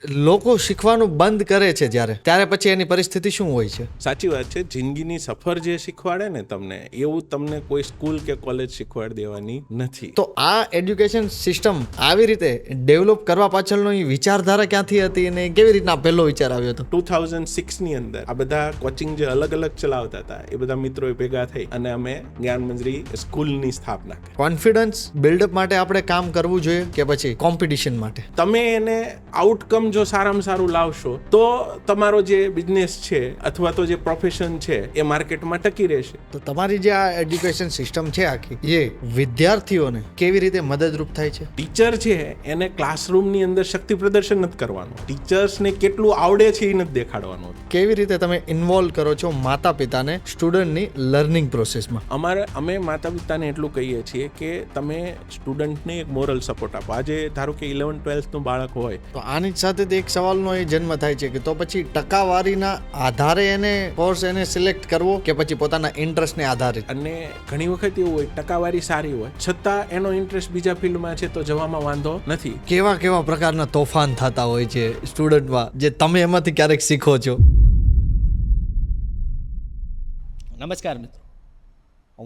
લોકો શીખવાનું બંધ કરે છે ત્યારે પછી એની પરિસ્થિતિ શું હોય છે? સાચી વાત છે. જિંદગીની સફર જે શીખવાડે ને તમને, એવું તમને કોઈ સ્કૂલ કે કોલેજ શીખવાડી દેવાની નથી. તો આ એજ્યુકેશન સિસ્ટમ આવી રીતે ડેવલપ કરવા પાછળનો એ વિચારધારા ક્યાંથી હતી અને કેવી રીતના પહેલો વિચાર આવ્યો હતો? 2006ની અંદર આ બધા કોચિંગ જે અલગ અલગ ચલાવતા હતા એ બધા મિત્રોએ ભેગા થઈ અને અમે જ્ઞાનમંજરી સ્કૂલની સ્થાપના કરી. કોન્ફિડન્સ બિલ્ડઅપ માટે આપણે કામ કરવું જોઈએ કે પછી કોમ્પિટિશન માટે? તમે એને આઉટકમ જો સારામાં સારું લાવશો તો તમારો જે બિઝનેસ છે અથવા તો જે પ્રોફેશન છે એ માર્કેટમાં ટકી રહેશે. તો તમારી જે આ એજ્યુકેશન સિસ્ટમ છે આખી, એ વિદ્યાર્થીઓને કેવી રીતે મદદરૂપ થાય છે? ટીચર છે એને ક્લાસરૂમની અંદર શક્તિ પ્રદર્શન નથી કરવાનું, ટીચર્સને કેટલું આવડે છે એ નથી દેખાડવાનું. કેવી રીતે તમે ઇન્વોલ્વ કરો છો માતા પિતાને સ્ટુડન્ટની લર્નિંગ પ્રોસેસમાં? અમે માતા પિતાને એટલું કહીએ છીએ કે તમે સ્ટુડન્ટને એક મોરલ સપોર્ટ આપો. આજે ધારો કે 11-12નું બાળક હોય તો આની સાથે એક સવાલનો એ જન્મ થાય છે કે તો પછી ટકાવારીના આધારે એને કોર્સ એને સિલેક્ટ કરવો કે પછી પોતાના ઇન્ટરેસ્ટને આધારે? અને ઘણી વખત એવું હોય ટકાવારી સારી હોય છતાં એનો ઇન્ટરેસ્ટ બીજા ફિલ્ડમાં છે તો જવામાં વાંધો નથી. કેવા પ્રકારના તોફાન થતા હોય છે સ્ટુડન્ટમાં, જે તમે એમાંથી ક્યારેક શીખો છો? નમસ્કાર મિત્રો,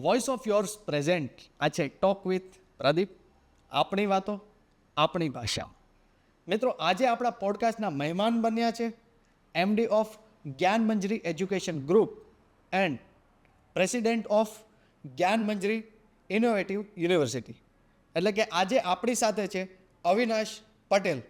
વોઇસ ઓફ યોર્સ પ્રેઝન્ટ આ છે ટોક વિથ પ્રદીપ, આપણી વાતો આપણી ભાષા. મિત્રો, આજે આપણા પોડકાસ્ટના મહેમાન બન્યા છે MD of Gyanmanjari education group and president of Gyanmanjari innovative university. એટલે કે આજે આપણી સાથે છે અવિનાશ પટેલ.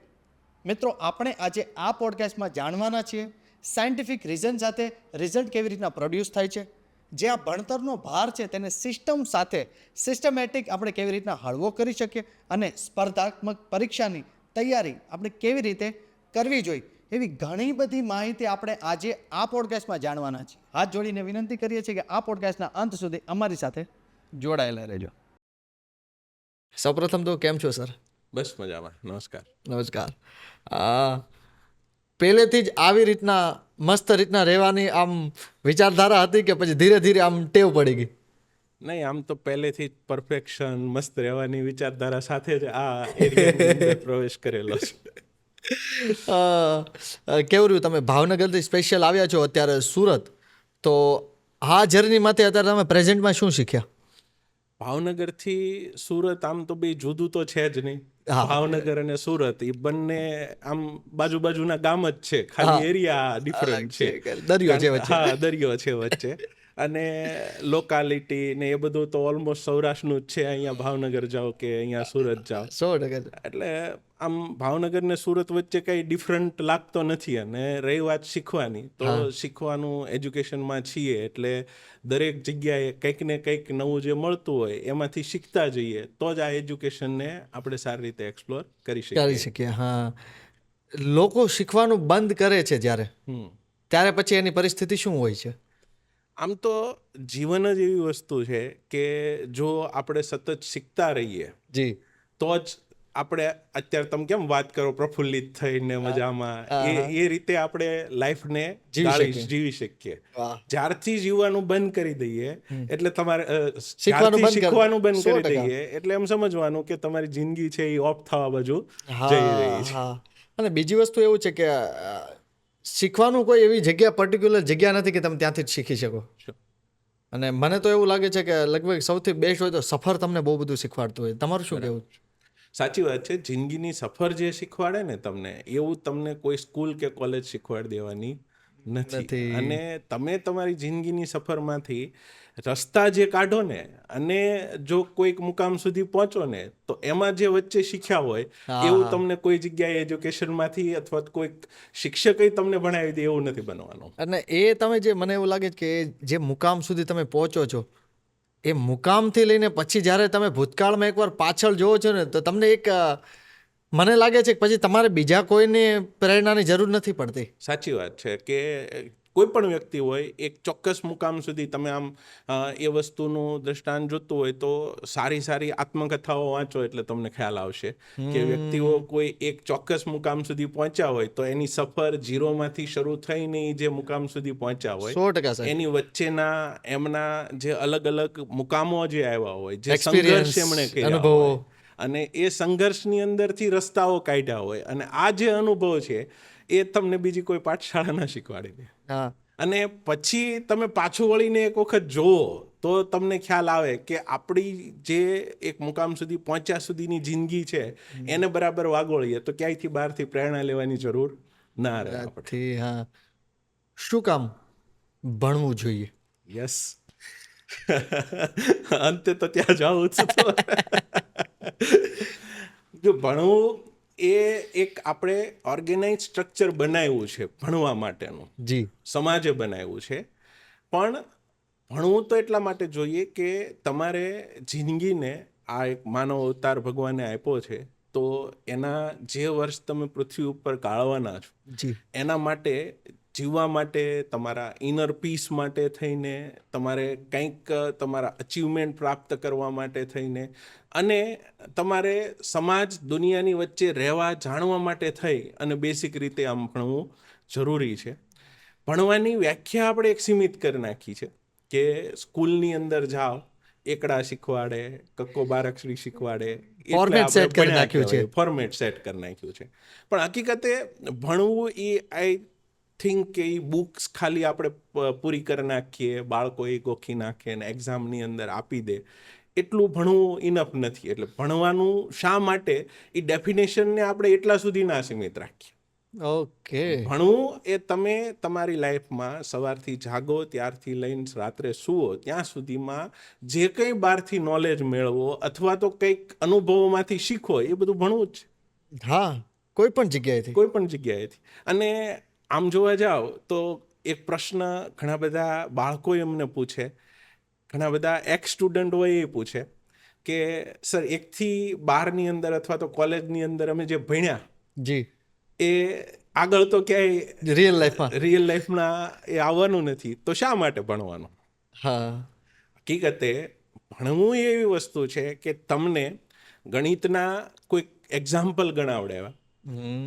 મિત્રો, આપણે આજે આ પોડકાસ્ટમાં જાણવાના છીએ સાયન્ટિફિક રીઝન સાથે રિઝલ્ટ કેવી રીતના પ્રોડ્યુસ થાય છે, જે આ ભણતરનો ભાર છે તેને સિસ્ટમ સાથે સિસ્ટમેટિક આપણે કેવી રીતના હળવો કરી શકીએ અને સ્પર્ધાત્મક પરીક્ષાની તૈયારી આપણે કેવી રીતે કરવી જોઈએ, એવી ઘણી બધી માહિતી આપણે આજે આ પોડકાસ્ટમાં જાણવાના છે. હાથ જોડીને વિનંતી કરીએ છીએ કે આ પોડકાસ્ટના અંત સુધી અમારી સાથે જોડાયેલા રહેજો. સૌપ્રથમ તો કેમ છો સર? બસ મજામાં. નમસ્કાર. પહેલેથી જ આવી રીતના મસ્ત રીતના રહેવાની આમ વિચારધારા હતી કે પછી ધીરે ધીરે આમ ટેવ પડી ગઈ? નહીં, આમ તો પહેલેથી જ પરફેક્શન મસ્ત રહેવાની વિચારધારા સાથે જ આ એરિયાની અંદર પ્રવેશ કરેલો છે. કેવું રહ્યું, તમે ભાવનગરથી સ્પેશિયલ આવ્યા છો અત્યારે સુરત, તો આ જર્નીમાંથી અત્યારે તમે પ્રેઝન્ટમાં શું શીખ્યા? ભાવનગરથી સુરત આમ તો બે જુદું તો છે જ નહીં. હા. ભાવનગર અને સુરત એ બંને આમ બાજુના ગામ જ છે, ખાલી એરિયા ડિફરન્ટ છે. દરિયો છે વચ્ચે. હા, દરિયો છે વચ્ચે. અને લોકાલિટી ને એ બધું તો ઓલમોસ્ટ સૌરાષ્ટ્રનું જ છે. અહીંયા ભાવનગર જાઓ કે અહીંયા સુરત જાઓ, 100%. એટલે આમ ભાવનગર ને સુરત વચ્ચે કંઈ ડિફરન્ટ લાગતો નથી. અને રહી વાત શીખવાની, તો શીખવાનું એજ્યુકેશનમાં છીએ એટલે દરેક જગ્યાએ કંઈક ને કંઈક નવું જે મળતું હોય એમાંથી શીખતા જઈએ તો જ આ એજ્યુકેશનને આપણે સારી રીતે એક્સપ્લોર કરી શકીએ. હા, લોકો શીખવાનું બંધ કરે છે ત્યારે પછી એની પરિસ્થિતિ શું હોય છે? આમ તો જીવન જ એવી વસ્તુ છે કે જો આપણે સતત શીખતા રહીએ જી તો જ આપણે, અત્યારે તમે કેમ વાત કરો પ્રફુલ્લિત થઈને મજામાં, એ રીતે આપણે લાઈફને જીવી શકીએ. જ્યારથી જીવવાનું બંધ કરી દઈએ એટલે તમારે શીખવાનું બંધ કરી દઈએ એટલે એમ સમજવાનું કે તમારી જિંદગી છે એ ઓફ થવા બાજુ જઈ રહી છે. અને બીજી વસ્તુ એવું છે કે શીખવાનું કોઈ એવી જગ્યા, પર્ટિક્યુલર જગ્યા નથી કે તમે ત્યાંથી જ શીખી શકો. અને મને તો એવું લાગે છે કે લગભગ સૌથી બેસ્ટ હોય તો સફર તમને બહુ બધું શીખવાડતું હોય. તમારું શું કહેવું? સાચી વાત છે. જિંદગીની સફર જે શીખવાડે ને તમને, એવું તમને કોઈ સ્કૂલ કે કોલેજ શીખવાડી દેવાની નથી. અને તમે તમારી જિંદગીની સફરમાંથી રસ્તા જે કાઢો ને અને જો કોઈક મુકામ સુધી પહોંચો ને તો એમાં જે વચ્ચે શીખ્યા હોય એવું તમને કોઈ જગ્યાએ એજ્યુકેશનમાંથી અથવા કોઈક શિક્ષકે તમને ભણાવી દે એવું નથી બનવાનું. અને એ તમે જે, મને એવું લાગે છે કે જે મુકામ સુધી તમે પહોંચો છો એ મુકામથી લઈને પછી જ્યારે તમે ભૂતકાળમાં એકવાર પાછળ જોવો છો ને તો તમને એક, મને લાગે છે કે પછી તમારે બીજા કોઈને પ્રેરણાની જરૂર નથી પડતી. સાચી વાત છે કે કોઈ પણ વ્યક્તિ હોય એક ચોક્કસ મુકામ સુધી તમે આમ એ વસ્તુનું દ્રષ્ટાંત જોતું હોય તો સારી આત્મકથાઓ વાંચો એટલે તમને ખ્યાલ આવશે કે વ્યક્તિઓ કોઈ એક ચોક્કસ મુકામ સુધી પહોંચ્યા હોય તો એની સફર 0માંથી શરૂ થઈને જે મુકામ સુધી પહોંચ્યા હોય 100% એની વચ્ચેના એમના જે અલગ અલગ મુકામો જે આવ્યા હોય, જે સંઘર્ષ એમણે કર્યા હોય, અને એ સંઘર્ષની અંદરથી રસ્તાઓ કાઢ્યા હોય, અને આ જે અનુભવ છે એ તમને બીજી કોઈ પાઠશાળા ના શીખવાડી દે. હા અને પછી તમે પાછું વળીને એક વખત જુઓ તો તમને ખ્યાલ આવે કે આપણી જે એક મુકામ સુધી પહોંચ્યા સુધીની જિંદગી છે એને બરાબર વાગોળીએ તો ક્યાંયથી બહારથી પ્રેરણા લેવાની જરૂર ના રહે આપણે. થી હા શું કામ ભણવું જોઈએ? યસ. અંતે તો ત્યાં જાઉં છું. તો જો ભણવું એ એક આપણે ઓર્ગેનાઇઝ સ્ટ્રક્ચર બનાવ્યું છે ભણવા માટેનું, જી સમાજે બનાવ્યું છે. પણ ભણવું તો એટલા માટે જોઈએ કે તમારે જિંદગીને, આ એક માનવ અવતાર ભગવાને આપ્યો છે, તો એના જે વર્ષ તમે પૃથ્વી ઉપર ગાળવાના છો જી એના માટે, જીવવા માટે, તમારા ઇનર પીસ માટે થઈને, તમારે કંઈક તમારા અચીવમેન્ટ પ્રાપ્ત કરવા માટે થઈને, અને તમારે સમાજ દુનિયાની વચ્ચે રહેવા જાણવા માટે થઈ અને બેસિક રીતે આમ ભણવું જરૂરી છે. ભણવાની વ્યાખ્યા આપણે એક સીમિત કરી નાખી છે કે સ્કૂલની અંદર જાઓ, એકડા શીખવાડે, કક્કો બારાક્ષરી શીખવાડે, Format set કરી નાખ્યું છે. ફોર્મેટ સેટ કરી નાખ્યું છે. પણ હકીકતે ભણવું એ આઈ થિંક કે એ બુક્સ ખાલી આપણે પૂરી કરી નાખીએ, બાળકો એ ગોખી નાખે અને એક્ઝામની અંદર આપી દે, એટલું ભણવું ઇનફ નથી. એટલે ભણવાનું શા માટે એ ડેફિનેશનને આપણે એટલા સુધી ના સીમિત રાખીએ. ઓકે ભણવું એ તમે તમારી લાઈફમાં સવારથી જાગો ત્યારથી લઈને રાત્રે સૂવો ત્યાં સુધીમાં જે કંઈ બહારથી નોલેજ મેળવો અથવા તો કંઈક અનુભવોમાંથી શીખો, એ બધું ભણવું જ છે, હા કોઈ પણ જગ્યાએથી. કોઈ પણ જગ્યાએથી. અને આમ જોવા જાઓ તો એક પ્રશ્ન ઘણા બધા બાળકોએ અમને પૂછે, ઘણા બધા એક્સ સ્ટુડન્ટ હોય એ પૂછે કે સર 1થી 12ની અંદર અથવા તો કોલેજની અંદર અમે જે ભણ્યા જી એ આગળ તો ક્યાંય રિયલ લાઈફમાં. રિયલ લાઈફમાં એ આવવાનું નથી, તો શા માટે ભણવાનું? હા હકીકતે ભણવું એ એવી વસ્તુ છે કે તમને ગણિતના કોઈક એક્ઝામ્પલ ગણાવડાવ્યા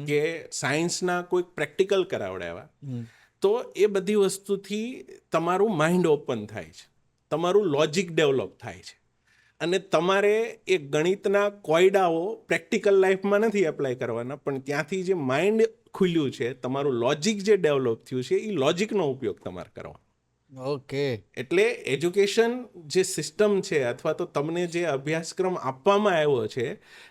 કે સાયન્સના કોઈક પ્રેક્ટિકલ કરાવડાવ્યા, તો એ બધી વસ્તુથી તમારું માઇન્ડ ઓપન થાય છે, તમારું લોજિક ડેવલપ થાય છે, અને તમારે એ ગણિતના કોયડાઓ પ્રેક્ટિકલ લાઈફમાં નથી એપ્લાય કરવાના, પણ ત્યાંથી જે માઇન્ડ ખુલ્યું છે, તમારું લોજિક જે ડેવલપ થયું છે, એ લોજિકનો ઉપયોગ તમારે કરવાનો. ઓકે એટલે એજ્યુકેશન જે સિસ્ટમ છે અથવા તો તમને જે અભ્યાસક્રમ આપવામાં આવ્યો છે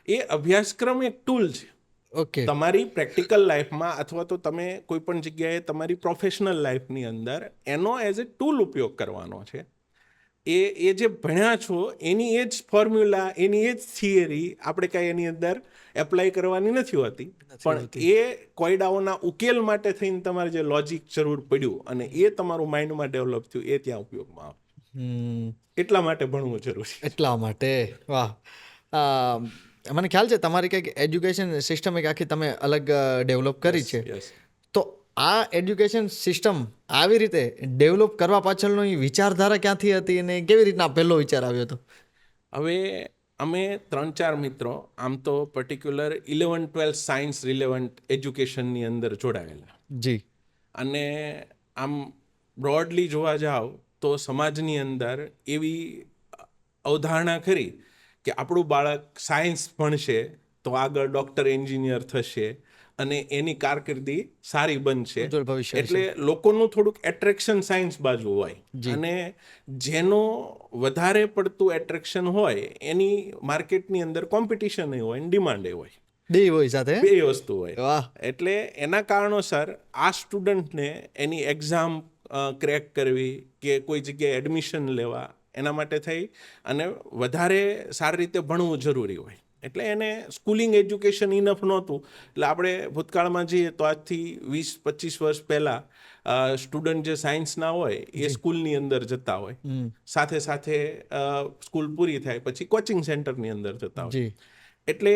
એ અભ્યાસક્રમ એક ટૂલ છે ઓકે તમારી પ્રેક્ટિકલ લાઈફમાં અથવા તો તમે કોઈ પણ જગ્યાએ તમારી પ્રોફેશનલ લાઈફની અંદર એનો એઝ એ ટૂલ ઉપયોગ કરવાનો છે. એ જે ભણ્યા છો એની એ જ ફોર્મ્યુલા, એની એ જ થિયરી આપણે કાંઈ એની અંદર એપ્લાય કરવાની નથી હોતી, પણ એ કોયડાઓના ઉકેલ માટે થઈને તમારે જે લોજિક જરૂર પડ્યું અને એ તમારું માઇન્ડમાં ડેવલપ થયું એ ત્યાં ઉપયોગમાં આવે. એટલા માટે ભણવું જરૂરી. એટલા માટે વાહ. મને ખ્યાલ છે તમારી કંઈક એજ્યુકેશન સિસ્ટમ એક આખી તમે અલગ ડેવલપ કરી છે. યસ. તો આ એજ્યુકેશન સિસ્ટમ આવી રીતે ડેવલપ કરવા પાછળનો એ વિચારધારા ક્યાંથી હતી અને કેવી રીતના પહેલો વિચાર આવ્યો હતો? હવે અમે 3-4 મિત્રો આમ તો પર્ટિક્યુલર 11-12 સાયન્સ રિલેવન્ટ એજ્યુકેશનની અંદર જોડાયેલા, જી અને આમ બ્રોડલી જોવા જાઓ તો સમાજની અંદર એવી અવધારણા ખરી કે આપણું બાળક સાયન્સ ભણશે તો આગળ ડૉક્ટર, એન્જિનિયર થશે અને એની કારકિર્દી સારી બનશે. ઉજ્જવળ ભવિષ્ય એટલે લોકોનું થોડુંક એટ્રેક્શન સાયન્સ બાજુ હોય, અને જેનો વધારે પડતું એટ્રેક્શન હોય એની માર્કેટની અંદર કોમ્પિટિશન હોય, ડિમાન્ડ હોય, બે હોય સાથે. બે વસ્તુ હોય. વાહ. એટલે એના કારણોસર આ સ્ટુડન્ટને એની એક્ઝામ ક્રેક કરવી કે કોઈ જગ્યાએ એડમિશન લેવા, એના માટે થઈ અને વધારે સારી રીતે ભણવું જરૂરી હોય. એટલે એને સ્કૂલિંગ એજ્યુકેશન ઇનફ નહોતું. એટલે આપણે ભૂતકાળમાં જઈએ તો આજથી 20-25 વર્ષ પહેલાં સ્ટુડન્ટ જે સાયન્સના હોય એ સ્કૂલની અંદર જતા હોય, સાથે સાથે સ્કૂલ પૂરી થાય પછી કોચિંગ સેન્ટરની અંદર જતા હોય. જી એટલે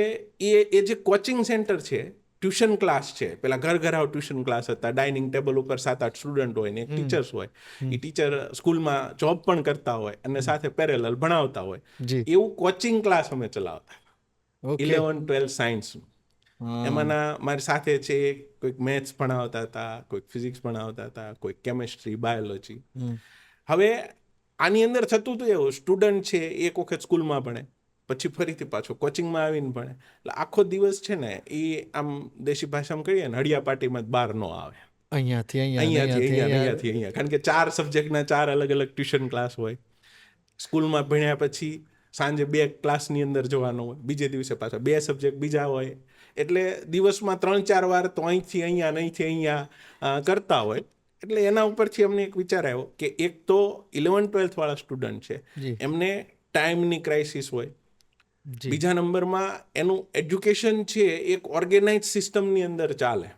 એ જે કોચિંગ સેન્ટર છે, ટ્યુશન ક્લાસ છે, પેલા ઘર ઘરાવ ટ્યુશન ક્લાસ હતા, ડાઇનિંગ ટેબલ ઉપર 7-8 સ્ટુડન્ટ હોય ને એક ટીચર્સ હોય, એ ટીચર સ્કૂલમાં જોબ પણ કરતા હોય અને સાથે પેરેલલ ભણાવતા હોય, જી એવું કોચિંગ ક્લાસ અમે ચલાવતા. ઓકે 11-12 સાયન્સનું. એમાંના મારી સાથે છે કોઈક મેથ્સ ભણાવતા હતા, કોઈક ફિઝિક્સ ભણાવતા હતા, કોઈક કેમેસ્ટ્રી, બાયોલોજી. હવે આની અંદર થતું હતું એવું, સ્ટુડન્ટ છે એક વખત સ્કૂલમાં ભણે, પછી ફરીથી પાછો કોચિંગમાં આવીને ભણે. એટલે આખો દિવસ છે ને એ આમ દેશી ભાષામાં કહીએ ને હળિયાપાટીમાં જ બહાર ન આવે. અહીંયાથી અહીંયાથી કારણ કે 4 સબ્જેક્ટના 4 અલગ અલગ ટ્યુશન ક્લાસ હોય. સ્કૂલમાં ભણ્યા પછી સાંજે 2 ક્લાસની અંદર જવાનું હોય, બીજે દિવસે પાછા 2 સબ્જેક્ટ બીજા હોય, એટલે દિવસમાં 3-4 વાર તો અહીંથી અહીંયા કરતા હોય. એટલે એના ઉપરથી અમને એક વિચાર આવ્યો કે એક તો 11-12 વાળા સ્ટુડન્ટ છે, એમને ટાઈમની ક્રાઇસિસ હોય. બીજા નંબરમાં એનું એજ્યુકેશન છે એક ઓર્ગેનાઇઝ સિસ્ટમની અંદર ચાલે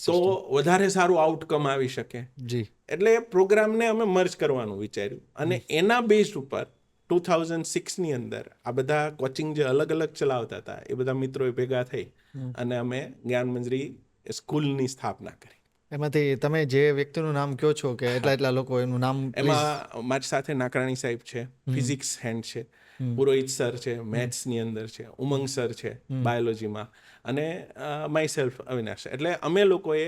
તો વધારે સારું આઉટકમ આવી શકે. એટલે પ્રોગ્રામને અમે મર્જ કરવાનું વિચાર્યું અને એના બેઝ ઉપર 2006ની અંદર આ બધા કોચિંગ જે અલગ અલગ ચલાવતા હતા એ બધા મિત્રોએ ભેગા થઈ અને અમે જ્ઞાનમંજરી સ્કૂલની સ્થાપના કરી. એમાંથી તમે જે વ્યક્તિનું નામ કહો છો કે એટલા લોકો એનું નામ, એમાં મારી સાથે નાકરાણી સાહેબ છે, ફિઝિક્સ હેન્ડ છે, પુરોહિત સર છે, મેથ્સની અંદર છે, ઉમંગ સર છે બાયોલોજીમાં, અને માય સેલ્ફ અવિનાશ. એટલે અમે લોકોએ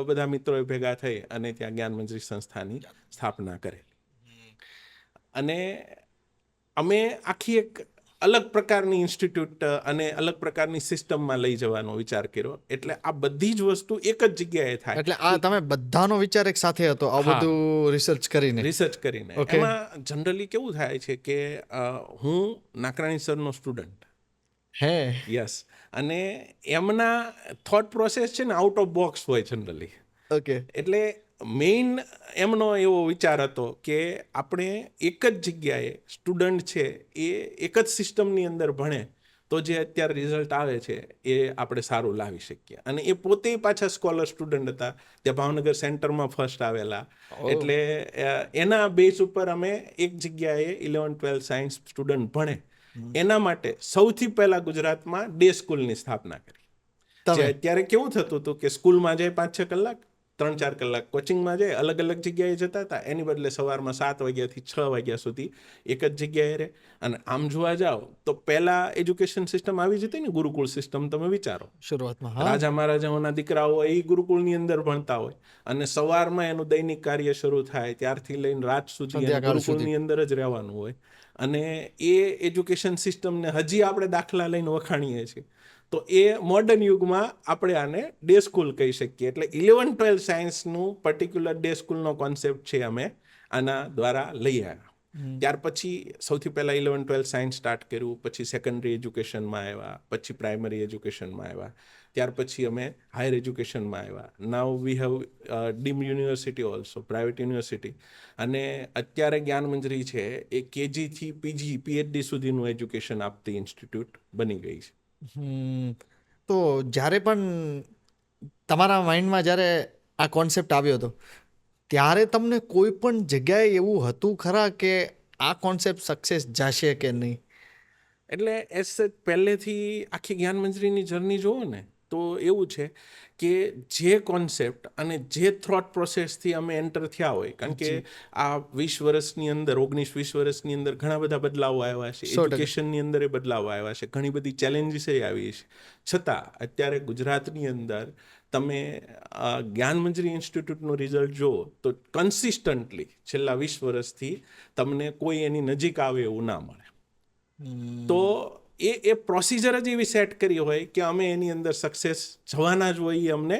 બધા મિત્રોએ ભેગા થઈ અને ત્યાં જ્ઞાનમંજરી સંસ્થાની સ્થાપના કરેલી. અને અમે આખી એક અલગ પ્રકારની ઇન્સ્ટિટ્યૂટ અને અલગ પ્રકારની સિસ્ટમમાં લઈ જવાનો વિચાર કર્યો. એટલે આ બધી જ વસ્તુ એક જ જગ્યાએ થાય. એટલે આ તમે બધાનો વિચાર એક સાથે હતો આ બધું રિસર્ચ કરીને? એમાં જનરલી કેવું થાય છે કે હું નાકરાણી સરનો સ્ટુડન્ટ યસ, અને એમના થોટ પ્રોસેસ છે ને આઉટ ઓફ બોક્સ હોય જનરલી. એટલે મેઇન એમનો એવો વિચાર હતો કે આપણે એક જ જગ્યાએ સ્ટુડન્ટ છે એ એક જ સિસ્ટમની અંદર ભણે તો જે અત્યારે રિઝલ્ટ આવે છે એ આપણે સારું લાવી શકીએ. અને એ પોતે પાછા સ્કોલર સ્ટુડન્ટ હતા, ત્યાં ભાવનગર સેન્ટરમાં ફર્સ્ટ આવેલા. એટલે એના બેઝ ઉપર અમે એક જગ્યાએ 11-12 સાયન્સ સ્ટુડન્ટ ભણે એના માટે સૌથી પહેલા ગુજરાતમાં ડે સ્કૂલની સ્થાપના કરી. અત્યારે કેવું થતું હતું કે સ્કૂલમાં જાય 5-6 કલાક, 3-4 કલાક કોચિંગમાં જાય, અલગ અલગ જગ્યાએ જતા હતા. એની બદલે સવારમાં 7 વાગ્યાથી 6 વાગ્યા સુધી એક જ જગ્યાએ રહે. અને આમ જોવા જાઓ તો પહેલા એજ્યુકેશન સિસ્ટમ આવી જતી ને, ગુરુકુળ સિસ્ટમ. તમે વિચારો શરૂઆતમાં રાજા મહારાજાઓના દીકરાઓ એ ગુરુકુળની અંદર ભણતા હોય અને સવારમાં એનું દૈનિક કાર્ય શરૂ થાય ત્યારથી લઈને રાત સુધી ગુરુકુળની અંદર જ રહેવાનું હોય. અને એ એજ્યુકેશન સિસ્ટમને હજી આપણે દાખલા લઈને વખાણીએ છીએ. તો એ મોડર્ન યુગમાં આપણે આને ડે સ્કૂલ કહી શકીએ. એટલે 11-12 સાયન્સનું પર્ટિક્યુલર ડે સ્કૂલનો કોન્સેપ્ટ છે અમે આના દ્વારા લઈ આવ્યા. ત્યાર પછી સૌથી પહેલાં 11-12 સાયન્સ સ્ટાર્ટ કર્યું, પછી સેકન્ડરી એજ્યુકેશનમાં આવ્યા, પછી પ્રાઇમરી એજ્યુકેશનમાં આવ્યા, ત્યાર પછી અમે હાયર એજ્યુકેશનમાં આવ્યા. Now we have deem university also, private university. અને અત્યારે જ્ઞાનમંજરી છે એ કેજીથી પીજી PhD સુધીનું એજ્યુકેશન આપતી ઇન્સ્ટિટ્યૂટ બની ગઈ છે. તો જ્યારે પણ તમારા માઇન્ડમાં જ્યારે આ કોન્સેપ્ટ આવ્યો હતો ત્યારે તમને કોઈ પણ જગ્યાએ એવું હતું ખરા કે આ કોન્સેપ્ટ સક્સેસ જશે કે નહીં? એટલે એસ પહેલેથી આખી જ્ઞાનમંજરીની જર્ની જુઓ ને તો એવું છે કે જે કોન્સેપ્ટ અને જે થ્રોટ પ્રોસેસથી અમે એન્ટર થયા હોય, કારણ કે આ 20 વર્ષની અંદર 19-20 વર્ષની અંદર ઘણા બધા બદલાવો આવ્યા છે, એજ્યુકેશનની અંદર એ બદલાવો આવ્યા છે, ઘણી બધી ચેલેન્જીસ આવી છે. છતાં અત્યારે ગુજરાતની અંદર તમે જ્ઞાનમંજરી ઇન્સ્ટિટ્યૂટનું રિઝલ્ટ જુઓ તો કન્સિસ્ટન્ટલી છેલ્લા 20 વર્ષથી તમને કોઈ એની નજીક આવે એવું ના મળે. તો એ પ્રોસિજર જ એવી સેટ કરી હોય કે અમે એની અંદર સક્સેસ જવાના જ હોય. અમને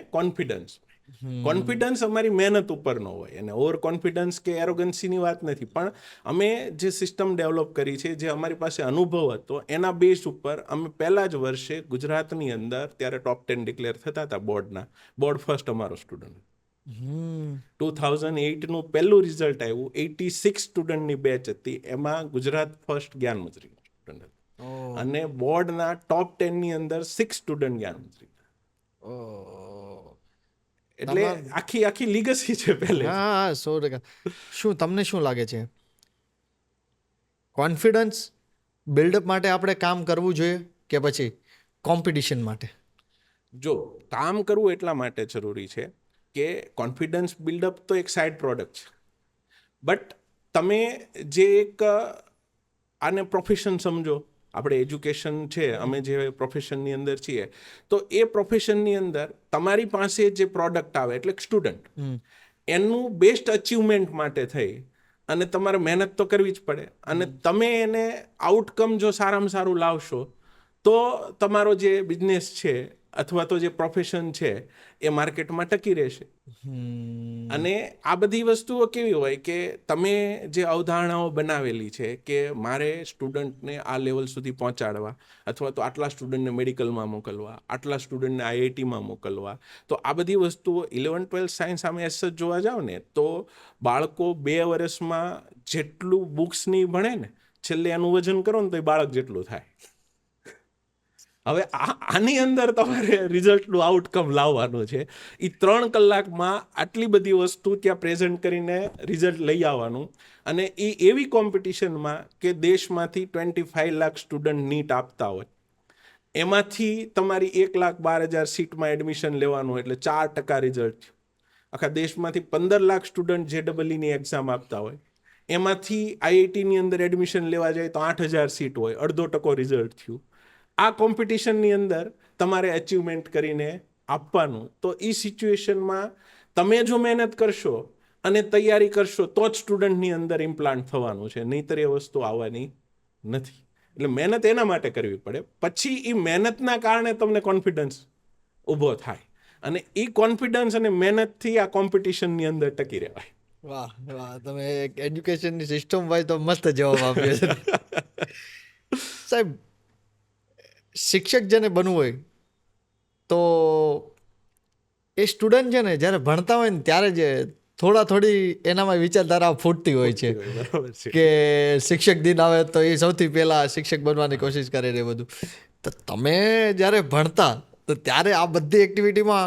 કોન્ફિડન્સ અમારી મહેનત ઉપરનો હોય. અને ઓવર કોન્ફિડન્સ કે એરોગન્સીની વાત નથી, પણ અમે જે સિસ્ટમ ડેવલપ કરી છે, જે અમારી પાસે અનુભવ હતો એના બેઝ ઉપર અમે પહેલા જ વર્ષે ગુજરાતની અંદર ત્યારે ટોપ 10 ડિક્લેર થતા હતા બોર્ડ ફર્સ્ટ અમારો સ્ટુડન્ટ. 2008નું પહેલું રિઝલ્ટ આવ્યું, 86 સ્ટુડન્ટની બેચ હતી, એમાં ગુજરાત ફર્સ્ટ જ્ઞાનમંજરી સ્ટુડન્ટ હતું. અને બોર્ડના ટોપ 10ની અંદર 6 સ્ટુડન્ટ જ્ઞાનમંજરી. એટલે આખી લીગસી છે પહેલે. હા, 100%. તમને શું લાગે છે, કોન્ફિડન્સ બિલ્ડઅપ માટે આપણે કામ કરવું જોઈએ કે પછી કોમ્પિટિશન માટે? જો કામ કરવું એટલા માટે જરૂરી છે કે કોન્ફિડન્સ બિલ્ડઅપ તો એક સાઇડ પ્રોડક્ટ છે, બટ તમે જે એક આને પ્રોફેશન સમજો, આપણે એજ્યુકેશન છે, અમે જે પ્રોફેશનની અંદર છીએ, તો એ પ્રોફેશનની અંદર તમારી પાસે જે પ્રોડક્ટ આવે એટલે સ્ટુડન્ટ એનું બેસ્ટ અચીવમેન્ટ માટે થઈ અને તમારે મહેનત તો કરવી જ પડે. અને તમે એને આઉટકમ જો સારામાં સારું લાવશો તો તમારો જે બિઝનેસ છે અથવા તો જે પ્રોફેશન છે એ માર્કેટમાં ટકી રહેશે. અને આ બધી વસ્તુઓ કેવી હોય કે તમે જે અવધારણાઓ બનાવેલી છે કે મારે સ્ટુડન્ટને આ લેવલ સુધી પહોંચાડવા, અથવા તો આટલા સ્ટુડન્ટને મેડિકલમાં મોકલવા, આટલા સ્ટુડન્ટને IITમાં મોકલવા, તો આ બધી વસ્તુઓ 11-12 સાયન્સ સામે એસ જોવા જાવ ને તો બાળકો 2 વર્ષમાં જેટલું બુક્સની ભણે ને, છેલ્લે એનું વજન કરો ને તો એ બાળક જેટલું થાય. હવે આની અંદર તમારે રિઝલ્ટનું આઉટકમ લાવવાનું છે. એ 3 કલાકમાં આટલી બધી વસ્તુ ત્યાં પ્રેઝન્ટ કરીને રિઝલ્ટ લઈ આવવાનું. અને એ એવી કોમ્પિટિશનમાં કે દેશમાંથી 25 લાખ સ્ટુડન્ટ નીટ આપતા હોય, એમાંથી તમારી 1,12,000 સીટમાં એડમિશન લેવાનું, એટલે 4% રિઝલ્ટ થયું. આખા દેશમાંથી 15 લાખ સ્ટુડન્ટ JEEની એક્ઝામ આપતા હોય, એમાંથી IITની અંદર એડમિશન લેવા જાય તો 8,000 સીટ હોય, 0.5% રિઝલ્ટ થયું. આ કોમ્પિટિશનની અંદર તમારે અચીવમેન્ટ કરીને આપવાનું. તો એ સિચ્યુએશનમાં તમે જો મહેનત કરશો અને તૈયારી કરશો તો જ સ્ટુડન્ટની અંદર ઇમ્પ્લાન્ટ થવાનું છે, નહીંતર એ વસ્તુ આવવાની નથી. એટલે મહેનત એના માટે કરવી પડે. પછી એ મહેનતના કારણે તમને કોન્ફિડન્સ ઊભો થાય, અને એ કોન્ફિડન્સ અને મહેનતથી આ કોમ્પિટિશનની અંદર ટકી રહેવાય. વાહ વાહ, તમે એજ્યુકેશનની સિસ્ટમ વાઇઝ તો મસ્ત જવાબ આપ્યો છે. સાહેબ, શિક્ષક જેને બનવું હોય તો એ સ્ટુડન્ટ છે ને જ્યારે ભણતા હોય ને ત્યારે જ થોડી એનામાં વિચારધારા ફૂટતી હોય છે બરાબર છે. કે શિક્ષક દિન આવે તો એ સૌથી પહેલા શિક્ષક બનવાની કોશિશ કરે ને એ બધું. તો તમે જ્યારે ભણતા તો ત્યારે આ બધી એક્ટિવિટીમાં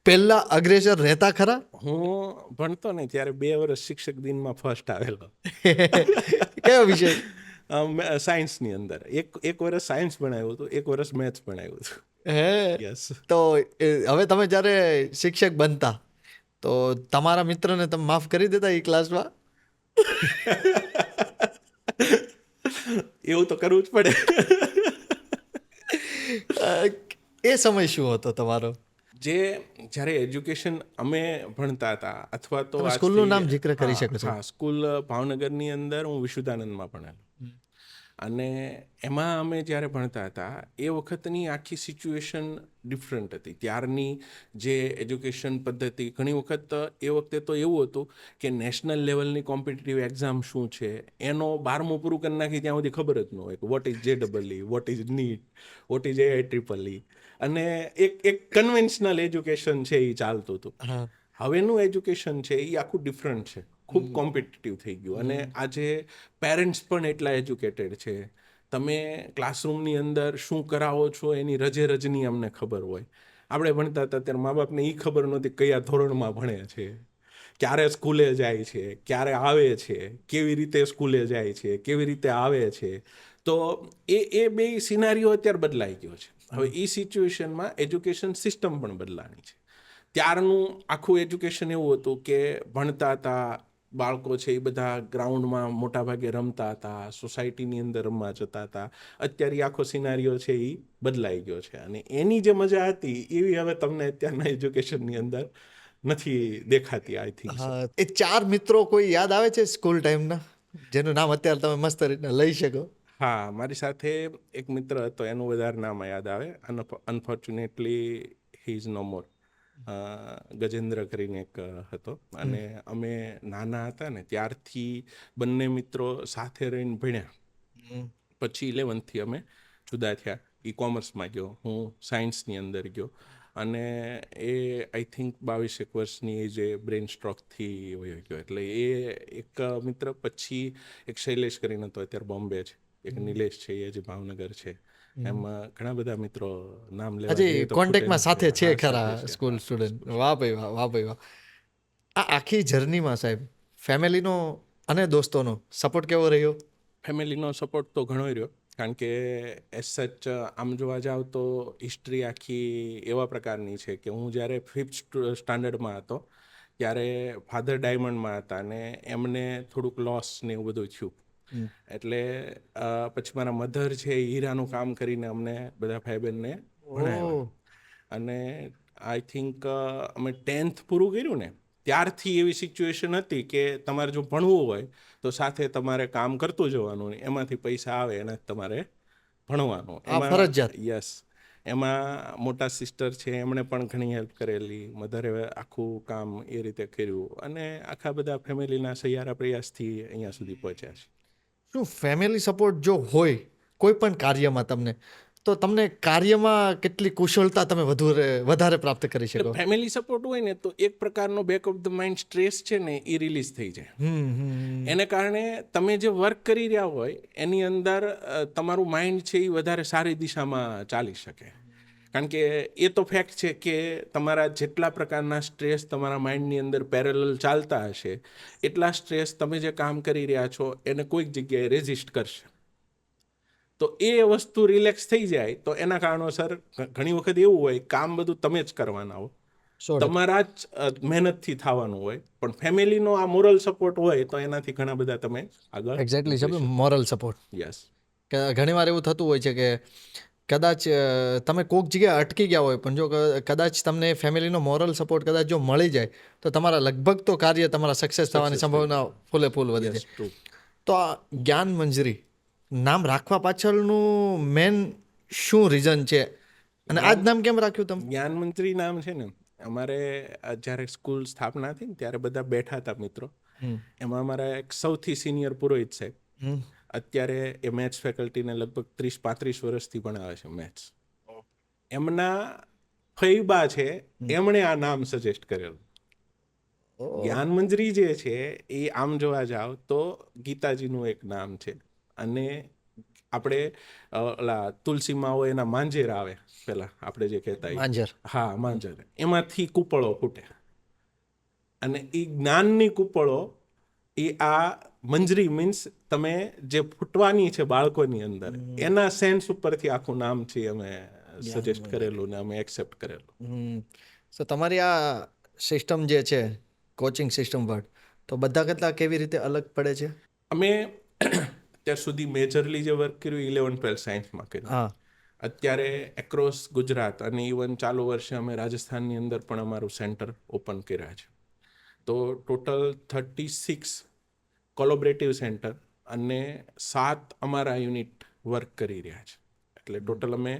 પહેલા અગ્રેસર રહેતા ખરા? હું ભણતો ને ત્યારે 2 વર્ષ શિક્ષક દિનમાં ફર્સ્ટ આવેલો. કયો વિષય? સાયન્સની અંદર એક વર્ષ સાયન્સ ભણાવ્યું હતું, 1 વર્ષ મેથ્સ ભણાવ્યું હતું. હે? યસ. તો હવે તમે જ્યારે શિક્ષક બનતા તો તમારા મિત્રને તમે માફ કરી દેતા એ ક્લાસમાં? એવું તો કરવું જ પડે. એ સમય શું હતો તમારો? જ્યારે એજ્યુકેશન અમે ભણતા હતા, અથવા તો તમે સ્કૂલનું નામ જિક્ર કરી શકો છો? હા, સ્કૂલ ભાવનગરની અંદર હું વિશુદ્ધાનંદમાં ભણેલો. અને એમાં અમે જ્યારે ભણતા હતા એ વખતની આખી સિચ્યુએશન ડિફરન્ટ હતી. ત્યારની જે એજ્યુકેશન પદ્ધતિ, ઘણી વખત એ વખતે તો એવું હતું કે નેશનલ લેવલની કોમ્પિટિટિવ એક્ઝામ શું છે એનો 12મું પૂરું કરી નાખી ત્યાં સુધી ખબર જ ન હોય કે what is JEE, what is NEET, what is AIEEE. અને એક કન્વેન્શનલ એજ્યુકેશન છે એ ચાલતું હતું. હવેનું એજ્યુકેશન છે એ આખું ડિફરન્ટ છે, ખૂબ કોમ્પિટિટિવ થઈ ગયું. અને આજે પેરેન્ટ્સ પણ એટલા એજ્યુકેટેડ છે. તમે ક્લાસરૂમની અંદર શું કરાવો છો એની રજની અમને ખબર હોય. આપણે ભણતા હતા ત્યારે મા બાપને એ ખબર નહોતી કયા ધોરણમાં ભણે છે, ક્યારે સ્કૂલે જાય છે, ક્યારે આવે છે, કેવી રીતે સ્કૂલે જાય છે, કેવી રીતે આવે છે. તો એ બે સિનારીઓ અત્યારે બદલાઈ ગયો છે. હવે એ સિચ્યુએશનમાં એજ્યુકેશન સિસ્ટમ પણ બદલાની છે. ત્યારનું આખું એજ્યુકેશન એવું હતું કે ભણતા હતા બાળકો છે એ બધા ગ્રાઉન્ડમાં મોટાભાગે રમતા હતા, સોસાયટીની અંદર રમવા જતા હતા. અત્યારે આખો સિનારીઓ છે એ બદલાઈ ગયો છે, અને એની જે મજા હતી એવી હવે તમને અત્યારના એજ્યુકેશનની અંદર નથી દેખાતી. આઈ થિંક હા, એ 4 મિત્રો કોઈ યાદ આવે છે સ્કૂલ ટાઈમના જેનું નામ અત્યારે તમે મસ્ત રીતના લઈ શકો? હા, મારી સાથે એક મિત્ર હતો, એનું વધારે નામ યાદ આવે. અનફોર્ચ્યુનેટલી હી ઇઝ નો મોર. ગજેન્દ્ર કરીને એક હતો. અને અમે નાના હતા ને ત્યારથી બંને મિત્રો સાથે રહીને ભણ્યા. પછી 11th અમે જુદા થયા. એ કોમર્સમાં ગયો, હું સાયન્સની અંદર ગયો. અને એ આઈ થિંક 22 વર્ષની એજે બ્રેન સ્ટ્રોકથી વયો ગયો. એટલે એ એક મિત્ર. પછી એક શૈલેષ કરીને હતો, અત્યારે બોમ્બે છે. એક નિલેશ છે, એ જે ભાવનગર છે. એમાં ઘણા બધા મિત્રો નામ લેવા હજી જઈએ તો કોન્ટેક્ટમાં સાથે છે હા, ખરા સાથે છે. School student? વાહ ભાઈ વાહ, વાહ ભાઈ વાહ. આ આખી જર્નીમાં સાહેબ ફેમિલીનો અને દોસ્તોનો સપોર્ટ કેવો રહ્યો? ફેમિલીનો સપોર્ટ તો ઘણો રહ્યો, કારણ કે એઝ સચ આમ જોવા જાવ તો હિસ્ટ્રી આખી એવા પ્રકારની છે કે હું જ્યારે 5th સ્ટાન્ડર્ડમાં હતો ત્યારે ફાધર ડાયમંડમાં હતા, અને એમને થોડુંક લોસ ને એવું બધું થયું. એટલે પછી મારા મધર છે એ હીરાનું કામ કરીને અમને બધા ભાઈ બહેનને ભણાવ્યા. અને આઈ થિંક અમે 10th પૂરું કર્યું ને ત્યારથી એવી સિચ્યુએશન હતી કે તમારે જો ભણવું હોય તો સાથે તમારે કામ કરતું જવાનું ને એમાંથી પૈસા આવે એને તમારે ભણવાનું. ફરજિયાત. યસ. એમાં મોટા સિસ્ટર છે એમણે પણ ઘણી હેલ્પ કરેલી, મધરે આખું કામ એ રીતે કર્યું અને આખા બધા ફેમિલીના સહિયારા પ્રયાસથી અહીંયા સુધી પહોંચ્યા છે. શું ફેમિલી સપોર્ટ જો હોય કોઈ પણ કાર્યમાં તમને, તો તમને કાર્યમાં કેટલી કુશળતા તમે વધારે પ્રાપ્ત કરી શકો? ફેમિલી સપોર્ટ હોય ને તો એક પ્રકારનો back of the mind stress છે ને એ રિલીઝ થઈ જાય. એને કારણે તમે જે વર્ક કરી રહ્યા હોય એની અંદર તમારું માઇન્ડ છે એ વધારે સારી દિશામાં ચાલી શકે. કારણ કે એ તો ફેક્ટ છે કે તમારા જેટલા પ્રકારના સ્ટ્રેસ તમારા માઇન્ડની અંદર પેરેલલ ચાલતા હશે એટલા સ્ટ્રેસ તમે જે કામ કરી રહ્યા છો એને કોઈક જગ્યાએ રેઝિસ્ટ કરશે. તો એ વસ્તુ રિલેક્સ થઈ જાય તો એના કારણોસર ઘણી વખત એવું હોય કામ બધું તમે જ કરવાના હો, તમારા જ મહેનતથી થવાનું હોય, પણ ફેમિલીનો આ મોરલ સપોર્ટ હોય તો એનાથી ઘણા બધા તમે આગળ. Exactly moral support. યસ. કે ઘણીવાર એવું થતું હોય છે કે કદાચ તમે કોઈક જગ્યાએ અટકી ગયા હોય પણ જો કદાચ તમને ફેમિલીનો મોરલ સપોર્ટ કદાચ જો મળી જાય તો તમારા લગભગ તો કાર્ય તમારા સક્સેસ થવાની સંભાવના ફૂલે ફૂલ વધી જાય. તો આ જ્ઞાન મંજરી નામ રાખવા પાછળનું મેન શું રીઝન છે અને આ જ નામ કેમ રાખ્યું તમે? જ્ઞાન મંત્રી નામ છે ને, અમારે જ્યારે સ્કૂલ સ્થાપના થઈ ને ત્યારે બધા બેઠા હતા મિત્રો. એમાં અમારા એક સૌથી સિનિયર પુરોહિત સાહેબ, અત્યારે એ મેથ્સ ફેકલ્ટીને લગભગ 30-35 વર્ષથી ભણાવે છે મેથ્સ. એમના ફઈબા છે એમણે આ નામ સજેસ્ટ કરેલું. જ્ઞાન મંજરી જે છે એ આમ જોવા જાવ તો ગીતાજીનું એક નામ છે અને આપણે ઓલા તુલસીમાં હોય એના માંજેર આવે પેલા આપણે જે કહેતા માંજર. હા માંજર, એમાંથી કૂપળો ફૂટે અને એ જ્ઞાનની કૂપળો એ આ મંજરી મીન્સ તમે જે ફૂટવાની છે બાળકોની અંદર એના સેન્સ ઉપરથી આખું નામ છે અમે સજેસ્ટ કરેલું ને અમે એક્સેપ્ટ કરેલું. સો તમારી આ સિસ્ટમ જે છે કોચિંગ સિસ્ટમ વર્ડ, તો બધા કરતાં કેવી રીતે અલગ પડે છે? અમે અત્યાર સુધી મેજરલી જે વર્ક કર્યું 11-12 સાયન્સમાં કર્યું. અત્યારે એક્રોસ ગુજરાત અને ઇવન ચાલુ વર્ષે અમે રાજસ્થાનની અંદર પણ અમારું સેન્ટર ઓપન કર્યા છે. તો ટોટલ 36 કોલોબરેટિવ સેન્ટર અને 7 અમારા યુનિટ વર્ક કરી રહ્યા છે. એટલે ટોટલ અમે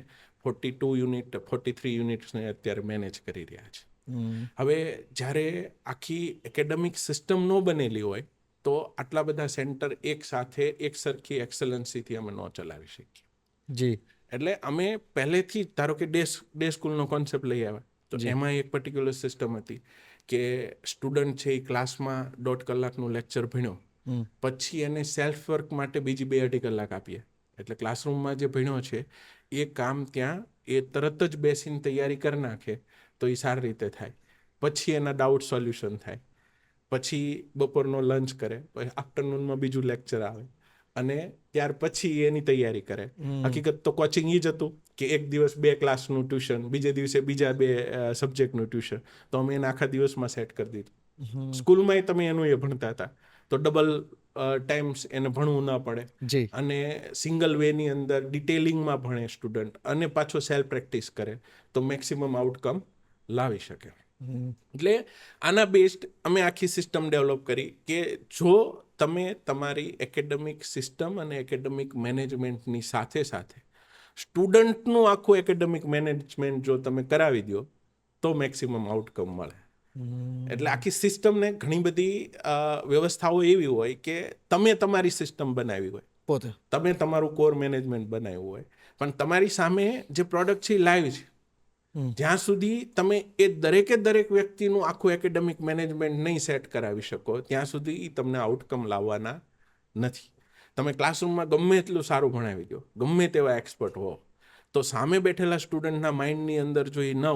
43 યુનિટ્સને અત્યારે મેનેજ કરી રહ્યા છે. હવે જ્યારે આખી એકેડેમિક સિસ્ટમ ન બનેલી હોય તો આટલા બધા સેન્ટર એક સાથે એક સરખી એક્સલન્સીથી અમે ન ચલાવી શકીએ. જી. એટલે અમે પહેલેથી જ ધારો કે ડે સ્કૂલનો કોન્સેપ્ટ લઈ આવ્યા તો એમાં એક પર્ટિક્યુલર સિસ્ટમ હતી કે સ્ટુડન્ટ છે એ ક્લાસમાં 1.5 કલાકનું લેક્ચર ભણ્યો, પછી એને સેલ્ફ વર્ક માટે બીજી 2-2.5 કલાક આપીએ. એટલે ક્લાસરૂમમાં જે ભણ્યો છે એ કામ ત્યાં એ તરત જ બેસીને તૈયારી કરી નાખે તો એ સારી રીતે થાય. પછી એના ડાઉટ સોલ્યુશન થાય, પછી બપોરનો લંચ કરે, પછી આફ્ટરનૂનમાં બીજું લેક્ચર આવે અને ત્યાર પછી એની તૈયારી કરે. હકીકત તો કોચિંગ એ જ હતું કે એક દિવસ 2 ક્લાસનું ટ્યુશન, બીજે દિવસે બીજા 2 સબ્જેક્ટનું ટ્યુશન, તો અમે એને આખા દિવસમાં સેટ કરી દીધું. સ્કૂલમાંય તમે એનું એ ભણતા હતા તો ડબલ ટાઈમ્સ એને ભણવું ના પડે અને સિંગલ વેની અંદર ડિટેલિંગમાં ભણે સ્ટુડન્ટ અને પાછો સેલ્ફ પ્રેક્ટિસ કરે તો મેક્સિમમ આઉટકમ લાવી શકે. એટલે આના બેસ્ડ અમે આખી સિસ્ટમ ડેવલપ કરી કે જો તમે તમારી એકેડેમિક સિસ્ટમ અને એકેડેમિક મેનેજમેન્ટની સાથે સાથે સ્ટુડન્ટનું આખું એકેડેમિક મેનેજમેન્ટ જો તમે કરાવી દો તો મેક્સિમમ આઉટકમ મળે. એટલે આખી સિસ્ટમને ઘણી બધી વ્યવસ્થાઓ એવી હોય કે તમે તમારી સિસ્ટમ બનાવી હોય, પોતે તમે તમારું કોર મેનેજમેન્ટ બનાવ્યું હોય, પણ તમારી સામે જે પ્રોડક્ટ છે એ લાઈવ છે. જ્યાં સુધી તમે એ દરેક વ્યક્તિનું આખું એકેડેમિક મેનેજમેન્ટ નહીં સેટ કરાવી શકો ત્યાં સુધી એ તમને આઉટકમ લાવવાના નથી. તમે ક્લાસરૂમમાં ગમે એટલું સારું ભણાવી દો, ગમે તેવા એક્સપર્ટ હો, તો સામે બેઠેલા સ્ટુડન્ટના માઇન્ડની અંદર જો એ ન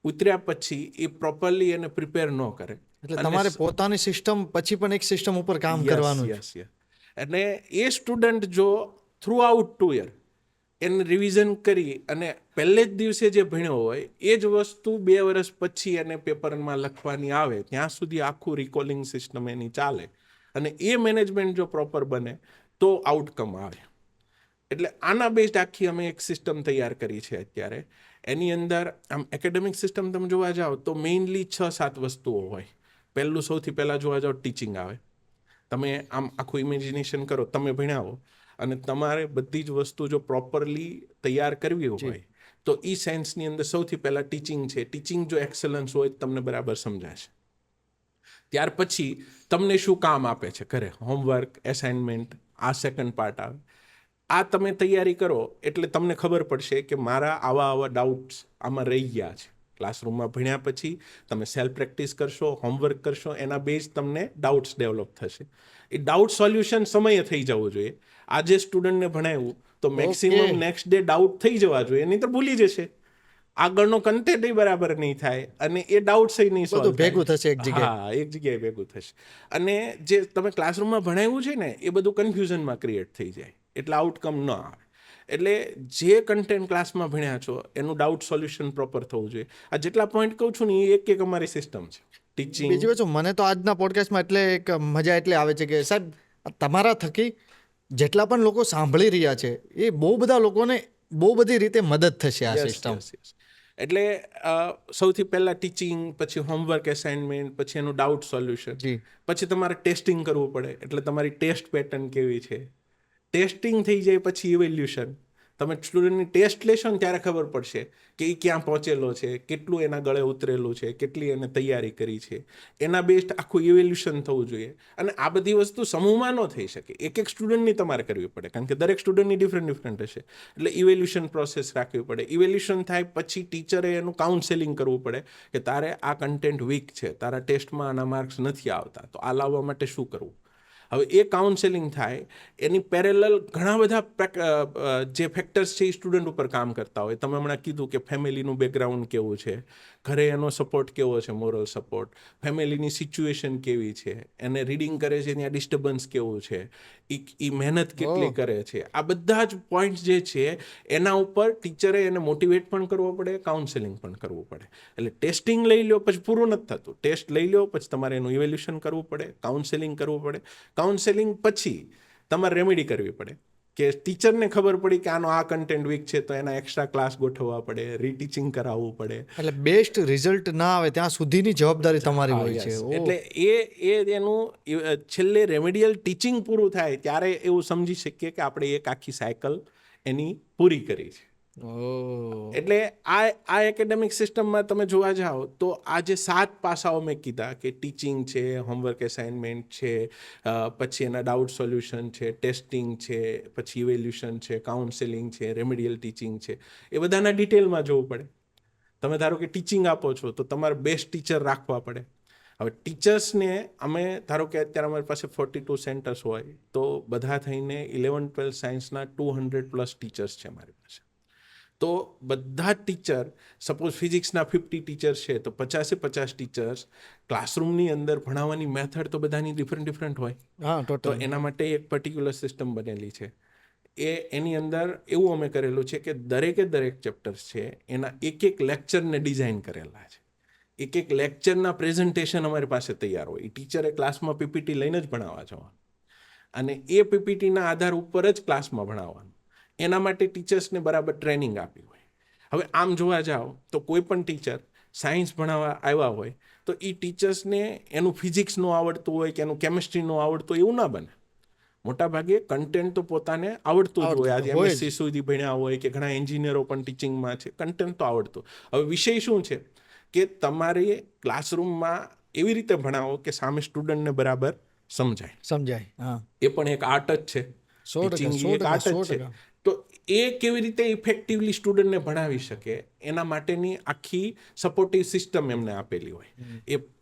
ઉતર્યા પછી એ પ્રોપરલી એને પ્રિપેર ન કરે. એટલે તમારે પોતાની સિસ્ટમ પછી પણ એક સિસ્ટમ ઉપર કામ કરવાનું. એટલે એ સ્ટુડન્ટ જો થ્રુ આઉટ 2 યર એને રિવિઝન કરી અને પહેલે જ દિવસે જે ભણ્યો હોય એ જ વસ્તુ 2 વર્ષ પછી એને પેપરમાં લખવાની આવે ત્યાં સુધી આખું રિકોલિંગ સિસ્ટમ એની ચાલે અને એ મેનેજમેન્ટ જો પ્રોપર બને તો આઉટકમ આવે. એટલે આના બેઝડ આખી અમે એક સિસ્ટમ તૈયાર કરી છે અત્યારે. એની અંદર આમ એકેડેમિક સિસ્ટમ તમે જોવા જાઓ તો મેઇનલી 6-7 વસ્તુઓ હોય. સૌથી પહેલાં જોવા જાઓ ટીચિંગ આવે. તમે આમ આખું ઇમેજિનેશન કરો, તમે ભણાવો અને તમારે બધી જ વસ્તુ જો પ્રોપરલી તૈયાર કરવી હોય તો એ સેન્સની અંદર સૌથી પહેલાં ટીચિંગ છે. ટીચિંગ જો એક્સલન્સ હોય તમને બરાબર સમજાશે. ત્યાર પછી તમને શું કામ આપે છે ઘરે, હોમવર્ક, એસાઇનમેન્ટ, આ સેકન્ડ પાર્ટ આવે. આ તમે તૈયારી કરો એટલે તમને ખબર પડશે કે મારા આવા ડાઉટ્સ આમાં રહી ગયા છે. ક્લાસરૂમમાં ભણ્યા પછી તમે સેલ્ફ પ્રેક્ટિસ કરશો, હોમવર્ક કરશો, એના બેઝ તમને ડાઉટ્સ ડેવલપ થશે. એ ડાઉટ સોલ્યુશન સમયે થઈ જવું જોઈએ. આજે સ્ટુડન્ટને ભણાવ્યું તો મેક્સિમમ નેક્સ્ટ ડે ડાઉટ થઈ જવા જોઈએ, નહીં તો ભૂલી જશે. આગળનો કન્ટેન્ટ બરાબર નહીં થાય અને એ ડાઉટ્સ નહીં સોલ્વ ભેગું થશે એક જગ્યાએ. હા, એક જગ્યાએ ભેગું થશે. અને જે તમે ક્લાસરૂમમાં ભણાવ્યું છે ને એ બધું કન્ફ્યુઝનમાં ક્રિએટ થઈ જાય એટલે આઉટકમ ન આવે. એટલે જે કન્ટેન્ટ ક્લાસમાં ભણ્યા છો એનું ડાઉટ સોલ્યુશન પ્રોપર થવું જોઈએ. આ જેટલા પોઈન્ટ કહું છું ને એ એક અમારી સિસ્ટમ છે. ટીચિંગ બીજી વસ્તુ મને તો આજના પોડકાસ્ટમાં એટલે એક મજા એટલે આવે છે કે સાહેબ તમારા થકી જેટલા પણ લોકો સાંભળી રહ્યા છે એ બહુ બધા લોકોને બહુ બધી રીતે મદદ થશે આ સિસ્ટમ. એટલે સૌથી પહેલા ટીચિંગ, પછી હોમવર્ક, એસાઇનમેન્ટ, પછી એનું ડાઉટ સોલ્યુશન, પછી તમારે ટેસ્ટિંગ કરવું પડે. એટલે તમારી ટેસ્ટ પેટર્ન કેવી છે, ટેસ્ટિંગ થઈ જાય પછી ઇવેલ્યુશન. તમે સ્ટુડન્ટની ટેસ્ટ લેશો ને ત્યારે ખબર પડશે કે એ ક્યાં પહોંચેલો છે, કેટલું એના ગળે ઉતરેલું છે, કેટલી એને તૈયારી કરી છે. એના બેસ્ડ આખું ઇવેલ્યુશન થવું જોઈએ. અને આ બધી વસ્તુ સમૂહમાં ન થઈ શકે, એક સ્ટુડન્ટની તમારે કરવી પડે, કારણ કે દરેક સ્ટુડન્ટની ડિફરન્ટ હશે. એટલે ઇવેલ્યુશન પ્રોસેસ રાખવી પડે. ઇવેલ્યુશન થાય પછી ટીચરે એનું કાઉન્સેલિંગ કરવું પડે કે તારે આ કન્ટેન્ટ વીક છે, તારા ટેસ્ટમાં આના માર્ક્સ નથી આવતા, તો આ લાવવા માટે શું કરવું. હવે એ કાઉન્સેલિંગ થાય એની પેરેલલ ઘણા બધા જે ફેક્ટર્સ છે એ સ્ટુડન્ટ ઉપર કામ કરતા હોય. તમે હમણાં કીધું કે ફેમિલીનું બેકગ્રાઉન્ડ કેવું છે, ઘરે એનો સપોર્ટ કેવો છે, મોરલ સપોર્ટ, ફેમિલીની સિચ્યુએશન કેવી છે, એને રીડિંગ કરે છે ત્યાં ડિસ્ટર્બન્સ કેવું છે, એ મહેનત કેટલી કરે છે. આ બધા જ પોઈન્ટ્સ જે છે એના ઉપર ટીચરે એને મોટિવેટ પણ કરવો પડે, કાઉન્સેલિંગ પણ કરવું પડે. એટલે ટેસ્ટિંગ લઈ લો પછી પૂરું નથી થતું. ટેસ્ટ લઈ લો પછી તમારે એનું ઇવેલ્યુશન કરવું પડે, કાઉન્સેલિંગ કરવું પડે. કાઉન્સેલિંગ પછી તમારે રેમેડી કરવી પડે કે ટીચરને ખબર પડી કે આનો આ કન્ટેન્ટ વીક છે તો એના એક્સ્ટ્રા ક્લાસ ગોઠવવા પડે, રીટીચિંગ કરાવવું પડે. એટલે બેસ્ટ રિઝલ્ટ ના આવે ત્યાં સુધીની જવાબદારી તમારી હોય છે. એટલે એનું છેલ્લે રેમેડિયલ ટીચિંગ પૂરું થાય ત્યારે એવું સમજી શકીએ કે આપણે એક આખી સાયકલ એની પૂરી કરી છે. એટલે આ એકેડેમિક સિસ્ટમમાં તમે જોવા જાઓ તો આ જે 7 પાસાઓ મેં કીધા કે ટીચિંગ છે, હોમવર્ક એસાઇનમેન્ટ છે, પછી એના ડાઉટ સોલ્યુશન છે, ટેસ્ટિંગ છે, પછી ઇવેલ્યુશન છે, કાઉન્સેલિંગ છે, રેમેડિયલ ટીચિંગ છે, એ બધાના ડિટેલમાં જોવું પડે. તમે ધારો કે ટીચિંગ આપો છો તો તમારે બેસ્ટ ટીચર રાખવા પડે. હવે ટીચર્સને અમે ધારો કે અત્યારે અમારી પાસે 42 સેન્ટર્સ હોય તો બધા થઈને 11-12 સાયન્સના 200+ ટીચર્સ છે અમારી પાસે. તો બધા જ ટીચર, સપોઝ ફિઝિક્સના 50 ટીચર્સ છે તો 50-50 ટીચર્સ ક્લાસરૂમની અંદર ભણાવવાની મેથડ તો બધાની ડિફરન્ટ હોય. તો એના માટે એક પર્ટિક્યુલર સિસ્ટમ બનેલી છે. એની અંદર એવું અમે કરેલું છે કે દરેક ચેપ્ટર્સ છે એના એક લેક્ચરને ડિઝાઇન કરેલા છે. એક લેક્ચરના પ્રેઝન્ટેશન અમારી પાસે તૈયાર હોય. એ ટીચરે ક્લાસમાં પીપીટી લઈને જ ભણાવવા જવાનું અને એ પીપીટીના આધાર ઉપર જ ક્લાસમાં ભણાવવાનું. એના માટે ટીચર્સને બરાબર ટ્રેનિંગ આપી હોય. હવે આમ જોવા જાઓ તો કોઈ પણ ટીચર સાયન્સ ભણાવવા આવ્યા હોય તો એ ટીચર્સને એનું ફિઝિક્સ ન આવડતું હોય કે એનું કેમિસ્ટ્રી ન આવડતું હોય એવું ના બને. મોટાભાગે કન્ટેન્ટ તો પોતાને આવડતું જ હોય. આજે MSc સુધી ભણ્યા હોય કે ઘણા એન્જિનિયરો પણ ટીચિંગમાં છે, કન્ટેન્ટ તો આવડતું. હવે વિષય શું છે કે તમારે ક્લાસરૂમમાં એવી રીતે ભણાવો કે સામે સ્ટુડન્ટને બરાબર સમજાય. એ પણ એક આર્ટ જ છે. ટીચિંગ એક આર્ટ જ છે. તો એ કેવી રીતે ઇફેક્ટિવલી સ્ટુડન્ટને ભણાવી શકે એના માટેની આખી સપોર્ટિવ સિસ્ટમ એમને આપેલી હોય.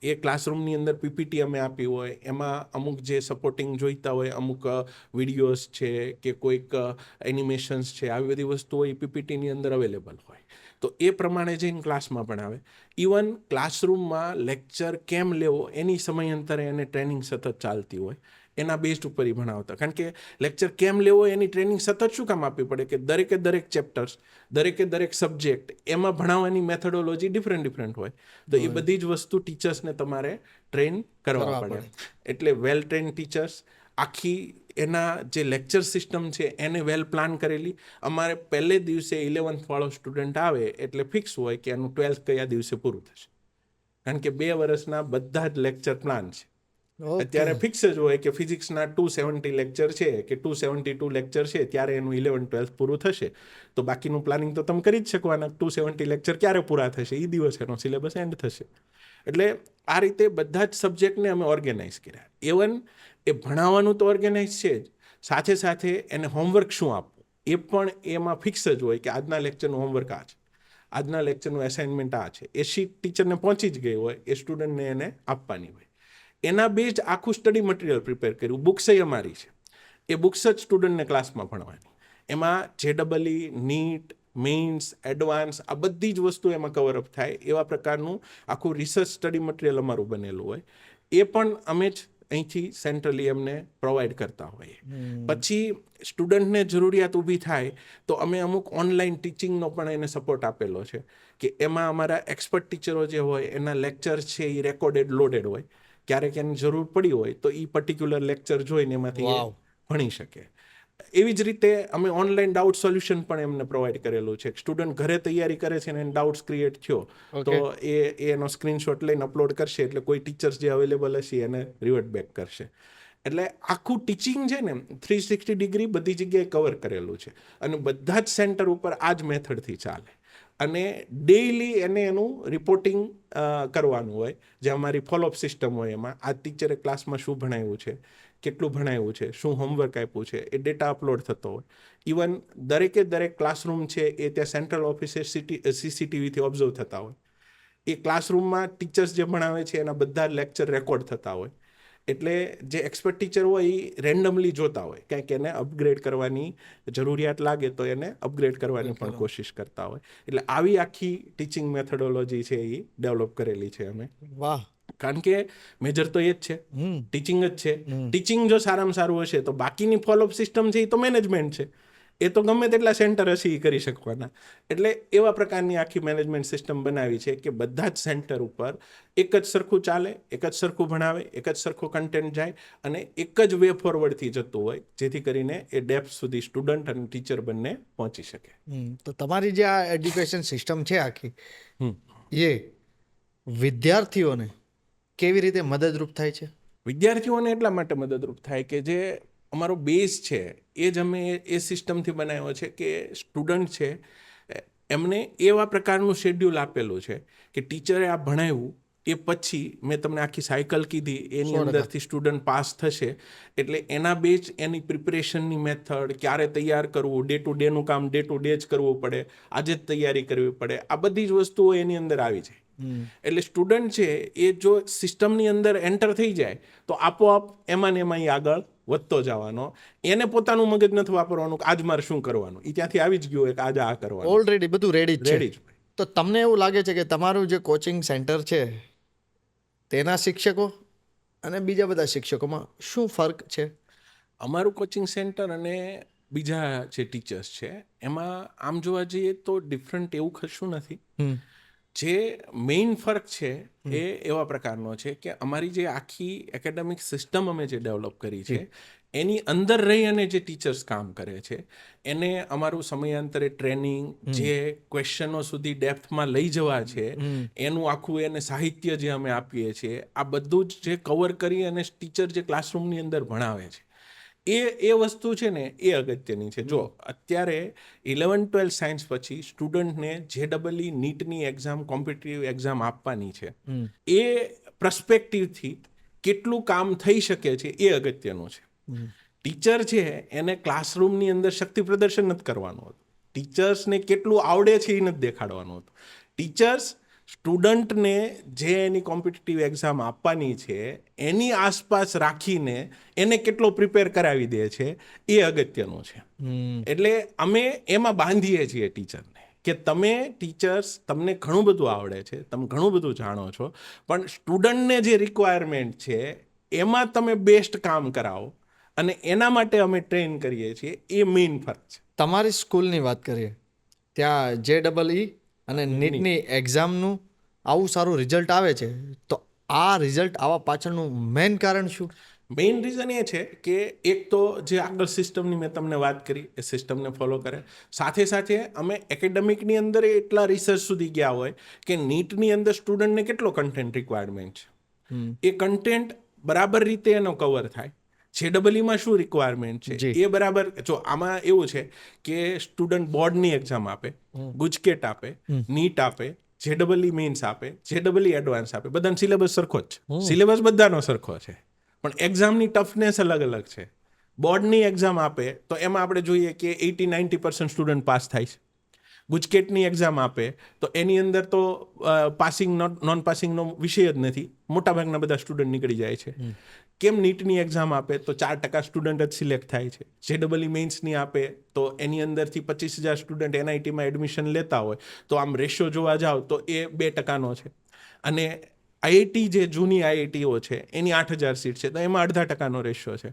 એ ક્લાસરૂમની અંદર પીપીટી અમે આપી હોય, એમાં અમુક જે સપોર્ટિંગ જોઈતા હોય, અમુક વિડીયોઝ છે કે કોઈક એનિમેશન્સ છે, આવી બધી વસ્તુઓ એ પીપીટીની અંદર અવેલેબલ હોય. તો એ પ્રમાણે જઈને ક્લાસમાં ભણાવે. ઇવન ક્લાસરૂમમાં લેક્ચર કેમ લેવો એની સમયાંતરે એને ટ્રેનિંગ સતત ચાલતી હોય. એના બેઝ ઉપર એ ભણાવતા. કારણ કે લેક્ચર કેમ લેવો એની ટ્રેનિંગ સતત શું કામ આપવી પડે કે દરેક ચેપ્ટર્સ, દરેક સબ્જેક્ટ એમાં ભણાવવાની મેથોડોલોજી ડિફરન્ટ હોય. તો એ બધી જ વસ્તુ ટીચર્સને તમારે ટ્રેન કરવા પડે. એટલે વેલ ટ્રેન ટીચર્સ, આખી એના જે લેક્ચર સિસ્ટમ છે એને વેલ પ્લાન કરેલી. અમારે પહેલે દિવસે 11th વાળો સ્ટુડન્ટ આવે એટલે ફિક્સ હોય કે એનું 12th કયા દિવસે પૂરું થશે. કારણ કે 2 વર્ષના બધા જ લેક્ચર પ્લાન છે. ઓકે. અત્યારે ફિક્સ જ હોય કે ફિઝિક્સના 270 લેક્ચર છે કે 272 લેક્ચર છે ત્યારે એનું 11-12 પૂરું થશે. તો બાકીનું પ્લાનિંગ તો તમે કરી જ શકવાના. 270 લેક્ચર ક્યારે પૂરા થશે એ દિવસ એનો સિલેબસ એન્ડ થશે. એટલે આ રીતે બધા જ સબ્જેક્ટને અમે ઓર્ગેનાઇઝ કર્યા. ઇવન એ ભણાવવાનું તો ઓર્ગેનાઇઝ છે જ, સાથે સાથે એને હોમવર્ક શું આપવું એ પણ એમાં ફિક્સ જ હોય કે આજના લેક્ચરનું હોમવર્ક આ છે, આજના લેક્ચરનું એસાઇનમેન્ટ આ છે. એ શીટ ટીચરને પહોંચી જ ગઈ હોય, એ સ્ટુડન્ટને એને આપવાની હોય. એના બેઝડ આખું સ્ટડી મટીરિયલ પ્રિપેર કર્યું. બુક્સ અમારી છે, એ બુક્સ જ સ્ટુડન્ટને ક્લાસમાં ભણવાની. એમાં JEE, નીટ, મેઇન્સ, એડવાન્સ આ બધી જ વસ્તુ એમાં કવરઅપ થાય એવા પ્રકારનું આખું રિસર્ચ સ્ટડી મટીરિયલ અમારું બનેલું હોય. એ પણ અમે જ અહીંથી સેન્ટ્રલી એમને પ્રોવાઈડ કરતા હોઈએ. પછી સ્ટુડન્ટને જરૂરિયાત ઊભી થાય તો અમે અમુક ઓનલાઈન ટીચિંગનો પણ એને સપોર્ટ આપેલો છે કે એમાં અમારા એક્સપર્ટ ટીચરો જે હોય એના લેક્ચર છે એ રેકોર્ડેડ લોડેડ હોય. ક્યારેક એની જરૂર પડી હોય તો એ પર્ટિક્યુલર લેક્ચર જોઈને એમાંથી એ ભણી શકે. એવી જ રીતે અમે ઓનલાઈન ડાઉટ સોલ્યુશન પણ એમને પ્રોવાઈડ કરેલું છે. સ્ટુડન્ટ ઘરે તૈયારી કરે છે અને એને ડાઉટ્સ ક્રિએટ થયો તો એનો સ્ક્રીનશોટ લઈને અપલોડ કરશે એટલે કોઈ ટીચર્સ જે અવેલેબલ હશે એને રિવર્ટ બેક કરશે. એટલે આખું ટીચિંગ છે ને 360 ડિગ્રી બધી જગ્યાએ કવર કરેલું છે અને બધા જ સેન્ટર ઉપર આ જ મેથડથી ચાલે. અને ડેઇલી એને એનું રિપોર્ટિંગ કરવાનું હોય, જે અમારી ફોલોઅપ સિસ્ટમ હોય. એમાં આ ટીચરે ક્લાસમાં શું ભણાવ્યું છે, કેટલું ભણાવ્યું છે, શું હોમવર્ક આપ્યું છે, એ ડેટા અપલોડ થતો હોય. ઇવન દરેક ક્લાસરૂમ છે એ ત્યાં સેન્ટ્રલ ઓફિસે CCTVથી ઓબ્ઝર્વ થતા હોય. એ ક્લાસરૂમમાં ટીચર્સ જે ભણાવે છે એના બધા લેક્ચર રેકોર્ડ થતા હોય. એટલે જે એક્સપર્ટ ટીચર હોય એ રેન્ડમલી જોતા હોય, કંઈક એને અપગ્રેડ કરવાની જરૂરિયાત લાગે તો એને અપગ્રેડ કરવાની પણ કોશિશ કરતા હોય. એટલે આવી આખી ટીચિંગ મેથોડોલોજી છે એ ડેવલપ કરેલી છે અમે. વાહ. કારણ કે મેજર તો એ જ છે, ટીચિંગ જ છે. ટીચિંગ જો સારામાં સારું હશે તો બાકીની ફોલોઅપ સિસ્ટમ છે એ તો મેનેજમેન્ટ છે, એ તો ગમે તેટલા સેન્ટર હશે એ કરી શકવાના. એટલે એવા પ્રકારની આખી મેનેજમેન્ટ સિસ્ટમ બનાવી છે કે બધા જ સેન્ટર ઉપર એક જ સરખું ચાલે, એક જ સરખું ભણાવે, એક જ સરખું કન્ટેન્ટ જાય અને એક જ વે ફોરવર્ડથી જતું હોય, જેથી કરીને એ ડેપ્થ સુધી સ્ટુડન્ટ અને ટીચર બંને પહોંચી શકે. તો તમારી જે આ એડ્યુકેશન સિસ્ટમ છે આખી, એ વિદ્યાર્થીઓને કેવી રીતે મદદરૂપ થાય છે? વિદ્યાર્થીઓને એટલા માટે મદદરૂપ થાય કે જે અમારો બેઝ છે એ જ અમે એ સિસ્ટમથી બનાવ્યો છે કે સ્ટુડન્ટ છે એમને એવા પ્રકારનું શેડ્યુલ આપેલું છે કે ટીચરે આ ભણાવ્યું એ પછી મેં તમને આખી સાયકલ કીધી, એની અંદરથી સ્ટુડન્ટ પાસ થશે એટલે એના બેઝ એની પ્રિપરેશનની મેથડ, ક્યારે તૈયાર કરવું, ડે ટુ ડેનું કામ ડે ટુ ડે જ કરવું પડે, આજે જ તૈયારી કરવી પડે, આ બધી જ વસ્તુઓ એની અંદર આવી જાય. એટલે સ્ટુડન્ટ છે એ જો સિસ્ટમની અંદર એન્ટર થઈ જાય તો આપોઆપ એમાં ને એમાં આગળ વધતો જવાનો. એને પોતાનું મગજ નથી વાપરવાનું કે આજ મારે શું કરવાનું, એ ત્યાંથી આવી જ ગયું હોય કે આજે આ કરવાનું. ઓલરેડી બધું રેડી જ રેડી જ. તો તમને એવું લાગે છે કે તમારું જે કોચિંગ સેન્ટર છે તેના શિક્ષકો અને બીજા બધા શિક્ષકોમાં શું ફર્ક છે? અમારું કોચિંગ સેન્ટર અને બીજા જે ટીચર્સ છે એમાં આમ જોવા જઈએ તો ડિફરન્ટ એવું કશું નથી. જે મેઇન ફરક છે એ એવા પ્રકારનો છે કે અમારી જે આખી એકેડેમિક સિસ્ટમ અમે જે ડેવલપ કરી છે એની અંદર રહી અને જે ટીચર્સ કામ કરે છે એને અમારું સમયાંતરે ટ્રેનિંગ, જે ક્વેશ્ચનો સુધી ડેપ્થમાં લઈ જવા છે એનું આખું એને સાહિત્ય જે અમે આપીએ છીએ, આ બધું જ જે કવર કરી અને ટીચર જે ક્લાસરૂમની અંદર ભણાવે છે એ વસ્તુ છે ને એ અગત્યની છે. જો અત્યારે 11-12 સાયન્સ પછી સ્ટુડન્ટને JEE નીટની એક્ઝામ, કોમ્પિટિટિવ એક્ઝામ આપવાની છે, એ પર્સપેક્ટિવથી કેટલું કામ થઈ શકે છે એ અગત્યનું છે. ટીચર છે એને ક્લાસરૂમની અંદર શક્તિ પ્રદર્શન નથી કરવાનું હતું, ટીચર્સને કેટલું આવડે છે એ નથી દેખાડવાનું હતું. ટીચર્સ સ્ટુડન્ટને જે એની કોમ્પિટિટિવ એક્ઝામ આપવાની છે એની આસપાસ રાખીને એને કેટલો પ્રિપેર કરાવી દે છે એ અગત્યનું છે. એટલે અમે એમાં બાંધીએ છીએ ટીચરને કે તમે ટીચર્સ, તમને ઘણું બધું આવડે છે, તમે ઘણું બધું જાણો છો, પણ સ્ટુડન્ટને જે રિક્વાયરમેન્ટ છે એમાં તમે બેસ્ટ કામ કરાવો અને એના માટે અમે ટ્રેન કરીએ છીએ. એ મેઇન ફરક છે. તમારી સ્કૂલની વાત કરીએ, ત્યાં JEE અને નીટની એક્ઝામનું આવું સારું રિઝલ્ટ આવે છે, તો આ રિઝલ્ટ આવવા પાછળનું મેઇન કારણ શું? મેઇન રીઝન એ છે કે એક તો જે આગળ સિસ્ટમની મેં તમને વાત કરી એ સિસ્ટમને ફોલો કરે, સાથે સાથે અમે એકેડેમિકની અંદર એટલા રિસર્ચ સુધી ગયા હોય કે નીટની અંદર સ્ટુડન્ટને કેટલો કન્ટેન્ટ રિક્વાયરમેન્ટ છે, એ કન્ટેન્ટ બરાબર રીતે એનો કવર થાય. JEE શું રિક્વાયરમેન્ટ છે એ બરાબર. જો આમાં એવું છે કે સ્ટુડન્ટ બોર્ડની એક્ઝામ આપે, ગુજકેટ આપે, નીટ આપે, JEE મેઇન્સ આપે, JEE એડવાન્સ આપે, બધાનો સિલેબસ સરખો જ છે, સિલેબસ બધાનો સરખો છે, પણ એક્ઝામની ટફનેસ અલગ અલગ છે. બોર્ડની એક્ઝામ આપે તો એમાં આપણે જોઈએ કે 80-90% સ્ટુડન્ટ પાસ થાય છે. ગુજકેટની એક્ઝામ આપે તો એની અંદર તો પાસિંગ નોન પાસિંગનો વિષય જ નથી, મોટાભાગના બધા સ્ટુડન્ટ નીકળી જાય છે. કેમ નીટની એક્ઝામ આપે તો 4% સ્ટુડન્ટ જ સિલેક્ટ થાય છે. JEE મેઇન્સની આપે તો એની અંદરથી 25,000 સ્ટુડન્ટ NITમાં એડમિશન લેતા હોય તો આમ રેશિયો જોવા જાઓ તો એ 2%નો છે. અને IIT જે જૂની IITઓ છે એની 8,000 સીટ છે તો એમાં 0.5%નો રેશિયો છે.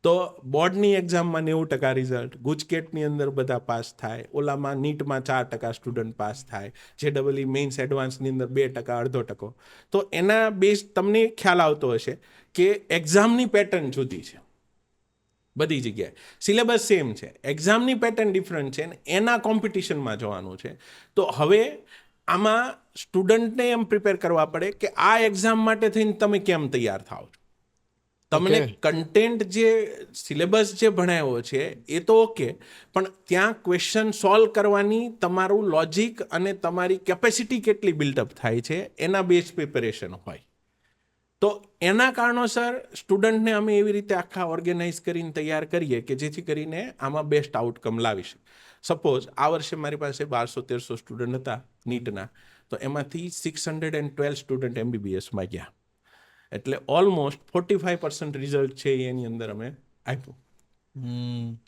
તો બોર્ડની એક્ઝામમાં 90% રિઝલ્ટ, ગુજકેટની અંદર બધા પાસ થાય, ઓલામાં નીટમાં 4% સ્ટુડન્ટ પાસ થાય, JEE મેઇન્સ એડવાન્સની અંદર 2%, 0.5%. તો એના બેઝ તમને ખ્યાલ આવતો હશે કે એક્ઝામની પેટર્ન જુદી છે બધી જગ્યાએ, સિલેબસ સેમ છે, એક્ઝામની પેટર્ન ડિફરન્ટ છે, એના કોમ્પિટિશનમાં જવાનું છે. તો હવે આમાં સ્ટુડન્ટને એમ પ્રિપેર કરવા પડે કે આ એક્ઝામ માટે થઈને તમે કેમ તૈયાર થાઓ છો. તમને કન્ટેન્ટ જે સિલેબસ જે ભણાવ્યો છે એ તો ઓકે, પણ ત્યાં ક્વેશ્ચન સોલ્વ કરવાની તમારું લોજિક અને તમારી કેપેસિટી કેટલી બિલ્ડઅપ થાય છે એના બેઝ પ્રિપેરેશન હોય. તો એના કારણોસર સ્ટુડન્ટને અમે એવી રીતે આખા ઓર્ગેનાઇઝ કરીને તૈયાર કરીએ કે જેથી કરીને આમાં બેસ્ટ આઉટકમ લાવી શકે. સપોઝ આ વર્ષે મારી પાસે 1200-1300 સ્ટુડન્ટ હતા નીટના, તો એમાંથી 612 સ્ટુડન્ટ MBBSમાં ગયા, એટલે ઓલમોસ્ટ 45% રિઝલ્ટ છે એની અંદર અમે આપ્યું.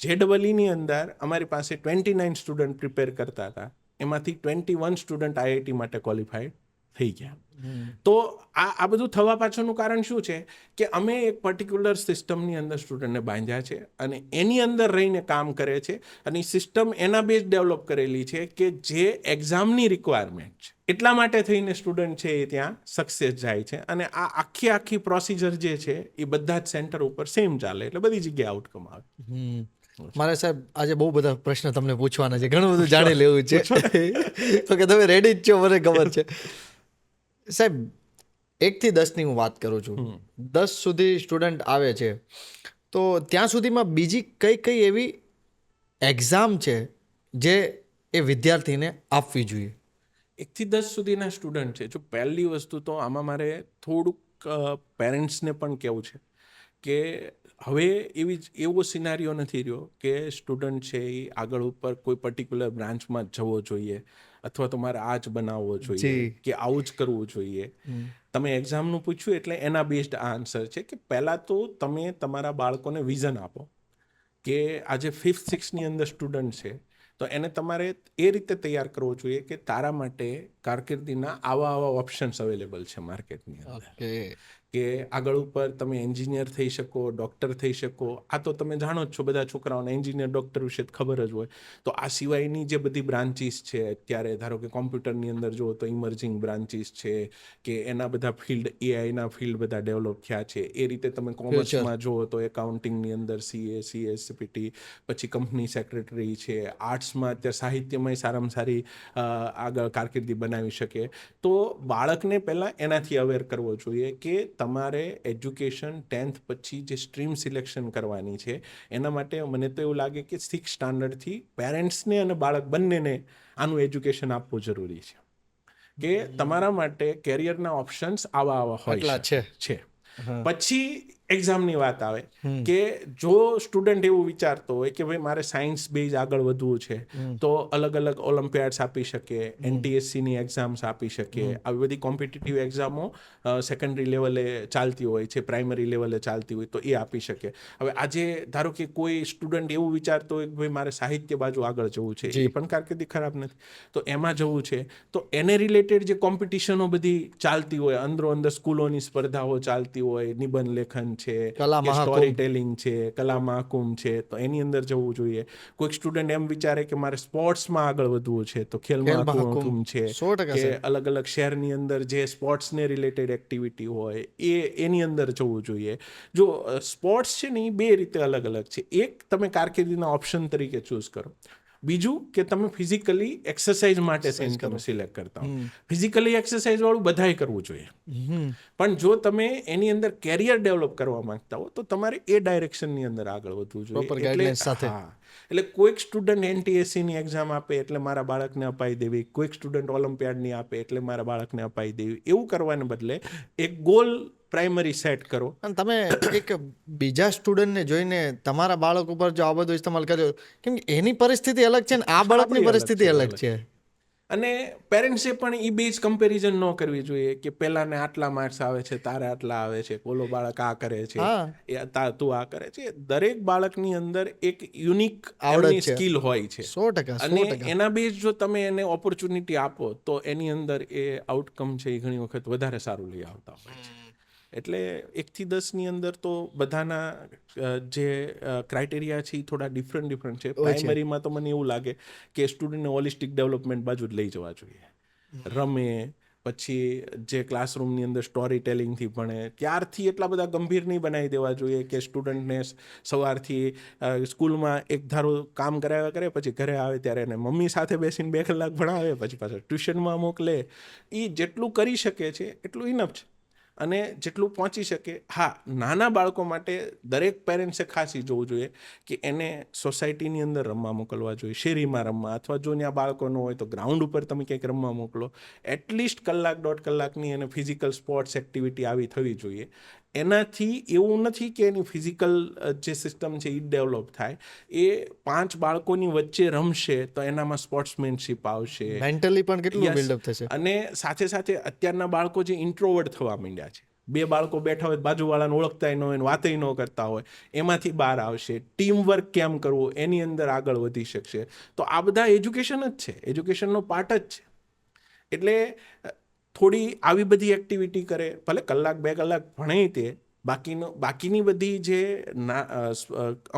JEE અંદર અમારી પાસે 29 સ્ટુડન્ટ પ્રિપેર કરતા હતા, એમાંથી 21 સ્ટુડન્ટ IIT માટે ક્વોલિફાઈડ થઈ ગયા. તો આ બધું થવા પાછળનું કારણ શું છે કે અમે એક પર્ટિક્યુલર સિસ્ટમની અંદર સ્ટુડન્ટને બાંધ્યા છે અને એની અંદર રહીને કામ કરે છે, અને સિસ્ટમ એના બેઝ ડેવલપ કરેલી છે કે જે એક્ઝામની રિક્વાયરમેન્ટ છે એટલા માટે થઈને સ્ટુડન્ટ છે એ ત્યાં સક્સેસ જાય છે. અને આ આખી પ્રોસિજર જે છે એ બધા જ સેન્ટર ઉપર સેમ ચાલે, એટલે બધી જગ્યાએ આઉટકમ આવે. મારે સાહેબ આજે બહુ બધા પ્રશ્ન તમને પૂછવાના છે, ઘણું બધું જાણી લેવું છે, તો કે તમે રેડી જ છો મને ખબર છે. સાહેબ 1 થી 10ની હું વાત કરું છું, 10 સુધી સ્ટુડન્ટ આવે છે તો ત્યાં સુધીમાં બીજી કઈ એવી એક્ઝામ છે જે એ વિદ્યાર્થીને આપવી જોઈએ? 1 થી 10 સુધીના સ્ટુડન્ટ છે. જો પહેલી વસ્તુ તો આમાં મારે થોડુંક પેરેન્ટ્સને પણ કહેવું છે કે હવે એવો સિનારીઓ નથી રહ્યો કે સ્ટુડન્ટ છે એ આગળ ઉપર કોઈ પર્ટિક્યુલર બ્રાન્ચમાં જવો જોઈએ અથવા તો મારે આ જ બનાવવો જોઈએ કે આવું જ કરવું જોઈએ. તમે એક્ઝામનું પૂછ્યું એટલે એના બેઝડ આ આન્સર છે કે પહેલાં તો તમે તમારા બાળકોને વિઝન આપો કે આજે 5th 6thની અંદર સ્ટુડન્ટ છે તો એને તમારે એ રીતે તૈયાર કરવો જોઈએ કે તારા માટે કારકિર્દીના આવા ઓપ્શન્સ અવેલેબલ છે માર્કેટની અંદર, કે આગળ ઉપર તમે એન્જિનિયર થઈ શકો, ડૉક્ટર થઈ શકો. આ તો તમે જાણો જ છો, બધા છોકરાઓને એન્જિનિયર ડૉક્ટર વિશે ખબર જ હોય. તો આ સિવાયની જે બધી બ્રાન્ચીસ છે અત્યારે, ધારો કે કોમ્પ્યુટરની અંદર જુઓ તો ઇમર્જિંગ બ્રાન્ચીસ છે કે એના બધા ફિલ્ડ, AIના ફિલ્ડ બધા ડેવલપ થયા છે. એ રીતે તમે કોમર્સમાં જુઓ તો એકાઉન્ટિંગની અંદર CA, CSPT, પછી કંપની સેક્રેટરી છે. આર્ટ્સમાં અત્યારે સાહિત્યમાં સારામાં સારી આગળ કારકિર્દી બનાવી શકે. તો બાળકને પહેલાં એનાથી અવેર કરવો જોઈએ કે તમારે એજ્યુકેશન 10th પછી જે સ્ટ્રીમ સિલેક્શન કરવાની છે એના માટે મને તો એવું લાગે કે 6th સ્ટાન્ડર્ડથી પેરેન્ટ્સને અને બાળક બંનેને આનું એજ્યુકેશન આપવું જરૂરી છે કે તમારા માટે કેરિયરના ઓપ્શન્સ આવા હોય છે. પછી એક્ઝામની વાત આવે કે જો સ્ટુડન્ટ એવું વિચારતો હોય કે ભાઈ મારે સાયન્સ બેઝ આગળ વધવું છે તો અલગ અલગ ઓલિમ્પિયાડ્સ આપી શકે, NTSCની એક્ઝામ્સ આપી શકે. આવી બધી કોમ્પિટિટિવ એક્ઝામો સેકન્ડરી લેવલે ચાલતી હોય છે, પ્રાઇમરી લેવલે ચાલતી હોય તો એ આપી શકે. હવે આજે ધારો કે કોઈ સ્ટુડન્ટ એવું વિચારતો હોય કે ભાઈ મારે સાહિત્ય બાજુ આગળ જવું છે, એ પણ કારકિર્દી ખરાબ નથી, તો એમાં જવું છે તો એને રિલેટેડ જે કોમ્પિટિશનો બધી ચાલતી હોય, અંદરો અંદર સ્કૂલોની સ્પર્ધાઓ ચાલતી હોય, નિબંધ લેખન છે, કલા કે મહાકુંભ. સ્ટોરી ટેલિંગ છે, કલા મહાકુંભ છે, તો એની અંદર જવું જોઈએ. કોઈક સ્ટુડન્ટ એમ વિચારે કે મારે સ્પોર્ટ્સમાં આગળ વધવું છે, તો ખેલ ખેલ મહાકુંભ મહાકુંભ. છે, 100% કે સાહેબ. અલગ અલગ શહેરની અંદર જે સ્પોર્ટ્સને રિલેટેડ એક્ટિવિટી હોય એની અંદર જવું જોઈએ. જો સ્પોર્ટ્સ છે ને એ બે રીતે અલગ અલગ છે. એક તમે કારકિર્દીના ઓપ્શન તરીકે ચૂઝ કરો, બીજું કે તમે ફિઝિકલી એક્સરસાઇઝ માટે થઈને તમે સિલેક્ટ કરતા હો. ફિઝિકલી એક્સરસાઇઝ વાળું બધાય કરવું જોઈએ, પણ જો તમે એની અંદર કેરિયર ડેવલપ કરવા માંગતા હો તો તમારે એ ડાયરેક્શનની અંદર આગળ વધવું જોઈએ. Proper guidelines સાથે. એટલે કોઈક સ્ટુડન્ટ એનટીએસસીની એક્ઝામ આપે એટલે મારા બાળકને અપાઈ દેવી, કોઈક સ્ટુડન્ટ ઓલિમ્પિયાડની આપે એટલે મારા બાળકને અપાઈ દેવી, એવું કરવાને બદલે એક ગોલ પ્રાઇમરી સેટ કરો. અને તમે એક બીજા સ્ટુડન્ટને જોઈને તમારા બાળક ઉપર જો આ બધું ઇસ્તેમાલ કર્યો, કેમ કે એની પરિસ્થિતિ અલગ છે ને આ બાળકની આપણી પરિસ્થિતિ અલગ છે. અને પેરેન્ટ્સે પણ એ બેઝ કમ્પેરિઝન ન કરવી જોઈએ કે પેલાને આટલા માર્ક્સ આવે છે, તારે આટલા આવે છે, ઓલો બાળક આ કરે છે, હા. તું આ કરે છે. દરેક બાળકની અંદર એક યુનિક આવડત છે. સ્કિલ હોય છે, 100%, અને 100%. એના બેઝ જો તમે એને ઓપોર્ચ્યુનિટી આપો તો એની અંદર એ આઉટકમ છે એ ઘણી વખત વધારે સારું લઈ આવતા હોય છે. એટલે 1 થી 10ની અંદર તો બધાના જે ક્રાઇટેરિયા છે એ થોડા ડિફરન્ટ છે. પ્રાઇમરીમાં તો મને એવું લાગે કે સ્ટુડન્ટને હોલિસ્ટિક ડેવલપમેન્ટ બાજુ જ લઈ જવા જોઈએ. રમે, પછી જે ક્લાસરૂમની અંદર સ્ટોરી ટેલિંગથી ભણે, ત્યારથી એટલા બધા ગંભીર નહીં બનાવી દેવા જોઈએ કે સ્ટુડન્ટને સવારથી સ્કૂલમાં એક ધારું કામ કરાવ્યા કરે, પછી ઘરે આવે ત્યારે એને મમ્મી સાથે બેસીને 2 કલાક ભણાવે, પછી પાછા ટ્યુશનમાં મોકલે. એ જેટલું કરી શકે છે એટલું ઇનફ છે, અને જેટલું પહોંચી શકે. હા, નાના બાળકો માટે દરેક પેરેન્ટ્સે ખાસ એ જોવું જોઈએ કે એને સોસાયટીની અંદર રમવા મોકલવા જોઈએ, શેરીમાં રમવા, અથવા જો ત્યાં બાળકો ન હોય તો ગ્રાઉન્ડ ઉપર તમે ક્યાંક રમવા મોકલો. એટલીસ્ટ 1-1.5 કલાકની એને ફિઝિકલ સ્પોર્ટ્સ એક્ટિવિટી આવી થવી જોઈએ. એનાથી એવું નથી કે એની ફિઝિકલ જે સિસ્ટમ છે એ ડેવલપ થાય. એ 5 બાળકોની વચ્ચે રમશે તો એનામાં સ્પોર્ટ્સમેનશિપ આવશે, મેન્ટલી પણ કેટલું Yes. બિલ્ડઅપ થશે. અને સાથે સાથે અત્યારના બાળકો જે ઇન્ટ્રોવર્ટ થવા માંડ્યા છે, 2 બાળકો બેઠા હોય, બાજુવાળાને ઓળખતાય ન હોય, વાતય ન કરતા હોય, એમાંથી બહાર આવશે. ટીમ વર્ક કેમ કરવું એની અંદર આગળ વધી શકશે. તો આ બધા એજ્યુકેશન જ છે, એજ્યુકેશનનો પાર્ટ જ છે. એટલે થોડી આવી બધી એક્ટિવિટી કરે, ભલે 1-2 કલાક ભણે તે, બાકીની બધી જે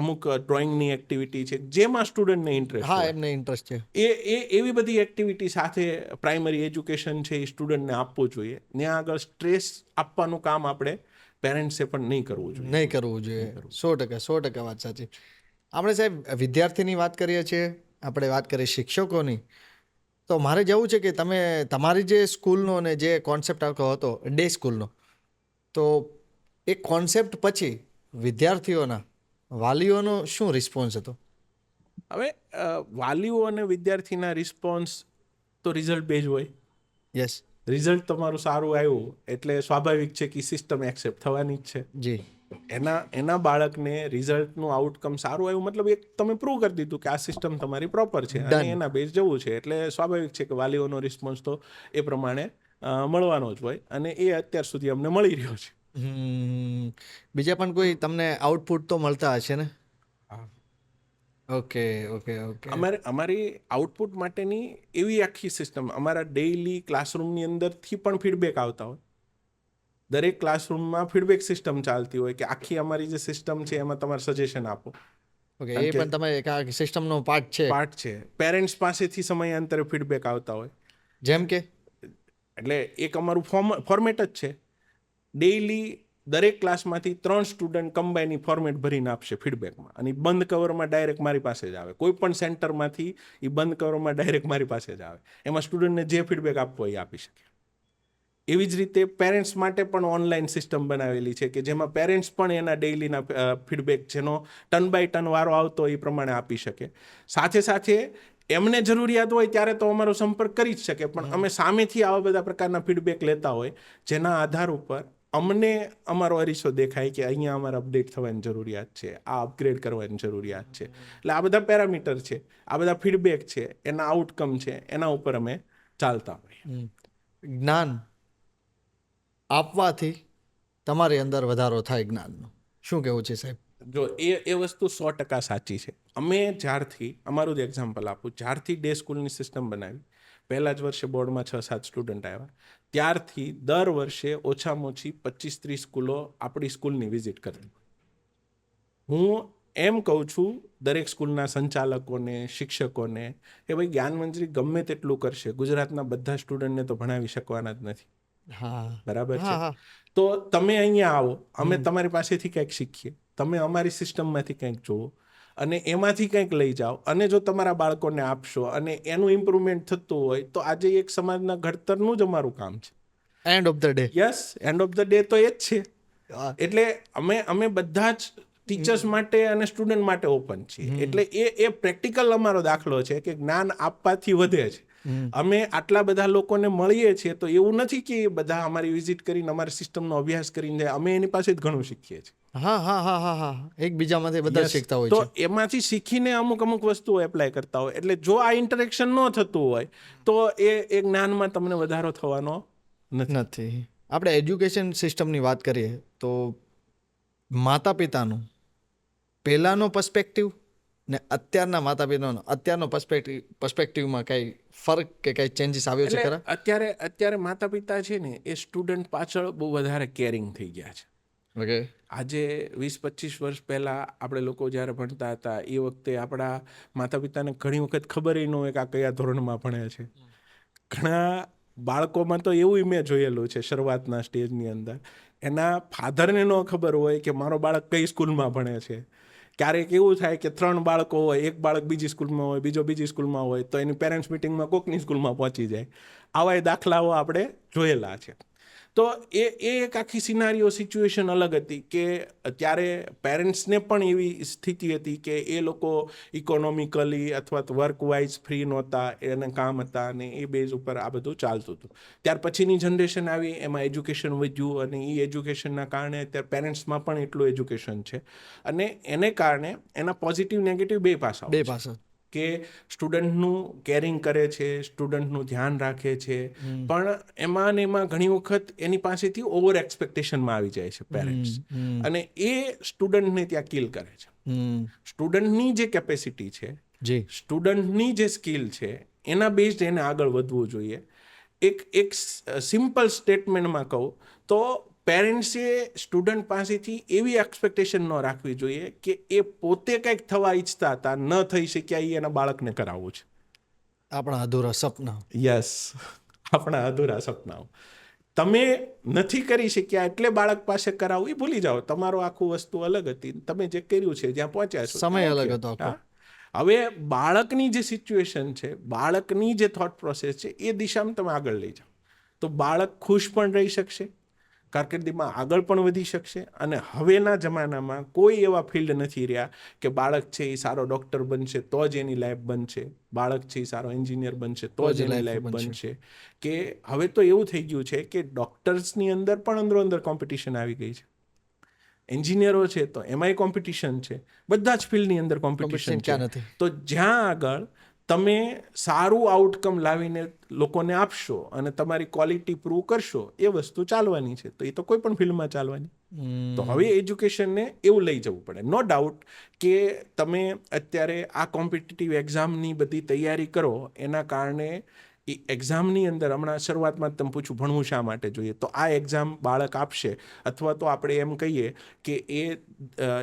અમુક ડ્રોઈંગની એક્ટિવિટી છે જેમાં સ્ટુડન્ટને ઇન્ટરેસ્ટ હા, હોય, એમને ઇન્ટરેસ્ટ છે. એવી બધી એક્ટિવિટી સાથે પ્રાઇમરી એજ્યુકેશન છે એ સ્ટુડન્ટને આપવું જોઈએ. ત્યાં આગળ સ્ટ્રેસ આપવાનું કામ આપણે પેરેન્ટ્સે પણ નહીં કરવું જોઈએ. નહીં કરવું જોઈએ. 100% વાત સાચી. આપણે સાહેબ વિદ્યાર્થીની વાત કરીએ છીએ, આપણે વાત કરીએ શિક્ષકોની, તો મારે જવું છે કે તમે તમારી જે સ્કૂલનો ને જે કોન્સેપ્ટ આખો હતો ડે સ્કૂલનો, તો એ કોન્સેપ્ટ પછી વિદ્યાર્થીઓના વાલીઓનો શું રિસ્પોન્સ હતો? હવે વાલીઓ અને વિદ્યાર્થીના રિસ્પોન્સ તો રિઝલ્ટ બેઝ હોય. યસ. રિઝલ્ટ તમારું સારું આવ્યું એટલે સ્વાભાવિક છે કે સિસ્ટમ એક્સેપ્ટ થવાની જ છે. જી. એના બાળકને રિઝલ્ટનું આઉટકમ સારું આવ્યું મતલબ એક તમે પ્રૂવ કરી દીધું કે આ સિસ્ટમ તમારી પ્રોપર છે અને એના બેઝ જવું છે. એટલે સ્વાભાવિક છે કે વાલીઓનો રિસ્પોન્સ તો એ પ્રમાણે મળવાનો જ હોય, અને એ અત્યાર સુધી અમને મળી રહ્યો છે. બીજા પણ કોઈ તમને આઉટપુટ તો મળતા હશે ને? ઓકે. અમારી આઉટપુટ માટેની એવી આખી સિસ્ટમ, અમારા ડેઇલી ક્લાસરૂમની અંદરથી પણ ફીડબેક આવતા હોય. દરેક ક્લાસરૂમમાં ફીડબેક સિસ્ટમ ચાલતી હોય કે આખી અમારી જે સિસ્ટમ છે એમાં તમારે સજેશન આપો. ઓકે, એ પણ તમે એક આ સિસ્ટમનો પાર્ટ છે. પેરેન્ટ્સ પાસેથી સમયાંતરે ફીડબેક આવતા હોય. જેમ કે એટલે એક અમારું ફોર્મેટ જ છે. ડેઇલી દરેક ક્લાસમાંથી 3 સ્ટુડન્ટ કમ્બાઈનની ફોર્મેટ ભરીને આપશે ફીડબેકમાં, અને બંધ કવરમાં ડાયરેક્ટ મારી પાસે જ આવે. કોઈ પણ સેન્ટરમાંથી એ બંધ કવરમાં ડાયરેક્ટ મારી પાસે જ આવે. એમાં સ્ટુડન્ટને જે ફીડબેક આપવો એ આપી શકે. એવી જ રીતે પેરેન્ટ્સ માટે પણ ઓનલાઈન સિસ્ટમ બનાવેલી છે કે જેમાં પેરેન્ટ્સ પણ એના ડેઇલીના ફીડબેક જેનો ટર્ન બાય ટર્ન વારો આવતો હોય એ પ્રમાણે આપી શકે. સાથે સાથે એમને જરૂરિયાત હોય ત્યારે તો અમારો સંપર્ક કરી જ શકે, પણ અમે સામેથી આવા બધા પ્રકારના ફીડબેક લેતા હોય જેના આધાર ઉપર અમને અમારો અરીસો દેખાય કે અહીંયા અમારે અપડેટ થવાની જરૂરિયાત છે, આ અપગ્રેડ કરવાની જરૂરિયાત છે. એટલે આ બધા પેરામીટર છે, આ બધા ફીડબેક છે, એના આઉટકમ છે, એના ઉપર અમે ચાલતા હોઈએ. જ્ઞાન આપવાથી તમારી અંદર વધારો થાય જ્ઞાનનો, શું કહેવું છે સાહેબ? જો એ વસ્તુ 100% સાચી છે. અમે જ્યારથી, અમારું જ એક્ઝામ્પલ આપું, જ્યારથી ડે સ્કૂલની સિસ્ટમ બનાવી પહેલા જ વર્ષે બોર્ડમાં 6-7 સ્ટુડન્ટ આવ્યા, ત્યારથી દર વર્ષે ઓછામાં ઓછી 25-30 સ્કૂલો આપણી સ્કૂલની વિઝિટ કરતી. હું એમ કહું છું દરેક સ્કૂલના સંચાલકોને, શિક્ષકોને, કે ભાઈ જ્ઞાનમંત્રી ગમે તેટલું કરશે, ગુજરાતના બધા સ્ટુડન્ટને તો ભણાવી શકવાના જ નથી. હા બરાબર હા છે. હા તો તમે અહીંયા આવો, અમે તમારી પાસેથી કંઈક શીખીએ, તમે અમારી સિસ્ટમમાંથી કંઈક જુઓ અને એમાંથી કંઈક લઈ જાઓ, અને જો તમારા બાળકોને આપશો અને એનું ઇમ્પ્રુવમેન્ટ થતું હોય તો આજે એક સમાજના ઘડતરનું જ અમારું કામ છે. End of the day. Yes, end of the day તો એ જ છે. એટલે અમે બધા જ ટીચર્સ માટે અને સ્ટુડન્ટ માટે ઓપન છીએ. એટલે એ પ્રેક્ટિકલ અમારો દાખલો છે કે જ્ઞાન આપવાથી વધે છે. અમે આટલા બધા લોકોને મળીએ છીએ તો એવું નથી કે બધા અમારી વિઝિટ કરીને અમારી સિસ્ટમનો અભ્યાસ કરીને જાય, અમે એની પાસે જ ઘણું શીખીએ છીએ. હા હા હા હા હા એકબીજામાંથી બધા Yes. શીખતા હોય તો છે. એમાંથી શીખીને અમુક વસ્તુઓ એપ્લાય કરતા હોય. એટલે જો આ ઇન્ટરેક્શન ન થતું હોય તો એ જ્ઞાનમાં તમને વધારો થવાનો નથી. આપણે એજ્યુકેશન સિસ્ટમની વાત કરીએ તો માતા પિતાનું પહેલાંનો પર્સ્પેક્ટિવ ને અત્યારના માતા પિતાનો અત્યારનો પર્સ્પેક્ટિવમાં કઈ ફરક કે કઈ ચેન્જીસ આવ્યો છે ખરા? અત્યારે માતા પિતા છે ને એ સ્ટુડન્ટ પાછળ બહુ વધારે કેરિંગ થઈ ગયા છે. ઓકે. આજે 20-25 વર્ષ પહેલાં આપણે લોકો જ્યારે ભણતા હતા એ વખતે આપણા માતા પિતાને ઘણી વખત ખબર ન હોય કે આ કયા ધોરણમાં ભણે છે. ઘણા બાળકોમાં તો એવું મેં જોયેલું છે શરૂઆતના સ્ટેજની અંદર, એના ફાધરને ન ખબર હોય કે મારો બાળક કઈ સ્કૂલમાં ભણે છે. ક્યારેક એવું થાય કે 3 બાળકો હોય, એક બાળક બીજી સ્કૂલમાં હોય, બીજો બીજી સ્કૂલમાં હોય, તો એની પેરેન્ટ્સ મિટિંગમાં કોકની સ્કૂલમાં પહોંચી જાય. આવા દાખલાઓ આપણે જોયેલા છે. તો એ એક આખી સિનારીઓ સિચ્યુએશન અલગ હતી કે ત્યારે પેરેન્ટ્સને પણ એવી સ્થિતિ હતી કે એ લોકો ઇકોનોમિકલી અથવા તો વર્ક વાઇઝ ફ્રી નહોતા, એને કામ હતા અને એ બેઝ ઉપર આ બધું ચાલતું હતું. ત્યાર પછીની જનરેશન આવી, એમાં એજ્યુકેશન વધ્યું અને એ એજ્યુકેશનના કારણે અત્યારે પેરેન્ટ્સમાં પણ એટલું એજ્યુકેશન છે અને એને કારણે એના પોઝિટિવ નેગેટિવ બે પાસાઓ બે છે. પાસા. કે સ્ટુડન્ટનું કેરિંગ કરે છે, સ્ટુડન્ટનું ધ્યાન રાખે છે, પણ એમાં ને એમાં ઘણી વખત એની પાસેથી ઓવર એક્સપેક્ટેશનમાં આવી જાય છે પેરેન્ટ્સ, અને એ સ્ટુડન્ટને ત્યાં કિલ કરે છે. સ્ટુડન્ટની જે કેપેસિટી છે, જી. સ્ટુડન્ટની જે સ્કિલ છે, એના બેઝડ એને આગળ વધવું જોઈએ. એક સિમ્પલ સ્ટેટમેન્ટમાં કહું તો પેરેન્ટ્સે સ્ટુડન્ટ પાસેથી એવી એક્સપેક્ટેશન ન રાખવી જોઈએ કે એ પોતે કંઈક થવા ઈચ્છતા હતા, ન થઈ શક્યા, એ એના બાળકને કરાવવું છે. આપણા અધૂરા સપના. યસ, આપણા અધૂરા સપનાઓ તમે નથી કરી શક્યા એટલે બાળક પાસે કરાવવું, એ ભૂલી જાઓ. તમારો આખું વસ્તુ અલગ હતી, તમે જે કર્યું છે, જ્યાં પહોંચ્યા છો, સમય અલગ okay. હતો આખો. હા. હવે બાળકની જે સિચ્યુએશન છે, બાળકની જે થોટ પ્રોસેસ છે, એ દિશામાં તમે આગળ લઈ જાઓ તો બાળક ખુશ પણ રહી શકશે, કારકિર્દીમાં આગળ પણ વધી શકશે. અને હવેના જમાનામાં કોઈ એવા ફિલ્ડ નથી રહ્યા કે બાળક છે એ સારો ડૉક્ટર બનશે તો જ એની લાઈફ બનશે, બાળક છે એ સારો એન્જિનિયર બનશે તો જ એની લાઈફ બનશે. કે હવે તો એવું થઈ ગયું છે કે ડૉક્ટર્સની અંદર પણ અંદરો કોમ્પિટિશન આવી ગઈ છે, એન્જિનિયરો છે તો એમાંય કોમ્પિટિશન છે, બધા જ ફિલ્ડની અંદર કોમ્પિટિશન છે. ક્યાં નથી? તો જ્યાં આગળ તમે સારું આઉટકમ લાવીને લોકોને આપશો અને તમારી ક્વોલિટી પ્રૂવ કરશો, એ વસ્તુ ચાલવાની છે. તો એ તો કોઈ પણ ફિલ્ડમાં ચાલવાની. તો હવે એજ્યુકેશનને એવું લઈ જવું પડે. નો ડાઉટ કે તમે અત્યારે આ કોમ્પિટિટિવ એક્ઝામની બધી તૈયારી કરો, એના કારણે એ એક્ઝામની અંદર હમણાં શરૂઆતમાં તમે પૂછું ભણવું શા માટે જોઈએ, તો આ એક્ઝામ બાળક આપશે, અથવા તો આપણે એમ કહીએ કે એ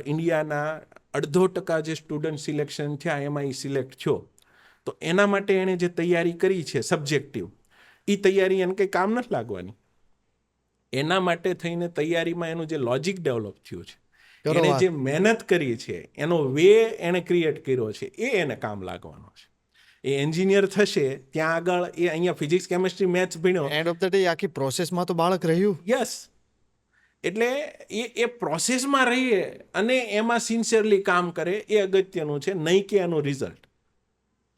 ઇન્ડિયાના 2.5% જે સ્ટુડન્ટ સિલેક્શન થયા એમાં એ સિલેક્ટ થયો, તો એના માટે એણે જે તૈયારી કરી છે સબ્જેક્ટિવ, એ તૈયારી એને કંઈ કામ નથી લાગવાની. એના માટે થઈને તૈયારીમાં એનું જે લોજિક ડેવલપ થયું છે, એણે જે મહેનત કરી છે, એનો વે એણે ક્રિએટ કર્યો છે, એ એને કામ લાગવાનો છે. એ એન્જિનિયર થશે ત્યાં આગળ, એ અહીંયા ફિઝિક્સ, કેમિસ્ટ્રી, મેથ્સ ભણ્યો, એન્ડ ઓફ ધ ડે આખી પ્રોસેસમાં તો બાળક રહ્યું. યસ. એટલે એ પ્રોસેસમાં રહીએ અને એમાં સિન્સિયરલી કામ કરે, એ અગત્યનું છે, નહીં કે એનું રિઝલ્ટ.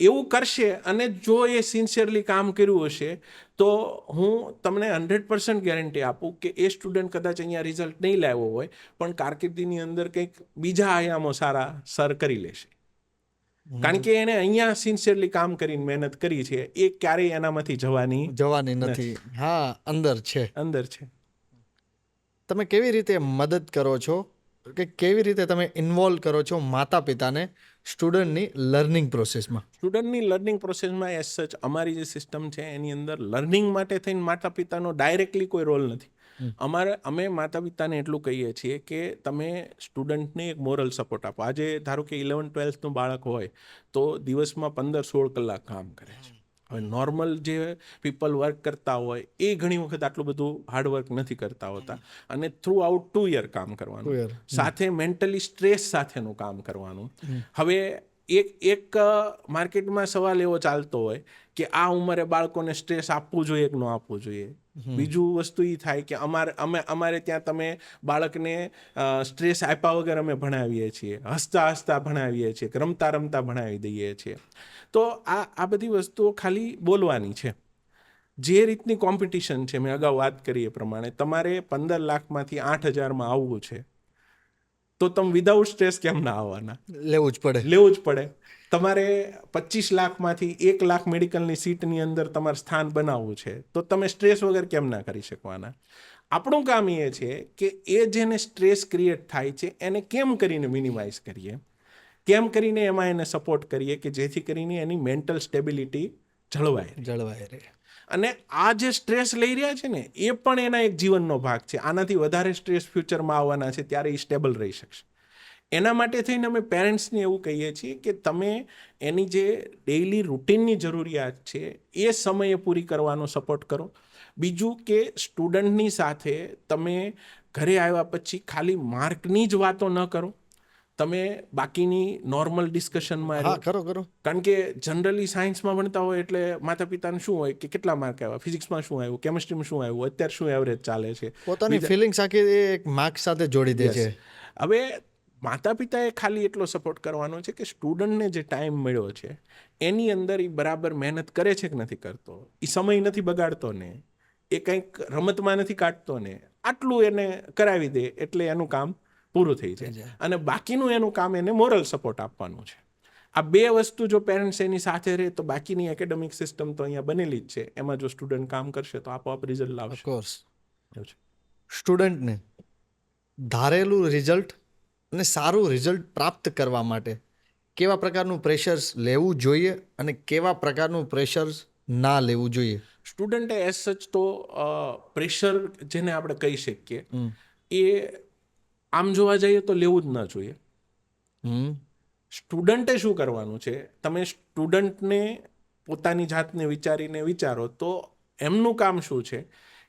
એવું કરશે અને જો એ સિન્સિયરલી કામ કર્યું હશે તો હું તમને 100% ગેરંટી આપું કે એ સ્ટુડન્ટ કદાચ અહીંયા રિઝલ્ટ નહીં લાવ્યો હોય, પણ કારકિર્દીની અંદર કંઈક બીજા આયામો સારા સર કરી લેશે. કારણ કે એને અહીંયા સિન્સિયરલી કામ કરીને મહેનત કરી છે, એ ક્યારેય એનામાંથી જવાની નથી. હા, અંદર છે. અંદર છે. તમે કેવી રીતે મદદ કરો છો કે કેવી રીતે તમે ઇન્વોલ્વ કરો છો માતા પિતાને સ્ટુડન્ટની લર્નિંગ પ્રોસેસમાં? સ્ટુડન્ટની લર્નિંગ પ્રોસેસમાં એઝ સચ અમારી જે સિસ્ટમ છે એની અંદર લર્નિંગ માટે થઈને માતા પિતાનો ડાયરેક્ટલી કોઈ રોલ નથી. અમે માતા પિતાને એટલું કહીએ છીએ કે તમે સ્ટુડન્ટને એક મોરલ સપોર્ટ આપો. આજે ધારો કે 11-12નું બાળક હોય તો દિવસમાં 15-16 કલાક કામ કરે છે. હવે નોર્મલ જે પીપલ વર્ક કરતા હોય એ ઘણી વખત આટલું બધું હાર્ડવર્ક નથી કરતા હોતા અને થ્રુ આઉટ 2 યર કામ કરવાનું, સાથે મેન્ટલી સ્ટ્રેસ સાથેનું કામ કરવાનું. હવે એક માર્કેટમાં સવાલ એવો ચાલતો હોય કે આ ઉંમરે બાળકોને સ્ટ્રેસ આપવું જોઈએ કે ન આપવું જોઈએ. બીજું વસ્તુ એ થાય કે અમારે ત્યાં તમે બાળકને સ્ટ્રેસ આપ્યા વગર અમે ભણાવીએ છીએ, હસતા હસતા ભણાવીએ છીએ, રમતા રમતા ભણાવી દઈએ છીએ. તો આ બધી વસ્તુઓ ખાલી બોલવાની છે. જે રીતની કોમ્પિટિશન છે, મેં અગાઉ વાત કરી એ પ્રમાણે, તમારે 15 લાખમાંથી 8,000માં આવવું છે તો તમે વિધાઉટ સ્ટ્રેસ કેમ ના આવવાના? લેવું જ પડે. તમારે 25 લાખમાંથી 1 લાખ મેડિકલની સીટની અંદર તમારે સ્થાન બનાવવું છે તો તમે સ્ટ્રેસ વગર કેમ ના કરી શકવાના? આપણું કામ એ છે કે એ જેને સ્ટ્રેસ ક્રિએટ થાય છે એને કેમ કરીને મિનિમાઇઝ કરીએ, કેમ કરીને એમાં એને સપોર્ટ કરીએ કે જેથી કરીને એની મેન્ટલ સ્ટેબિલિટી જળવાય રહે. અને આ જે સ્ટ્રેસ લઈ રહ્યા છે ને એ પણ એના એક જીવનનો ભાગ છે. આનાથી વધારે સ્ટ્રેસ ફ્યુચરમાં આવવાના છે ત્યારે એ સ્ટેબલ રહી શકશે. એના માટે થઈને અમે પેરેન્ટ્સને એવું કહીએ છીએ કે તમે એની જે ડેઇલી રૂટીનની જરૂરિયાત છે એ સમયે પૂરી કરવાનો સપોર્ટ કરો. બીજું કે સ્ટુડન્ટની સાથે તમે ઘરે આવ્યા પછી ખાલી માર્કની જ વાતો ન કરો, તમે બાકીની નોર્મલ ડિસ્કશનમાં કરો. કારણ કે જનરલી સાયન્સમાં ભણતા હોય એટલે માતા પિતાને શું હોય કે કેટલા માર્ક આવ્યા, ફિઝિક્સમાં શું આવ્યું, કેમિસ્ટ્રીમાં શું આવ્યું, અત્યારે શું એવરેજ ચાલે છે, પોતાની ફિલિંગ્સ આખી એક માર્ક સાથે જોડી દે છે. હવે માતા પિતાએ ખાલી એટલો સપોર્ટ કરવાનો છે કે સ્ટુડન્ટને જે ટાઈમ મળ્યો છે એની અંદર એ બરાબર મહેનત કરે છે કે નથી કરતો, એ સમય નથી બગાડતો ને, એ કંઈક રમતમાં નથી કાઢતો ને, આટલું એને કરાવી દે એટલે એનું કામ પૂરું થઈ જાય. અને બાકીનું એનું કામ એને મોરલ સપોર્ટ આપવાનું છે. આ બે વસ્તુ જો પેરેન્ટ્સ એની સાથે રહે તો બાકીની એકેડેમિક સિસ્ટમ તો અહીંયા બનેલી જ છે. એમાં જો સ્ટુડન્ટ કામ કરશે તો આપોઆપ રિઝલ્ટ લાવશે. ઓફકોર્સ. સ્ટુડન્ટને ધારેલું રિઝલ્ટ અને સારું રિઝલ્ટ પ્રાપ્ત કરવા માટે કેવા પ્રકારનું પ્રેશર્સ લેવું જોઈએ અને કેવા પ્રકારનું પ્રેશર્સ ના લેવું જોઈએ? સ્ટુડન્ટે એઝ સચ તો પ્રેશર જેને આપણે કહી શકીએ એ આમ જોવા જઈએ તો લેવું જ ન જોઈએ. સ્ટુડન્ટે શું કરવાનું છે, તમે સ્ટુડન્ટને પોતાની જાતને વિચારીને વિચારો તો એમનું કામ શું છે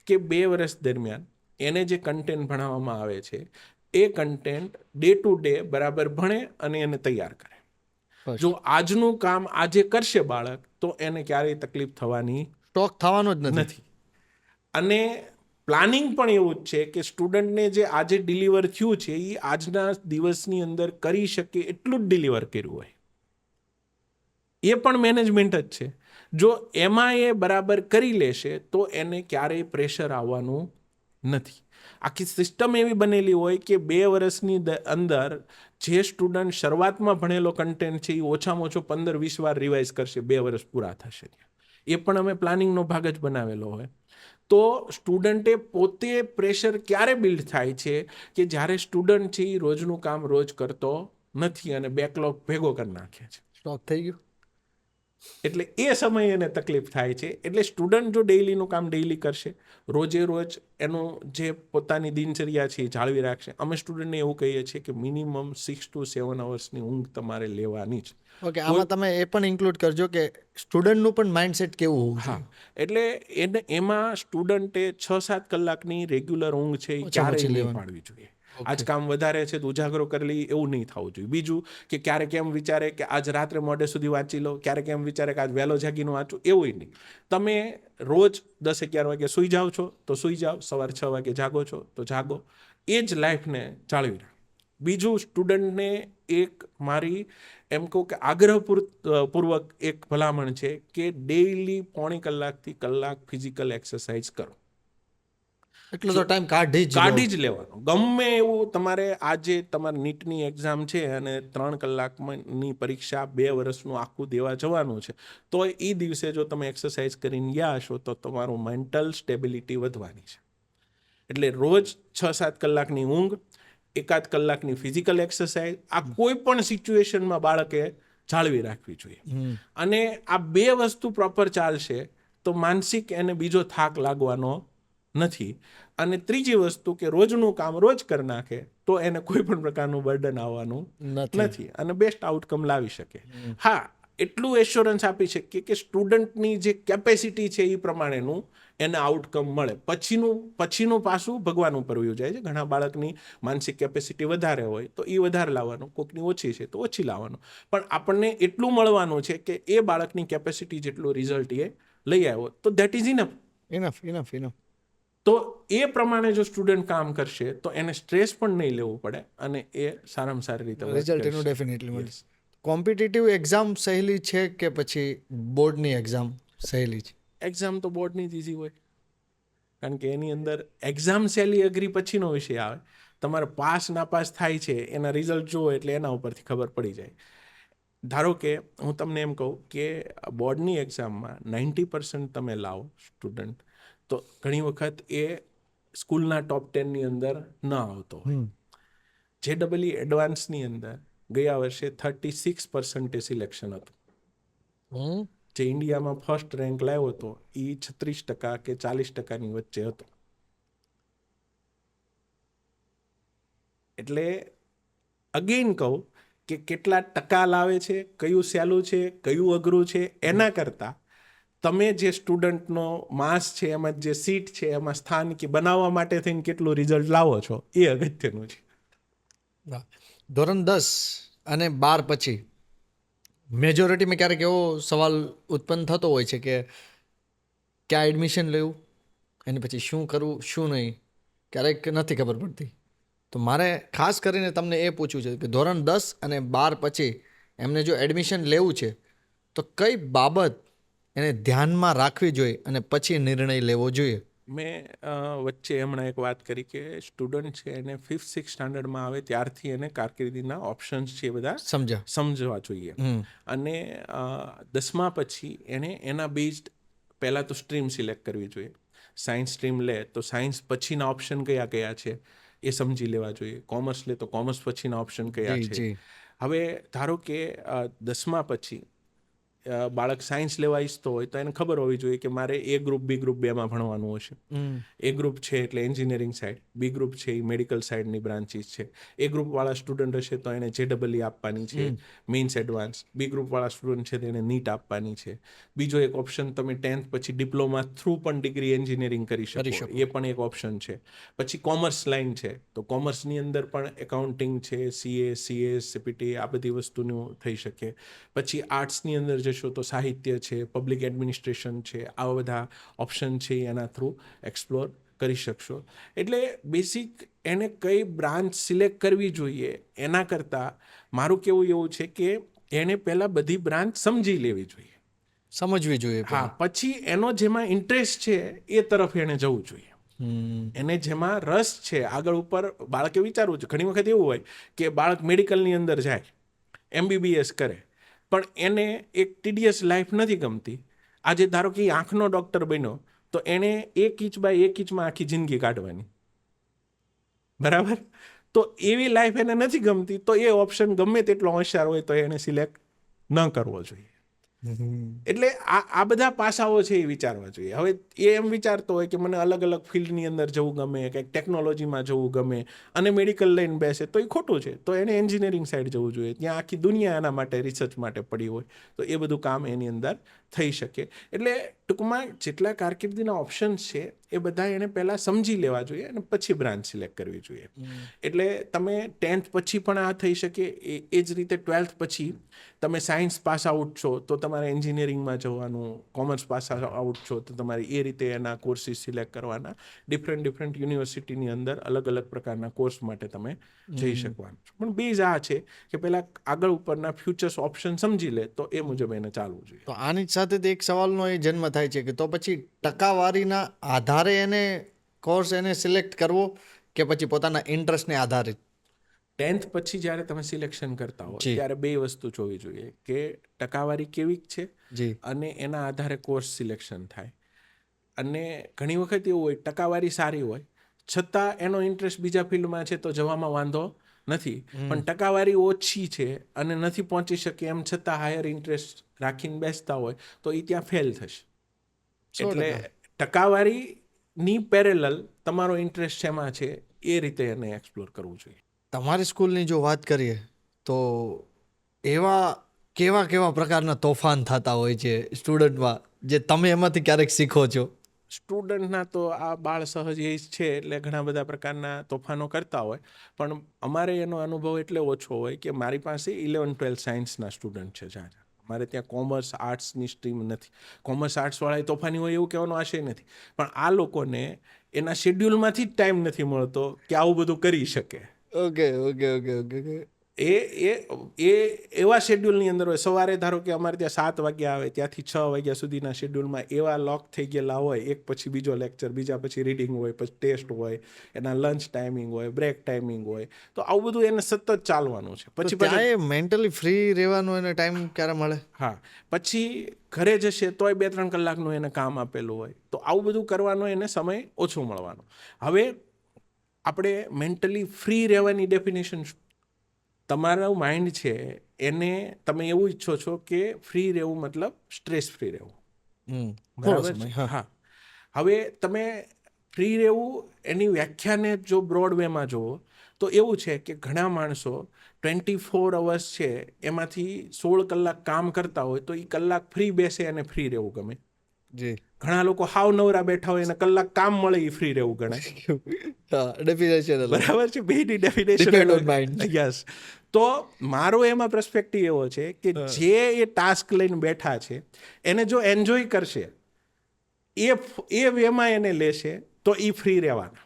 કે 2 વર્ષ દરમિયાન એને જે કન્ટેન્ટ ભણાવવામાં આવે છે એ કન્ટેન્ટ ડે ટુ ડે બરાબર ભણે અને એને તૈયાર કરે. જો આજનું કામ આજે કરશે બાળક તો એને ક્યારેય તકલીફ થવાની થવાનો જ નથી. અને પ્લાનિંગ પણ એવું જ છે કે સ્ટુડન્ટને જે આજે ડિલિવર થયું છે એ આજના દિવસની અંદર કરી શકે એટલું જ ડિલિવર કર્યું હોય, એ પણ મેનેજમેન્ટ જ છે. જો એમાં એ બરાબર કરી લેશે તો એને ક્યારેય પ્રેશર આવવાનું નથી. આખી સિસ્ટમ એવી બનેલી હોય કે 2 વર્ષની અંદર જે સ્ટુડન્ટ શરૂઆતમાં ભણેલો કન્ટેન્ટ છે એ ઓછામાં ઓછો 15-20 વાર રિવાઇઝ કરશે 2 વર્ષ પૂરા થશે. એ પણ અમે પ્લાનિંગનો ભાગ જ બનાવેલો હોય. તો સ્ટુડન્ટે પોતે પ્રેશર ક્યારે બિલ્ડ થાય છે કે જ્યારે સ્ટુડન્ટ છે એ રોજનું કામ રોજ કરતો નથી અને બેકલોગ ભેગો કરી નાખે છે, સ્ટોક થઈ ગયું, એટલે એ સમયે એને તકલીફ થાય છે. એટલે સ્ટુડન્ટ જો ડેઇલીનું કામ ડેઇલી કરશે, રોજે રોજ એનું જે પોતાની દિનચર્યા છે એ જાળવી રાખશે. અમે સ્ટુડન્ટને એવું કહીએ છીએ કે મિનિમમ 6 to 7 અવર્સની ઊંઘ તમારે લેવાની જ. ઓકે, આમાં તમે એ પણ ઇન્ક્લુડ કરજો કે સ્ટુડન્ટનું પણ માઇન્ડસેટ કેવું હોવું જોઈએ. એટલે એમાં સ્ટુડન્ટે 6-7 કલાકની રેગ્યુલર ઊંઘ છે એ ક્યારેય નહીં પાડવી જોઈએ. આજ કામ વધારે છે તો ઉજાગરો કરી લઈએ એવું નહીં થવું જોઈએ. બીજું કે ક્યારેક એમ વિચારે કે આજ રાત્રે મોડે સુધી વાંચી લો, ક્યારેક એમ વિચારે કે આજ વહેલો જાગીને વાંચું, એવું નહીં. તમે રોજ 10-11 વાગે સૂઈ જાઓ છો તો સૂઈ જાઓ, સવારે 6 વાગે જાગો છો તો જાગો. એ જ લાઈફને જાળવી રાખો. બીજું સ્ટુડન્ટને એક મારી એમ કહું કે આગ્રહપૂર્વક એક ભલામણ છે કે ડેઇલી 1.5 કલાકથી કલાક ફિઝિકલ એક્સરસાઇઝ કરો. એટલો તો ટાઈમ કાઢી જ લેવાનો. ગમે એવું તમારે આજે તમારી નીટની એક્ઝામ છે અને 3 કલાકની પરીક્ષા 2 વર્ષનું આખું દેવા જવાનું છે તો એ દિવસે જો તમે એક્સરસાઇઝ કરીને ગયા હશો તો તમારું મેન્ટલ સ્ટેબિલિટી વધવાની છે. એટલે રોજ 6-7 કલાકની ઊંઘ, એકાદ કલાકની ફિઝિકલ એક્સરસાઇઝ, આ કોઈ પણ સિચ્યુએશનમાં બાળકે જાળવી રાખવી જોઈએ. અને આ 2 વસ્તુ પ્રોપર ચાલશે તો માનસિક એને બીજો થાક લાગવાનો નથી. અને ત્રીજી વસ્તુ કે રોજનું કામ રોજ કરી નાખે તો એને કોઈ પણ પ્રકારનું બર્ડન આવવાનું નથી અને બેસ્ટ આઉટકમ લાવી શકે. હા, એટલું એશ્યોરન્સ આપી શકીએ કે સ્ટુડન્ટની જે કેપેસિટી છે એ પ્રમાણેનું એને આઉટકમ મળે. પછીનું પાસું ભગવાન ઉપર વયું જાય છે. ઘણા બાળકની માનસિક કેપેસિટી વધારે હોય તો એ વધારે લાવવાનું, કોઈકની ઓછી છે તો ઓછી લાવવાનું, પણ આપણને એટલું મળવાનું છે કે એ બાળકની કેપેસિટી જેટલું રિઝલ્ટ એ લઈ આવ્યો તો દેટ ઇઝ ઇનફ. તો એ પ્રમાણે જો સ્ટુડન્ટ કામ કરશે તો એને સ્ટ્રેસ પણ નહીં લેવું પડે અને એ સારામાં સારી રીતે રિઝલ્ટ એનું ડેફિનેટલી મળે. કોમ્પિટિટિવ એક્ઝામ સહેલી છે કે પછી બોર્ડની એક્ઝામ સહેલી છે? એક્ઝામ તો બોર્ડની જ ઇઝી હોય, કારણ કે એની અંદર એક્ઝામ સહેલી અઘરી પછીનો વિષય આવે. તમારે પાસ નાપાસ થાય છે એના રિઝલ્ટ જુઓ એટલે એના ઉપરથી ખબર પડી જાય. ધારો કે હું તમને એમ કહું કે બોર્ડની એક્ઝામમાં 90% તમે લાવો સ્ટુડન્ટ તો ઘણી વખત એ સ્કૂલના ટોપ 10ની અંદર ન આવતો હોય. JEE એડવાન્સની અંદર ગયા વર્ષે 36% સિલેક્શન હતું. જે ઇન્ડિયામાં ફર્સ્ટ રેન્ક લાવ્યો હતો એ 36% કે 40%ની વચ્ચે હતો. એટલે અગેન કહું કે કેટલા ટકા લાવે છે, કયું સહેલું છે, કયું અઘરું છે, એના કરતાં તમે જે સ્ટુડન્ટનો માસ છે, એમાં જે સીટ છે, એમાં સ્થાન કે બનાવવા માટે થઈને કેટલું રિઝલ્ટ લાવો છો એ અગત્યનું છે. ધોરણ 10 અને 12 પછી મેજોરિટીમાં ક્યારેક એવો સવાલ ઉત્પન્ન થતો હોય છે કે ક્યાં એડમિશન લેવું, એની પછી શું કરવું શું નહીં, ક્યારેક નથી ખબર પડતી. તો મારે ખાસ કરીને તમને એ પૂછવું છે કે ધોરણ 10 અને 12 પછી એમને જો એડમિશન લેવું છે તો કઈ બાબત એને ધ્યાનમાં રાખવી જોઈએ અને પછી નિર્ણય લેવો જોઈએ? મેં વચ્ચે હમણાં એક વાત કરી કે સ્ટુડન્ટ છે એને 5th 6th સ્ટાન્ડર્ડમાં આવે ત્યારથી એને કારકિર્દીના ઓપ્શન્સ છે એ બધા સમજવા જોઈએ. અને 10મા પછી એને એના બેઝડ પહેલાં તો સ્ટ્રીમ સિલેક્ટ કરવી જોઈએ. સાયન્સ સ્ટ્રીમ લે તો સાયન્સ પછીના ઓપ્શન કયા કયા છે એ સમજી લેવા જોઈએ. કોમર્સ લે તો કોમર્સ પછીના ઓપ્શન કયા છે. હવે ધારો કે 10મા પછી બાળક સાયન્સ લેવા ઈચ્છતો હોય તો એને ખબર હોવી જોઈએ કે મારે એ ગ્રુપ બી ગ્રુપ 2માં ભણવાનું હશે. એ ગ્રુપ છે એટલે એન્જિનિયરિંગ સાઇડ, બી ગ્રુપ છે એ મેડિકલ સાઇડની બ્રાન્ચીસ છે. એ ગ્રુપવાળા સ્ટુડન્ટ હશે તો એને JEE આપવાની છે, મેઇન્સ એડવાન્સ. બી ગ્રુપવાળા સ્ટુડન્ટ છે તો એને નીટ આપવાની છે. બીજો એક ઓપ્શન તમે 10th પછી ડિપ્લોમા થ્રુ પણ ડિગ્રી એન્જિનિયરિંગ કરી શકો, એ પણ એક ઓપ્શન છે. પછી કોમર્સ લાઇન છે તો કોમર્સની અંદર પણ એકાઉન્ટિંગ છે, CA, CS, CPT આ બધી વસ્તુનું થઈ શકે. પછી આર્ટ્સની અંદર જશો તો સાહિત્ય છે, પબ્લિક એડમિનિસ્ટ્રેશન છે, આવા બધા ઓપ્શન છે એના થ્રુ એક્સપ્લોર કરી શકશો. એટલે બેસિક એને કઈ બ્રાન્ચ સિલેક્ટ કરવી જોઈએ એના કરતાં મારું કહેવું એવું છે કે એને પહેલાં બધી બ્રાન્ચ સમજી લેવી જોઈએ, સમજવી જોઈએ. હા, પછી એનો જેમાં ઇન્ટરેસ્ટ છે એ તરફ એને જવું જોઈએ. એને જેમાં રસ છે આગળ ઉપર બાળકે વિચારવું છે. ઘણી વખત એવું હોય કે બાળક મેડિકલની અંદર જાય, MBBS કરે, પણ એને એક ટીડીએસ લાઈફ નથી ગમતી. આજે ધારો કે આંખનો ડૉક્ટર બન્યો તો એણે 1 ઇંચ બાય 1 ઇંચમાં આખી જિંદગી કાઢવાની, બરાબર? તો એવી લાઈફ એને નથી ગમતી તો એ ઓપ્શન ગમે તેટલો હોશિયાર હોય તો એને સિલેક્ટ ન કરવો જોઈએ. એટલે આ બધા પાસાઓ છે એ વિચારવા જોઈએ. હવે એ એમ વિચારતો હોય કે મને અલગ અલગ ફિલ્ડની અંદર જવું ગમે, કંઈક ટેકનોલોજીમાં જવું ગમે અને મેડિકલ લઈને બેસે તો એ ખોટું છે. તો એને એન્જિનિયરિંગ સાઈડ જવું જોઈએ, ત્યાં આખી દુનિયા એના માટે રિસર્ચ માટે પડી હોય તો એ બધું કામ એની અંદર થઈ શકે. એટલે ટૂંકમાં જેટલા કારકિર્દીના ઓપ્શન્સ છે એ બધા એને પહેલાં સમજી લેવા જોઈએ અને પછી બ્રાન્ચ સિલેક્ટ કરવી જોઈએ. એટલે તમે 10th પછી પણ આ થઈ શકે, એ જ રીતે 12th પછી તમે સાયન્સ પાસ આઉટ છો તો તમારે એન્જિનિયરિંગમાં જવાનું, કોમર્સ પાસ આઉટ છો તો તમારે એ રીતે એના કોર્સીસ સિલેક્ટ કરવાના. ડિફરન્ટ યુનિવર્સિટીની અંદર અલગ અલગ પ્રકારના કોર્સ માટે તમે જઈ શકવાનું. પણ બેઝ આ છે કે પહેલાં આગળ ઉપરના ફ્યુચર્સ ઓપ્શન સમજી લે તો એ મુજબ એને ચાલવું જોઈએ. તો આની સાથે એક સવાલનો એ જન્મ થાય છે કે તો પછી ટકાવારીના આધારે એને કોર્સ એને સિલેક્ટ કરવો કે પછી પોતાના ઇન્ટરેસ્ટને આધારિત? 10th પછી જ્યારે તમે સિલેક્શન કરતા હો ત્યારે 2 વસ્તુ જોવી જોઈએ કે ટકાવારી કેવી છે અને એના આધારે કોર્સ સિલેક્શન થાય. અને ઘણી વખત એવું હોય ટકાવારી સારી હોય છતાં એનો ઇન્ટરેસ્ટ બીજા ફિલ્ડમાં છે તો જવામાં વાંધો નથી. પણ ટકાવારી ઓછી છે અને નથી પહોંચી શકે એમ છતાં હાયર ઇન્ટરેસ્ટ રાખીને બેસતા હોય તો એ ત્યાં ફેલ થશે. 100%. એટલે ટકાવારીની પેરેલલ તમારો ઇન્ટરેસ્ટ શેમાં છે એ રીતે એને એક્સપ્લોર કરવું જોઈએ. તમારી સ્કૂલની જો વાત કરીએ તો એવા કેવા કેવા પ્રકારના તોફાન થતા હોય છે સ્ટુડન્ટમાં જે તમે એમાંથી ક્યારેક શીખો છો? સ્ટુડન્ટના તો આ બાળ સહજ એ જ છે એટલે ઘણા બધા પ્રકારના તોફાનો કરતા હોય, પણ અમારે એનો અનુભવ એટલે ઓછો હોય કે મારી પાસે 11-12 સાયન્સના સ્ટુડન્ટ છે. જ્યાં અમારે ત્યાં કોમર્સ આર્ટ્સની સ્ટ્રીમ નથી. કોમર્સ આર્ટ્સવાળા તોફાની હોય એવું કહેવાનો આશય નથી, પણ આ લોકોને એના શેડ્યુલમાંથી જ ટાઈમ નથી મળતો કે આવું બધું કરી શકે. Okay okay okay okay okay. એ એવા શેડ્યુલની અંદર હોય. સવારે ધારો કે અમારે ત્યાં 7 વાગ્યા આવે, ત્યાંથી 6 વાગ્યા સુધીના શેડ્યુલમાં એવા લોક થઈ ગયેલા હોય, એક પછી બીજો લેક્ચર, બીજા પછી રીડિંગ હોય, પછી ટેસ્ટ હોય, એના લંચ ટાઈમિંગ હોય, બ્રેક ટાઈમિંગ હોય, તો આવું બધું એને સતત ચાલવાનું છે. પછી ત્યાં મેન્ટલી ફ્રી રહેવાનો એને ટાઈમ ક્યારે મળે? હા, પછી ઘરે જશે તોય 2-3 કલાકનું એને કામ આપેલું હોય, તો આવું બધું કરવાનો એને સમય ઓછો મળવાનો. હવે આપણે મેન્ટલી ફ્રી રહેવાની ડેફિનેશન, તમારું માઇન્ડ છે એને તમે એવું ઈચ્છો છો કે ફ્રી રહેવું મતલબ સ્ટ્રેસ ફ્રી રહેવું, બરાબર છે? હા. હવે તમે ફ્રી રહેવું એની વ્યાખ્યાને જો બ્રોડ વેમાં જુઓ તો એવું છે કે ઘણા માણસો 24 અવર્સ છે એમાંથી 16 કલાક કામ કરતા હોય તો એ કલાક ફ્રી બેસે અને ફ્રી રહેવું ગમે. જી. ઘણા લોકો હાવ નવરા બેઠા હોય અને કલાક કામ મળે એ ફ્રી રહેવું ગણાય. ડેફિનેશન બરાબર છે, બેની ડેફિનેશન. યસ. તો મારો એમાં પર્સપેક્ટિવ એવો છે કે જે એ ટાસ્ક લઈને બેઠા છે એને જો એન્જોય કરશે, એ વેમાં એને લેશે તો એ ફ્રી રહેવાના.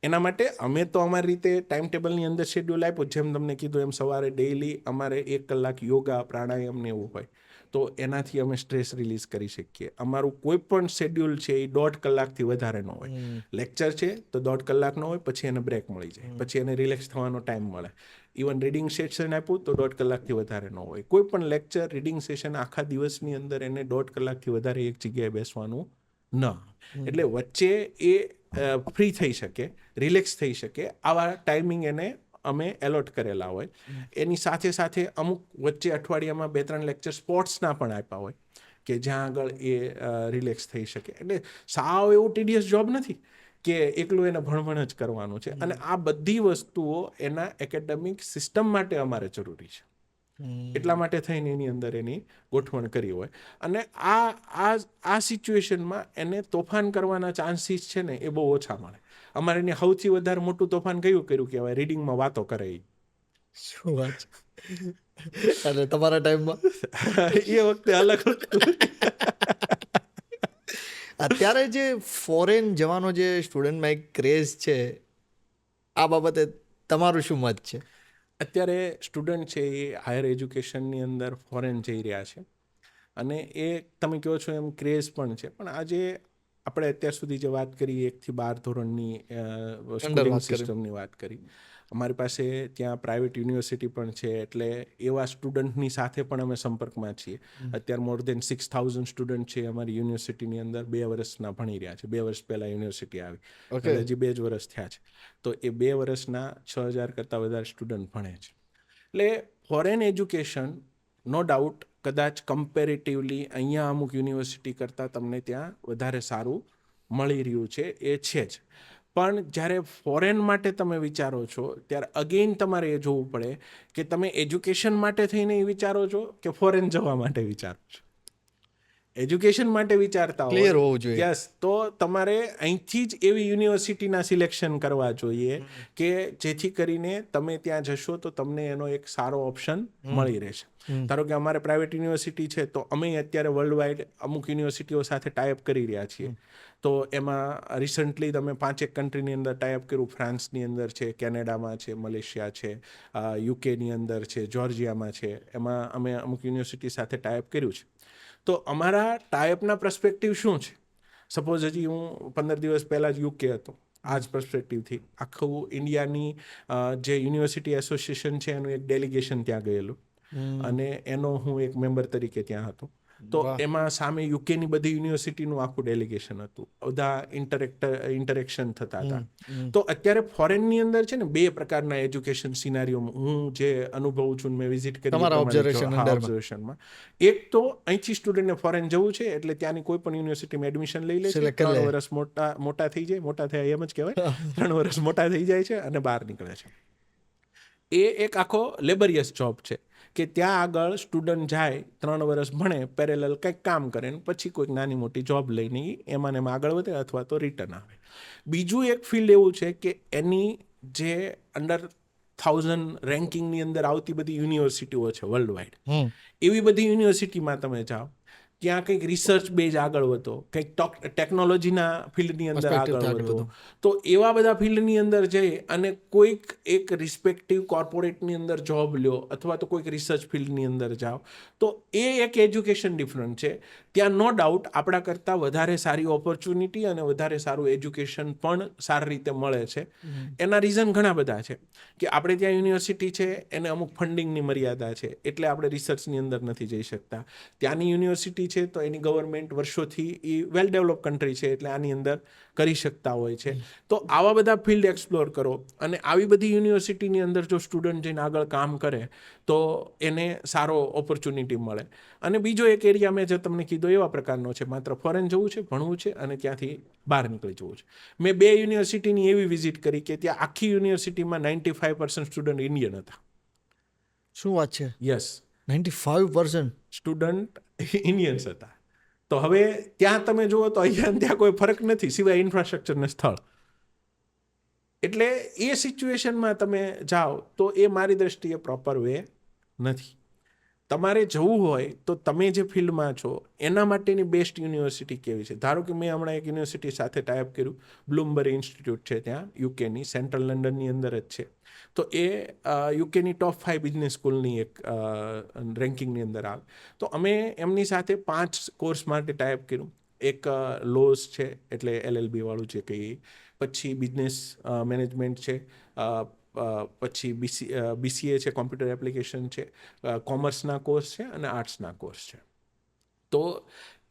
એના માટે અમે તો અમારી રીતે ટાઈમ ટેબલની અંદર શેડ્યુલ આપ્યું, જેમ તમને કીધું એમ સવારે ડેઈલી અમારે 1 કલાક યોગા પ્રાણાયામ ને એવું હોય, તો એનાથી અમે સ્ટ્રેસ રિલીઝ કરી શકીએ. અમારું કોઈ પણ શેડ્યુલ છે એ 1.5 કલાકથી વધારે ન હોય. લેક્ચર છે તો 1.5 કલાકનો હોય, પછી એને બ્રેક મળી જાય, પછી એને રિલેક્સ થવાનો ટાઈમ મળે. ઇવન રીડિંગ સેશન આપ્યું તો 1.5 કલાકથી વધારે ન હોય. કોઈ પણ લેક્ચર, રીડિંગ સેશન આખા દિવસની અંદર એને 1.5 કલાકથી વધારે એક જગ્યાએ બેસવાનું ન. એટલે વચ્ચે એ ફ્રી થઈ શકે, રિલેક્સ થઈ શકે, આવા ટાઈમિંગ એને અમે એલોટ કરેલા હોય. એની સાથે સાથે અમુક વચ્ચે અઠવાડિયામાં 2-3 લેક્ચર સ્પોર્ટ્સના પણ આપ્યા હોય કે જ્યાં આગળ એ રિલેક્સ થઈ શકે. એટલે સાવ એવું ટીડિયસ જોબ નથી કે એકલું એને ભણભણ જ કરવાનું છે. અને આ બધી વસ્તુઓ એના એકેડેમિક સિસ્ટમ માટે અમારે જરૂરી છે. એટલા માટે થઈને એની અંદર એની ગોઠવણ કરી હોય. અને આ સિચ્યુએશનમાં એને તોફાન કરવાના ચાન્સીસ છે ને એ બહુ ઓછા મળે. અમારે એને સૌથી વધારે મોટું તોફાન કયું કર્યું કહેવાય? રીડિંગમાં વાતો કરે. શું વાત છે? અને તમારા ટાઈમમાં એ વખતે અલગ હતું. અત્યારે જે ફોરેન જવાનો જે સ્ટુડન્ટમાં એક ક્રેઝ છે, આ બાબતે તમારું શું મત છે? અત્યારે સ્ટુડન્ટ છે એ હાયર એજ્યુકેશનની અંદર ફોરેન જઈ રહ્યા છે અને એ તમે કહો છો એમ ક્રેઝ પણ છે. પણ આજે આપણે અત્યાર સુધી જે વાત કરી 1 થી 12 ધોરણની સ્કૂલિંગ સિસ્ટમની વાત કરી, અમારી પાસે ત્યાં પ્રાઇવેટ યુનિવર્સિટી પણ છે, એટલે એવા સ્ટુડન્ટની સાથે પણ અમે સંપર્કમાં છીએ. અત્યારે મોર દેન 6,000 સ્ટુડન્ટ છે અમારી યુનિવર્સિટીની અંદર 2 વર્ષના ભણી રહ્યા છે. 2 વર્ષ પહેલાં યુનિવર્સિટી આવી, એટલે હજી 2 જ વર્ષ થયા છે. તો એ 2 વર્ષના 6,000 કરતાં વધારે સ્ટુડન્ટ ભણે છે. એટલે ફોરેન એજ્યુકેશન નો ડાઉટ કદાચ કમ્પેરેટિવલી અહીંયા અમુક યુનિવર્સિટી કરતાં તમને ત્યાં વધારે સારું મળી રહ્યું છે, એ છે જ. પણ જ્યારે ફોરેન માટે તમે વિચારો છો ત્યારે અગેઇન તમારે એ જોવું પડે કે તમે એજ્યુકેશન માટે થઈને એ વિચારો છો કે ફોરેન જવા માટે વિચારો છો. એજ્યુકેશન માટે વિચારતા ક્લિયર હોવું જોઈએ. યસ, તો તમારે અહીંથી જ એવી યુનિવર્સિટીના સિલેક્શન કરવા જોઈએ કે જેથી કરીને તમે ત્યાં જશો તો તમને એનો એક સારો ઓપ્શન મળી રહેશે. ધારો કે અમારે પ્રાઇવેટ યુનિવર્સિટી છે તો અમે અત્યારે વર્લ્ડ વાઇડ અમુક યુનિવર્સિટીઓ સાથે ટાઈઅપ કરી રહ્યા છીએ. તો એમાં રિસન્ટલી તમે 5-1 કન્ટ્રીની અંદર ટાઈઅપ કર્યું. ફ્રાન્સની અંદર છે, કેનેડામાં છે, મલેશિયા છે, યુકેની અંદર છે, જોર્જિયામાં છે. એમાં અમે અમુક યુનિવર્સિટી સાથે ટાઈઅપ કર્યું છે. તો અમારા ટાઈઅપના પર્સપેક્ટિવ શું છે? સપોઝ હજી હું 15 દિવસ પહેલાં જ યુકે હતો. આ જ પર્સપેક્ટિવથી આખું ઇન્ડિયાની જે યુનિવર્સિટી એસોસિએશન છે એનું એક ડેલિગેશન ત્યાં ગયેલું અને એનો હું એક મેમ્બર તરીકે ત્યાં હતો. તો એમાં સામે યુકેની બધી યુનિવર્સિટીનું આખું ડેલિગેશન હતું, બધા ઇન્ટરેક્શન થતા હતા. તો અત્યારે ફોરેનની અંદર છે ને 2 પ્રકારના એજ્યુકેશન સિનારીઓ હું જે અનુભવું છું, મેં વિઝિટ કરી તમારા observationમાં. એક તો અહીંથી સ્ટુડન્ટને ફોરેન જવું છે એટલે ત્યાંની કોઈ પણ યુનિવર્સિટીમાં એડમિશન લઈ લે છે, 3 વર્ષ મોટા થઈ જાય, મોટા થયા એમ જ કહેવાય, 3 વર્ષ મોટા થઈ જાય છે અને બહાર નીકળે છે. એ એક આખો લેબરિયસ જોબ છે કે ત્યાં આગળ સ્ટુડન્ટ જાય, 3 વર્ષ ભણે, પેરેલલ કંઈક કામ કરે ને પછી કોઈક નાની મોટી જોબ લઈને એમાં ને એમાં આગળ વધે અથવા તો રિટર્ન આવે. બીજું એક ફિલ્ડ એવું છે કે એની જે અંડર 1000 રેન્કિંગની અંદર આવતી બધી યુનિવર્સિટીઓ છે વર્લ્ડ વાઇડ, એવી બધી યુનિવર્સિટીમાં તમે જાઓ, ત્યાં કંઈક રિસર્ચ બેઝ આગળ વધો, કંઈક ટેકનોલોજીના ફિલ્ડની અંદર આગળ વધો, તો એવા બધા ફિલ્ડની અંદર જઈ અને કોઈક એક રિસ્પેક્ટિવ કોર્પોરેટની અંદર જોબ લ્યો અથવા તો કોઈક રિસર્ચ ફિલ્ડની અંદર જાઓ, તો એ એક એજ્યુકેશન ડિફરન્ટ છે. ત્યાં નો ડાઉટ આપણા કરતાં વધારે સારી ઓપોર્ચ્યુનિટી અને વધારે સારું એજ્યુકેશન પણ સારી રીતે મળે છે. એના રીઝન ઘણા બધા છે કે આપણે ત્યાં યુનિવર્સિટી છે એને અમુક ફંડિંગની મર્યાદા છે એટલે આપણે રિસર્ચની અંદર નથી જઈ શકતા. ત્યાંની યુનિવર્સિટી છે તો એની ગવર્મેન્ટ વર્ષોથી એ વેલ ડેવલપ કન્ટ્રી છે એટલે આની અંદર કરી શકતા હોય છે. તો આવા બધા ફિલ્ડ એક્સપ્લોર કરો અને આવી બધી યુનિવર્સિટીની અંદર જો સ્ટુડન્ટ જઈને આગળ કામ કરે તો એને સારો ઓપોર્ચ્યુનિટી મળે. અને બીજો એક એરિયા મેં જે તમને કીધો એવા પ્રકારનો છે, માત્ર ફોરેન જવું છે, ભણવું છે અને ત્યાંથી બહાર નીકળી જવું છે. મેં 2 યુનિવર્સિટીની એવી વિઝિટ કરી કે ત્યાં આખી યુનિવર્સિટીમાં 95% સ્ટુડન્ટ ઇન્ડિયન હતા. શું વાત છે? યસ, 95% સ્ટુડન્ટ ઇન્ડિયન્સ હતા. તો હવે ત્યાં તમે જુઓ તો અહીંયા ત્યાં કોઈ ફરક નથી સિવાય ઇન્ફ્રાસ્ટ્રક્ચરને સ્થળ. એટલે એ સિચ્યુએશનમાં તમે જાઓ તો એ મારી દ્રષ્ટિએ પ્રોપર વે નથી. તમારે જવું હોય તો તમે જે ફિલ્ડમાં છો એના માટેની બેસ્ટ યુનિવર્સિટી કેવી છે. ધારો કે મેં હમણાં એક યુનિવર્સિટી સાથે ટાઈપ કર્યું, બ્લૂમબરી ઇન્સ્ટિટ્યૂટ છે ત્યાં યુકેની, સેન્ટ્રલ લંડનની અંદર જ છે. તો એ યુકેની ટોપ 5 બિઝનેસ સ્કૂલની એક રેન્કિંગની અંદર આવે. તો અમે એમની સાથે 5 કોર્સ માટે ટાઈપ કર્યું. એક લોઝ છે એટલે LLB વાળું છે કંઈ, પછી બિઝનેસ મેનેજમેન્ટ છે, પછી BCA છે, કોમ્પ્યુટર એપ્લિકેશન છે, કોમર્સના કોર્સ છે અને આર્ટ્સના કોર્સ છે. તો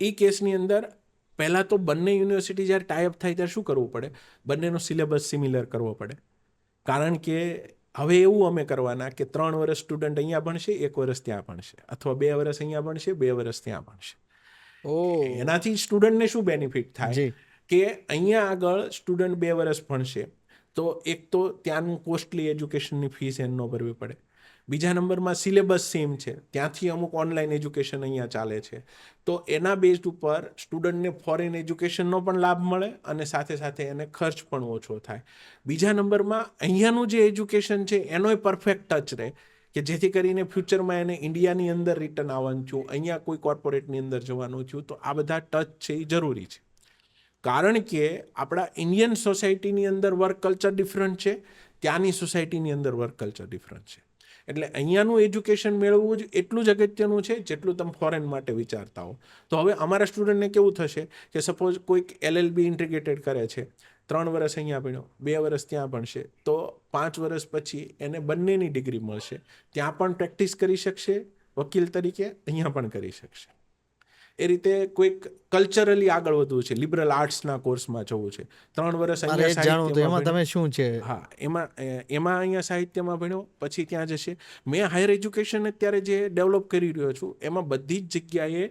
એ કેસની અંદર પહેલાં તો બંને યુનિવર્સિટી જ્યારે ટાઈઅપ થાય ત્યારે શું કરવું પડે, બંનેનો સિલેબસ સિમિલર કરવો પડે. કારણ કે હવે એવું અમે કરવાના કે 3 વર્ષ સ્ટુડન્ટ અહીંયા ભણશે, 1 વર્ષ ત્યાં ભણશે, અથવા 2 વર્ષ અહીંયા ભણશે, 2 વર્ષ ત્યાં ભણશે. એનાથી સ્ટુડન્ટને શું બેનિફિટ થાય કે અહીંયા આગળ સ્ટુડન્ટ 2 વર્ષ ભણશે તો એક તો ત્યાંનું કોસ્ટલી એજ્યુકેશનની ફીસ એને ન ભરવી પડે. બીજા નંબરમાં સિલેબસ સેમ છે, ત્યાંથી અમુક ઓનલાઈન એજ્યુકેશન અહીંયા ચાલે છે. તો એના બેઝ ઉપર સ્ટુડન્ટને ફોરેન એજ્યુકેશનનો પણ લાભ મળે અને સાથે સાથે એને ખર્ચ પણ ઓછો થાય. બીજા નંબરમાં અહીંયાનું જે એજ્યુકેશન છે એનોય પરફેક્ટ ટચ રહે કે જેથી કરીને ફ્યુચરમાં એને ઇન્ડિયાની અંદર રિટર્ન આવવાનું થયું, અહીંયા કોઈ કોર્પોરેટની અંદર જવાનું થયું, તો આ બધા ટચ છે એ જરૂરી છે. કારણ કે આપણા ઇન્ડિયન સોસાયટીની અંદર વર્ક કલ્ચર ડિફરન્ટ છે, ત્યાંની સોસાયટીની અંદર વર્ક કલ્ચર ડિફરન્ટ છે. એટલે અહીંયાનું એજ્યુકેશન મેળવવું જ એટલું જ અગત્યનું છે જેટલું તમે ફોરેન માટે વિચારતા હો. તો હવે અમારા સ્ટુડન્ટને કેવું થશે કે સપોઝ કોઈક LLB ઇન્ટિગ્રેટેડ કરે છે, 3 વર્ષ અહીંયા ભણ્યો, 2 વર્ષ ત્યાં ભણશે, તો 5 વર્ષ પછી એને બંનેની ડિગ્રી મળશે. ત્યાં પણ પ્રેક્ટિસ કરી શકશે વકીલ તરીકે, અહીંયા પણ કરી શકશે. એ રીતે કોઈક કલ્ચરલી આગળ વધવું છે, લિબરલ આર્ટ્સના કોર્સમાં જવું છે, 3 વર્ષ અહીંયા એમાં તમે શું છે? હા, એમાં અહીંયા સાહિત્યમાં ભણ્યો પછી ત્યાં જશે. મેં હાયર એજ્યુકેશન અત્યારે જે ડેવલપ કરી રહ્યો છું એમાં બધી જ જગ્યાએ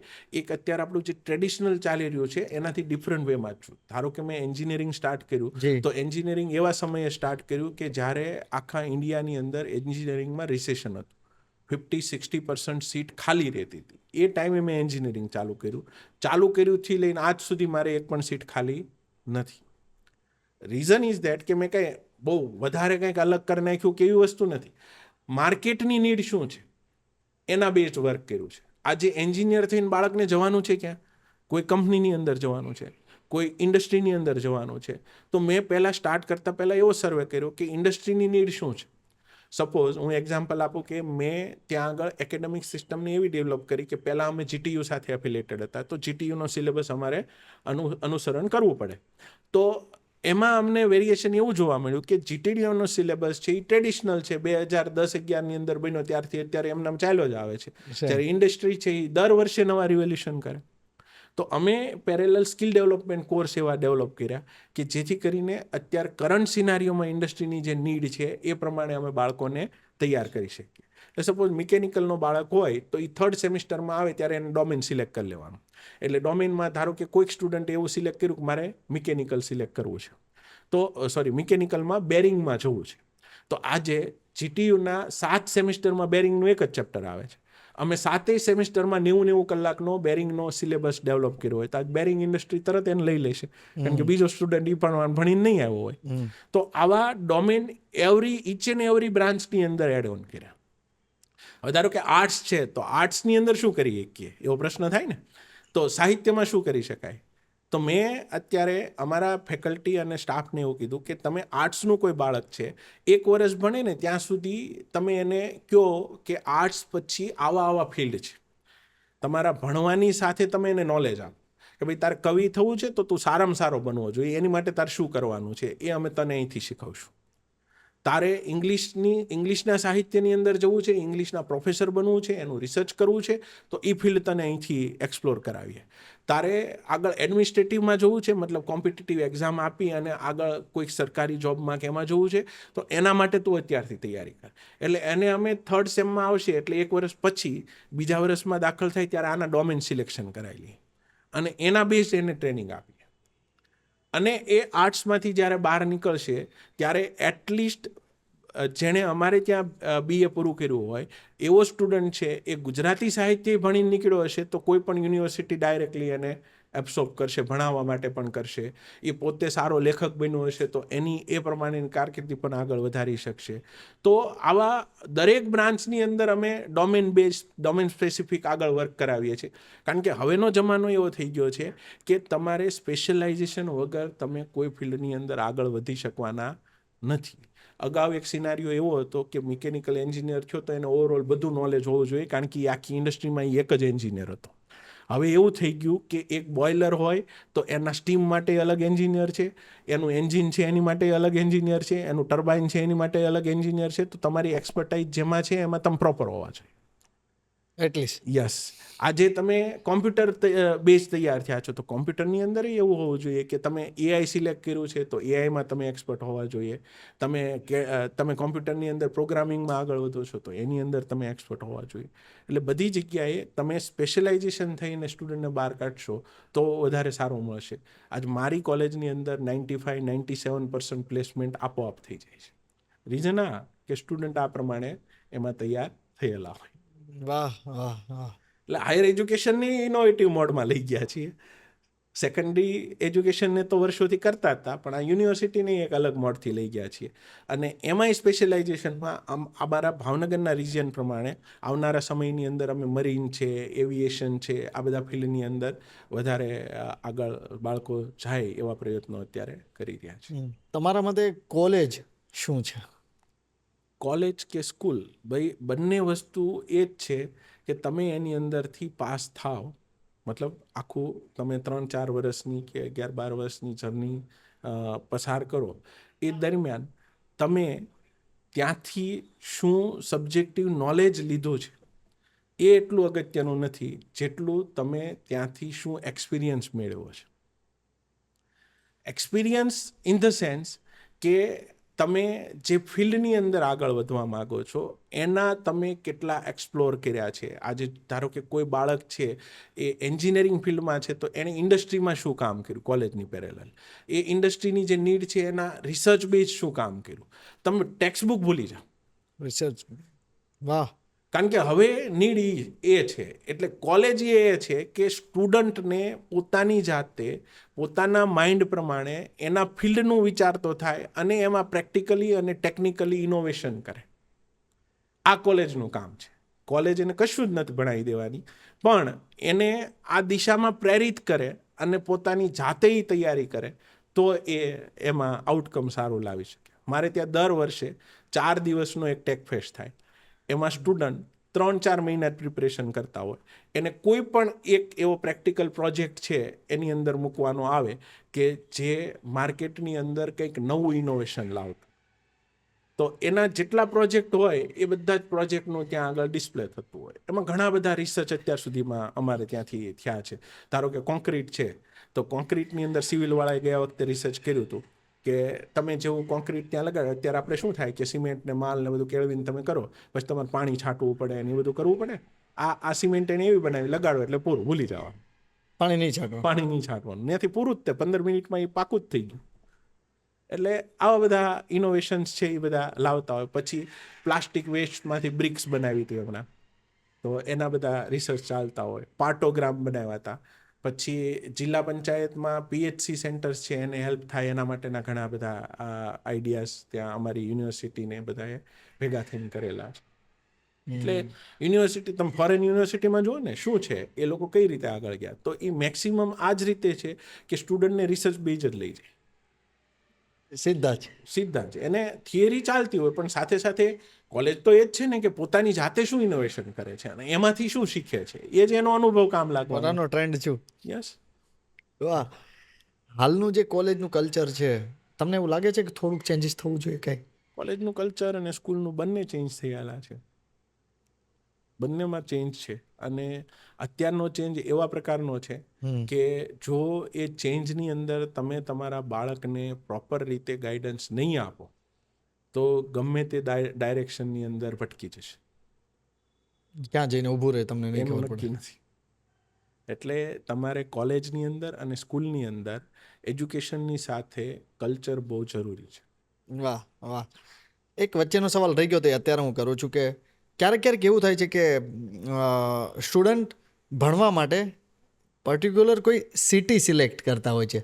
એક અત્યારે આપણું જે ટ્રેડિશનલ ચાલી રહ્યું છે એનાથી ડિફરન્ટ વેમાં જ છું. ધારો કે મેં એન્જિનિયરિંગ સ્ટાર્ટ કર્યું તો એન્જિનિયરિંગ એવા સમયે સ્ટાર્ટ કર્યું કે જ્યારે આખા ઇન્ડિયાની અંદર એન્જિનિયરિંગમાં રિસેશન હતું, 50-60% સીટ ખાલી રહેતી હતી. એ ટાઈમે મેં એન્જિનિયરિંગ ચાલુ કર્યુંથી લઈને આજ સુધી મારે એક પણ સીટ ખાલી નથી. રીઝન ઇઝ દેટ કે મેં કંઈ બહુ વધારે કંઈક અલગ કરી નાખ્યું કે એવી વસ્તુ નથી. માર્કેટની નીડ શું છે એના બેઝડ વર્ક કર્યું છે. આજે એન્જિનિયર થઈને બાળકને જવાનું છે ક્યાં? કોઈ કંપનીની અંદર જવાનું છે, કોઈ ઇન્ડસ્ટ્રીની અંદર જવાનું છે. તો મેં પહેલાં સ્ટાર્ટ કરતાં પહેલાં એવો સર્વે કર્યો કે ઇન્ડસ્ટ્રીની નીડ શું છે. સપોઝ હું એક્ઝામ્પલ આપું કે મેં ત્યાં આગળ એકેડેમિક સિસ્ટમને એવી ડેવલપ કરી કે પહેલાં અમે GTU સાથે એફિલેટેડ હતા, તો GTUનો સિલેબસ અમારે અનુસરણ કરવું પડે. તો એમાં અમને વેરિએશન એવું જોવા મળ્યું કે જીટીડીઓનો સિલેબસ છે એ ટ્રેડિશનલ છે, 2010-11ની અંદર બન્યો ત્યારથી અત્યારે એમનામ ચાલ્યો જ આવે છે. જ્યારે ઇન્ડસ્ટ્રી છે એ દર વર્ષે નવા રિવોલ્યુશન કરે. તો અમે પેરેલલ સ્કિલ ડેવલપમેન્ટ કોર્સ એવા ડેવલપ કર્યા કે જેથી કરીને અત્યારે કરંટ સિનારીઓમાં ઇન્ડસ્ટ્રીની જે નીડ છે એ પ્રમાણે અમે બાળકોને તૈયાર કરી શકીએ. એટલે સપોઝ મિકેનિકલનો બાળક હોય તો એ 3rd સેમિસ્ટરમાં આવે ત્યારે એને ડોમેન સિલેક્ટ કરી લેવાનું. એટલે ડોમેનમાં ધારો કે કોઈક સ્ટુડન્ટે એવું સિલેક્ટ કર્યું કે મારે મિકેનિકલ સિલેક્ટ કરવું છે, તો મિકેનિકલમાં બેરિંગમાં જવું છે. તો આજે જીટીયુના 7 સેમિસ્ટરમાં બેરિંગનું એક જ ચેપ્ટર આવે છે. અમે 7 સેમિસ્ટરમાં 90 કલાકનો બેરિંગનો સિલેબસ ડેવલપ કર્યો હોય તો આજ બેરિંગ ઇન્ડસ્ટ્રી તરત એને લઈ લેશે, કારણ કે બીજો સ્ટુડન્ટ એ પણ ભણીને નહીં આવ્યો હોય. તો આવા ડોમેન ઈચ એન્ડ એવરી બ્રાન્ચની અંદર એડ ઓન કર્યા. હવે ધારો કે આર્ટ્સ છે તો આર્ટ્સની અંદર શું કરી શકીએ એવો પ્રશ્ન થાય ને. તો સાહિત્યમાં શું કરી શકાય? તો મેં અત્યારે અમારા ફેકલ્ટી અને સ્ટાફને એવું કીધું કે તમે આર્ટ્સનું કોઈ બાળક છે 1 વર્ષ ભણે ને ત્યાં સુધી તમે એને કહો કે આર્ટ્સ પછી આવા ફિલ્ડ છે, તમારા ભણવાની સાથે તમે એને નોલેજ આપો કે ભાઈ તારે કવિ થવું છે તો તું સારામાં સારો બનવો જોઈએ, એની માટે તારે શું કરવાનું છે એ અમે તને અહીંથી શીખવશું. તારે ઇંગ્લિશના સાહિત્યની અંદર જવું છે, ઇંગ્લિશના પ્રોફેસર બનવું છે, એનું રિસર્ચ કરવું છે તો એ ફિલ્ડ તને અહીંથી એક્સપ્લોર કરાવીએ. તારે આગળ એડમિનિસ્ટ્રેટિવમાં જવું છે, મતલબ કોમ્પિટિટિવ એક્ઝામ આપી અને આગળ કોઈક સરકારી જોબમાં કે એમાં જવું છે તો એના માટે તું અત્યારથી તૈયારી કર. એટલે એને અમે 3rd સેમમાં આવશે એટલે 1 વર્ષ પછી બીજા વર્ષમાં દાખલ થાય ત્યારે આના ડોમેન સિલેક્શન કરાવી લઈએ અને એના બેઝ એને ટ્રેનિંગ આપીએ. અને એ આર્ટ્સમાંથી જ્યારે બહાર નીકળશે ત્યારે એટલીસ્ટ જેણે અમારે ત્યાં BA પૂરું કર્યું હોય એવો સ્ટુડન્ટ છે એ ગુજરાતી સાહિત્ય ભણીને નીકળ્યો હશે તો કોઈ પણ યુનિવર્સિટી ડાયરેક્ટલી એને એબ્સોર્બ કરશે, ભણાવવા માટે પણ કરશે. એ પોતે સારો લેખક બન્યો હશે તો એની એ પ્રમાણેની કારકિર્દી પણ આગળ વધારી શકશે. તો આવા દરેક બ્રાન્ચની અંદર અમે ડોમેન સ્પેસિફિક આગળ વર્ક કરાવીએ છીએ, કારણ કે હવેનો જમાનો એવો થઈ ગયો છે કે તમારે સ્પેશિયલાઇઝેશન વગર તમે કોઈ ફિલ્ડની અંદર આગળ વધી શકવાના નથી. અગાઉ એક સિનારીઓ એવો હતો કે મિકેનિકલ એન્જિનિયર થયો તો એને ઓવરઓલ બધું નોલેજ હોવું જોઈએ, કારણ કે આખી ઇન્ડસ્ટ્રીમાં એક જ એન્જિનિયર હતો. હવે એવું થઈ ગયું કે એક બોઇલર હોય તો એના સ્ટીમ માટે અલગ એન્જિનિયર છે, એનું એન્જિન છે એની માટે અલગ એન્જિનિયર છે, એનું ટર્બાઇન છે એની માટે અલગ એન્જિનિયર છે. તો તમારી એક્સપર્ટાઇઝ જેમાં છે એમાં તમે પ્રોપર હોવા જોઈએ. At least yes. આજે તમે કોમ્પ્યુટર બેઝ તૈયાર થયા છો તો કોમ્પ્યુટરની અંદર એવું હોવું જોઈએ કે તમે AI સિલેક્ટ કર્યું છે તો AIમાં તમે એક્સપર્ટ હોવા જોઈએ. તમે કોમ્પ્યુટરની અંદર પ્રોગ્રામિંગમાં આગળ વધો છો તો એની અંદર તમે એક્સપર્ટ હોવા જોઈએ. એટલે બધી જગ્યાએ તમે સ્પેશિયલાઇઝેશન થઈને સ્ટુડન્ટને બહાર કાઢશો તો વધારે સારું મળશે. આજ મારી કોલેજની અંદર 95-97% પ્લેસમેન્ટ આપોઆપ થઈ જાય છે. રીઝન આ કે સ્ટુડન્ટ આ પ્રમાણે એમાં તૈયાર થયેલા હોય. વાહ વાહ વાહ. એટલે હાયર એજ્યુકેશનની ઇનોવેટિવ મોડમાં લઈ ગયા છીએ. સેકન્ડરી એજ્યુકેશનને તો વર્ષોથી કરતા હતા, પણ આ યુનિવર્સિટીને એક અલગ મોડથી લઈ ગયા છીએ. અને એમાંય સ્પેશિયલાઇઝેશનમાં અમારા ભાવનગરના રિજિયન પ્રમાણે આવનારા સમયની અંદર અમે મરીન છે, એવિએશન છે, આ બધા ફિલ્ડની અંદર વધારે આગળ બાળકો જાય એવા પ્રયત્નો અત્યારે કરી રહ્યા છે. તમારા મતે કોલેજ શું છે? કોલેજ કે સ્કૂલ ભાઈ બંને વસ્તુ એ જ છે કે તમે એની અંદરથી પાસ થાવ, મતલબ આખું તમે 3-4 વર્ષની કે 11-12 વર્ષની જર્ની પસાર કરો. એ દરમિયાન તમે ત્યાંથી શું સબ્જેક્ટિવ નોલેજ લીધું છે એ એટલું અગત્યનું નથી જેટલું તમે ત્યાંથી શું એક્સપિરિયન્સ મેળવ્યો છે. એક્સપિરિયન્સ ઇન ધ સેન્સ કે તમે જે ફિલ્ડની અંદર આગળ વધવા માગો છો એના તમે કેટલા એક્સપ્લોર કર્યા છે. આજે ધારો કે કોઈ બાળક છે એ એન્જિનિયરિંગ ફિલ્ડમાં છે તો એણે ઇન્ડસ્ટ્રીમાં શું કામ કર્યું કોલેજની પેરેલલ, એ ઇન્ડસ્ટ્રીની જે નીડ છે એના રિસર્ચ બેઝ શું કામ કર્યું. તમે ટેક્સ્ટબુક ભૂલી જાઓ. રિસર્ચ. વાહ. કારણ કે હવે નીડ એ છે. એટલે કોલેજ એ છે કે સ્ટુડન્ટને પોતાની જાતે પોતાના માઇન્ડ પ્રમાણે એના ફિલ્ડનું વિચારતો થાય અને એમાં પ્રેક્ટિકલી અને ટેકનિકલી ઇનોવેશન કરે. આ કોલેજનું કામ છે. કોલેજ એને કશું જ નથી ભણાવી દેવાની, પણ એને આ દિશામાં પ્રેરિત કરે અને પોતાની જાતે તૈયારી કરે તો એ એમાં આઉટકમ સારું લાવી શકે. મારે ત્યાં દર વર્ષે 4 દિવસનો એક ટેક ફેસ્ટ થાય. એમાં સ્ટુડન્ટ 3-4 મહિના પ્રિપરેશન કરતા હોય, એને કોઈ પણ એક એવો પ્રેક્ટિકલ પ્રોજેક્ટ છે એની અંદર મૂકવાનો આવે કે જે માર્કેટની અંદર કંઈક નવું ઇનોવેશન લાવતું, તો એના જેટલા પ્રોજેક્ટ હોય એ બધા જ પ્રોજેક્ટનું ત્યાં આગળ ડિસ્પ્લે થતું હોય. એમાં ઘણા બધા રિસર્ચ અત્યાર સુધીમાં અમારે ત્યાંથી થયા છે. ધારો કે કોન્ક્રીટ છે, તો કોન્ક્રીટની અંદર સિવિલવાળાએ ગયા વખતે રિસર્ચ કર્યું હતું કે તમે જેવું કોન્ક્રીટ ત્યાં લગાડો, અત્યારે આપણે શું થાય કે સિમેન્ટ ને માલ ને બધું કેળવીને તમે કરો, પછી તમારે પાણી છાંટવું પડે ને એ બધું કરવું પડે. આ સિમેન્ટ એને એવી બનાવી, લગાડો એટલે પૂરું, ભૂલી જવાનું, પાણી નહીં છાંટો. પાણી નહીં છાંટવાનું, ત્યાંથી પૂરું જ તે 15 મિનિટમાં એ પાકું જ થઈ ગયું. એટલે આવા બધા ઇનોવેશન્સ છે એ બધા લાવતા હોય. પછી પ્લાસ્ટિક વેસ્ટમાંથી બ્રિક્સ બનાવી હતી હમણાં, તો એના બધા રિસર્ચ ચાલતા હોય. પાર્ટોગ્રામ બનાવ્યા હતા. પછી જિલ્લા પંચાયતમાં PHC સેન્ટર્સ છે એને હેલ્પ થાય એના માટેના ઘણા બધા આઈડિયાઝ ત્યાં અમારી યુનિવર્સિટીને બધાએ ભેગા થઈને કરેલા છે. એટલે યુનિવર્સિટી, તમે ફોરેન યુનિવર્સિટીમાં જુઓ ને શું છે એ લોકો કઈ રીતે આગળ ગયા, તો એ મેક્સિમમ આ જ રીતે છે કે સ્ટુડન્ટને રિસર્ચ બેઝ જ લઈ જાય સીધા જ. એને થિયરી ચાલતી હોય પણ સાથે સાથે કોલેજ તો એ જ છે ને કે પોતાની જાતે શું ઇનોવેશન કરે છે અને એમાંથી શું શીખે છે, એ જ એનો અનુભવ કામ લાગવાનો. પોતાનો ટ્રેન્ડ છું. યસ. વાહ. હાલનું જે કોલેજનું કલ્ચર છે, તમને એવું લાગે છે કે થોડુંક ચેન્જીસ થવું જોઈએ કંઈ? કોલેજનું કલ્ચર અને સ્કૂલનું બંને ચેન્જ થયેલા છે, બંનેમાં ચેન્જ છે. અને અત્યારનો ચેન્જ એવા પ્રકારનો છે કે જો એ ચેન્જની અંદર તમે તમારા બાળકને પ્રોપર રીતે ગાઈડન્સ નહીં આપો તો ગમે તે ડાયરેક્શનની અંદર ભટકી જશે, ક્યાં જઈને ઊભું રહે તમને નહીં એનું ખબર નક્કી પડે. નથી. એટલે તમારે કોલેજની અંદર અને સ્કૂલની અંદર એજ્યુકેશનની સાથે કલ્ચર બહુ જરૂરી છે. વાહ વાહ. એક વચ્ચેનો સવાલ રહી ગયો, તે અત્યારે હું કરું છું કે ક્યારેક એવું થાય છે કે સ્ટુડન્ટ ભણવા માટે પર્ટિક્યુલર કોઈ સિટી સિલેક્ટ કરતા હોય છે,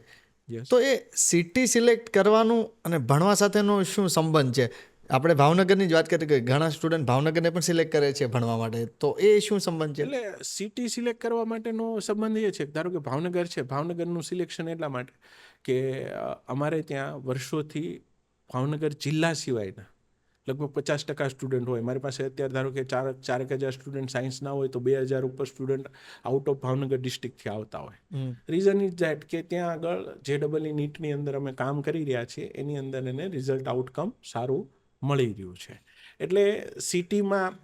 તો એ સિટી સિલેક્ટ કરવાનું અને ભણવા સાથેનો શું સંબંધ છે? આપણે ભાવનગરની જ વાત કરીએ કે ઘણા સ્ટુડન્ટ ભાવનગરને પણ સિલેક્ટ કરે છે ભણવા માટે, તો એ શું સંબંધ છે? એટલે સિટી સિલેક્ટ કરવા માટેનો સંબંધ એ છે કે ધારો કે ભાવનગર છે, ભાવનગરનું સિલેક્શન એટલા માટે કે અમારે ત્યાં વર્ષોથી ભાવનગર જિલ્લા સિવાયના લગભગ 50% સ્ટુડન્ટ હોય. મારી પાસે અત્યારે ધારો કે 4,000 સ્ટુડન્ટ સાયન્સના હોય તો 2,000 ઉપર સ્ટુડન્ટ આઉટ ઓફ ભાવનગર ડિસ્ટ્રિક્ટથી આવતા હોય. રીઝન ઇઝ ધેટ કે ત્યાં આગળ JEE નીટની અંદર અમે કામ કરી રહ્યા છીએ, એની અંદર એને રિઝલ્ટ આઉટકમ સારું મળી રહ્યું છે. એટલે સિટીમાં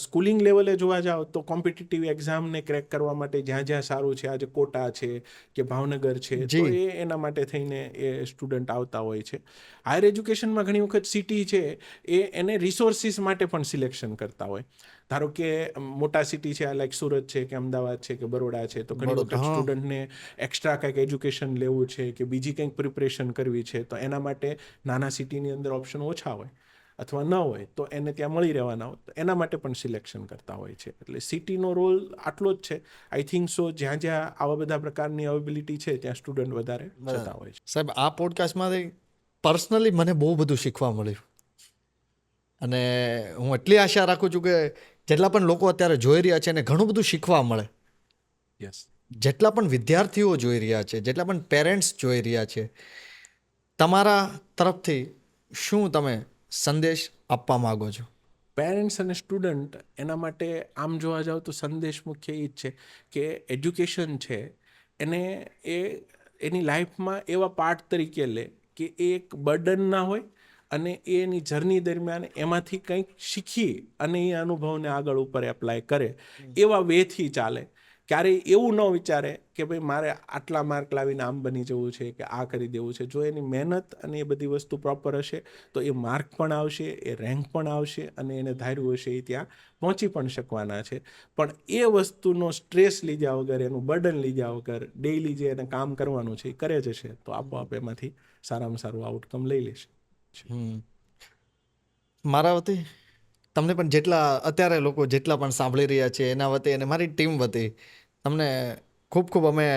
સ્કૂલિંગ લેવલે જોવા જાઓ તો કોમ્પિટિટિવ એક્ઝામને ક્રેક કરવા માટે જ્યાં જ્યાં સારું છે, આજે કોટા છે કે ભાવનગર છે, તો એના માટે થઈને એ સ્ટુડન્ટ આવતા હોય છે. હાયર એજ્યુકેશનમાં ઘણી વખત સિટી છે એને રિસોર્સિસ માટે પણ સિલેક્શન કરતા હોય. ધારો કે મોટા સિટી છે, લાઈક સુરત છે કે અમદાવાદ છે કે બરોડા છે, તો ઘણી વખત સ્ટુડન્ટને એક્સ્ટ્રા કંઈક એજ્યુકેશન લેવું છે કે બીજી કંઈક પ્રિપરેશન કરવી છે, તો એના માટે નાના સિટીની અંદર ઓપ્શન ઓછા હોય અથવા ન હોય તો એને ત્યાં મળી રહેવાના હોય, તો એના માટે પણ સિલેક્શન કરતા હોય છે. એટલે સિટીનો રોલ આટલો જ છે. આઈ થિંક સો જ્યાં જ્યાં આવા બધા પ્રકારની અવેબિલિટી છે ત્યાં સ્ટુડન્ટ વધારે જતા હોય છે. સાહેબ, આ પોડકાસ્ટમાંથી પર્સનલી મને બહુ બધું શીખવા મળ્યું અને હું એટલી આશા રાખું છું કે જેટલા પણ લોકો અત્યારે જોઈ રહ્યા છે એને ઘણું બધું શીખવા મળે. યસ. જેટલા પણ વિદ્યાર્થીઓ જોઈ રહ્યા છે, જેટલા પણ પેરેન્ટ્સ જોઈ રહ્યા છે, તમારા તરફથી શું તમે સંદેશ આપવા માંગો છો? પેરેન્ટ્સ અને સ્ટુડન્ટ એના માટે આમ જોવા જાવ તો સંદેશ મુખ્ય એ જ છે કે એજ્યુકેશન છે એને એની લાઈફમાં એવા પાર્ટ તરીકે લે કે એ એક બર્ડન ના હોય અને એની જર્ની દરમિયાન એમાંથી કંઈક શીખી અને એ અનુભવને આગળ ઉપર એપ્લાય કરે, એવા વેથી ચાલે. ક્યારેય એવું ન વિચારે કે ભાઈ મારે આટલા માર્ક લાવીને આમ બની જવું છે કે આ કરી દેવું છે. જો એની મહેનત અને એ બધી વસ્તુ પ્રોપર હશે તો એ માર્ક પણ આવશે, એ રેન્ક પણ આવશે અને એને ધાર્યું હશે એ ત્યાં પહોંચી પણ શકવાના છે. પણ એ વસ્તુનો સ્ટ્રેસ લીધા વગર, એનું બર્ડન લીધા વગર ડેઈલી જે એને કામ કરવાનું છે એ કરે જશે તો આપોઆપ એમાંથી સારામાં સારું આઉટકમ લઈ લેશે. મારા વતી તમને પણ અત્યારે લોકો જેટલા પણ સાંભળી રહ્યા છે એના વતી અને મારી ટીમ વતી તમને ખૂબ ખૂબ અમે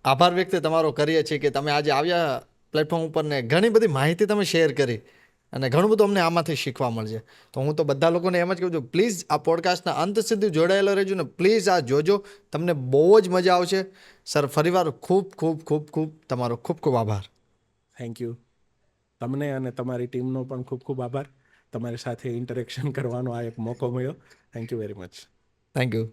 આભાર વ્યક્ત તમારો કરીએ છીએ કે તમે આજે આવ્યા પ્લેટફોર્મ ઉપર ને ઘણી બધી માહિતી તમે શેર કરી અને ઘણું બધું અમને આમાંથી શીખવા મળશે. તો હું તો બધા લોકોને એમ જ કહું છું, પ્લીઝ આ પોડકાસ્ટના અંત સુધી જોડાયેલા રહેજો ને પ્લીઝ આ જોજો, તમને બહુ જ મજા આવશે. સર, ફરીવાર ખૂબ ખૂબ ખૂબ ખૂબ તમારો ખૂબ ખૂબ આભાર. Thank you. તમને અને તમારી ટીમનો પણ ખૂબ ખૂબ આભાર તમારી સાથે ઇન્ટરેક્શન કરવાનો આ એક મોકો મળ્યો. Thank you very much. Thank you.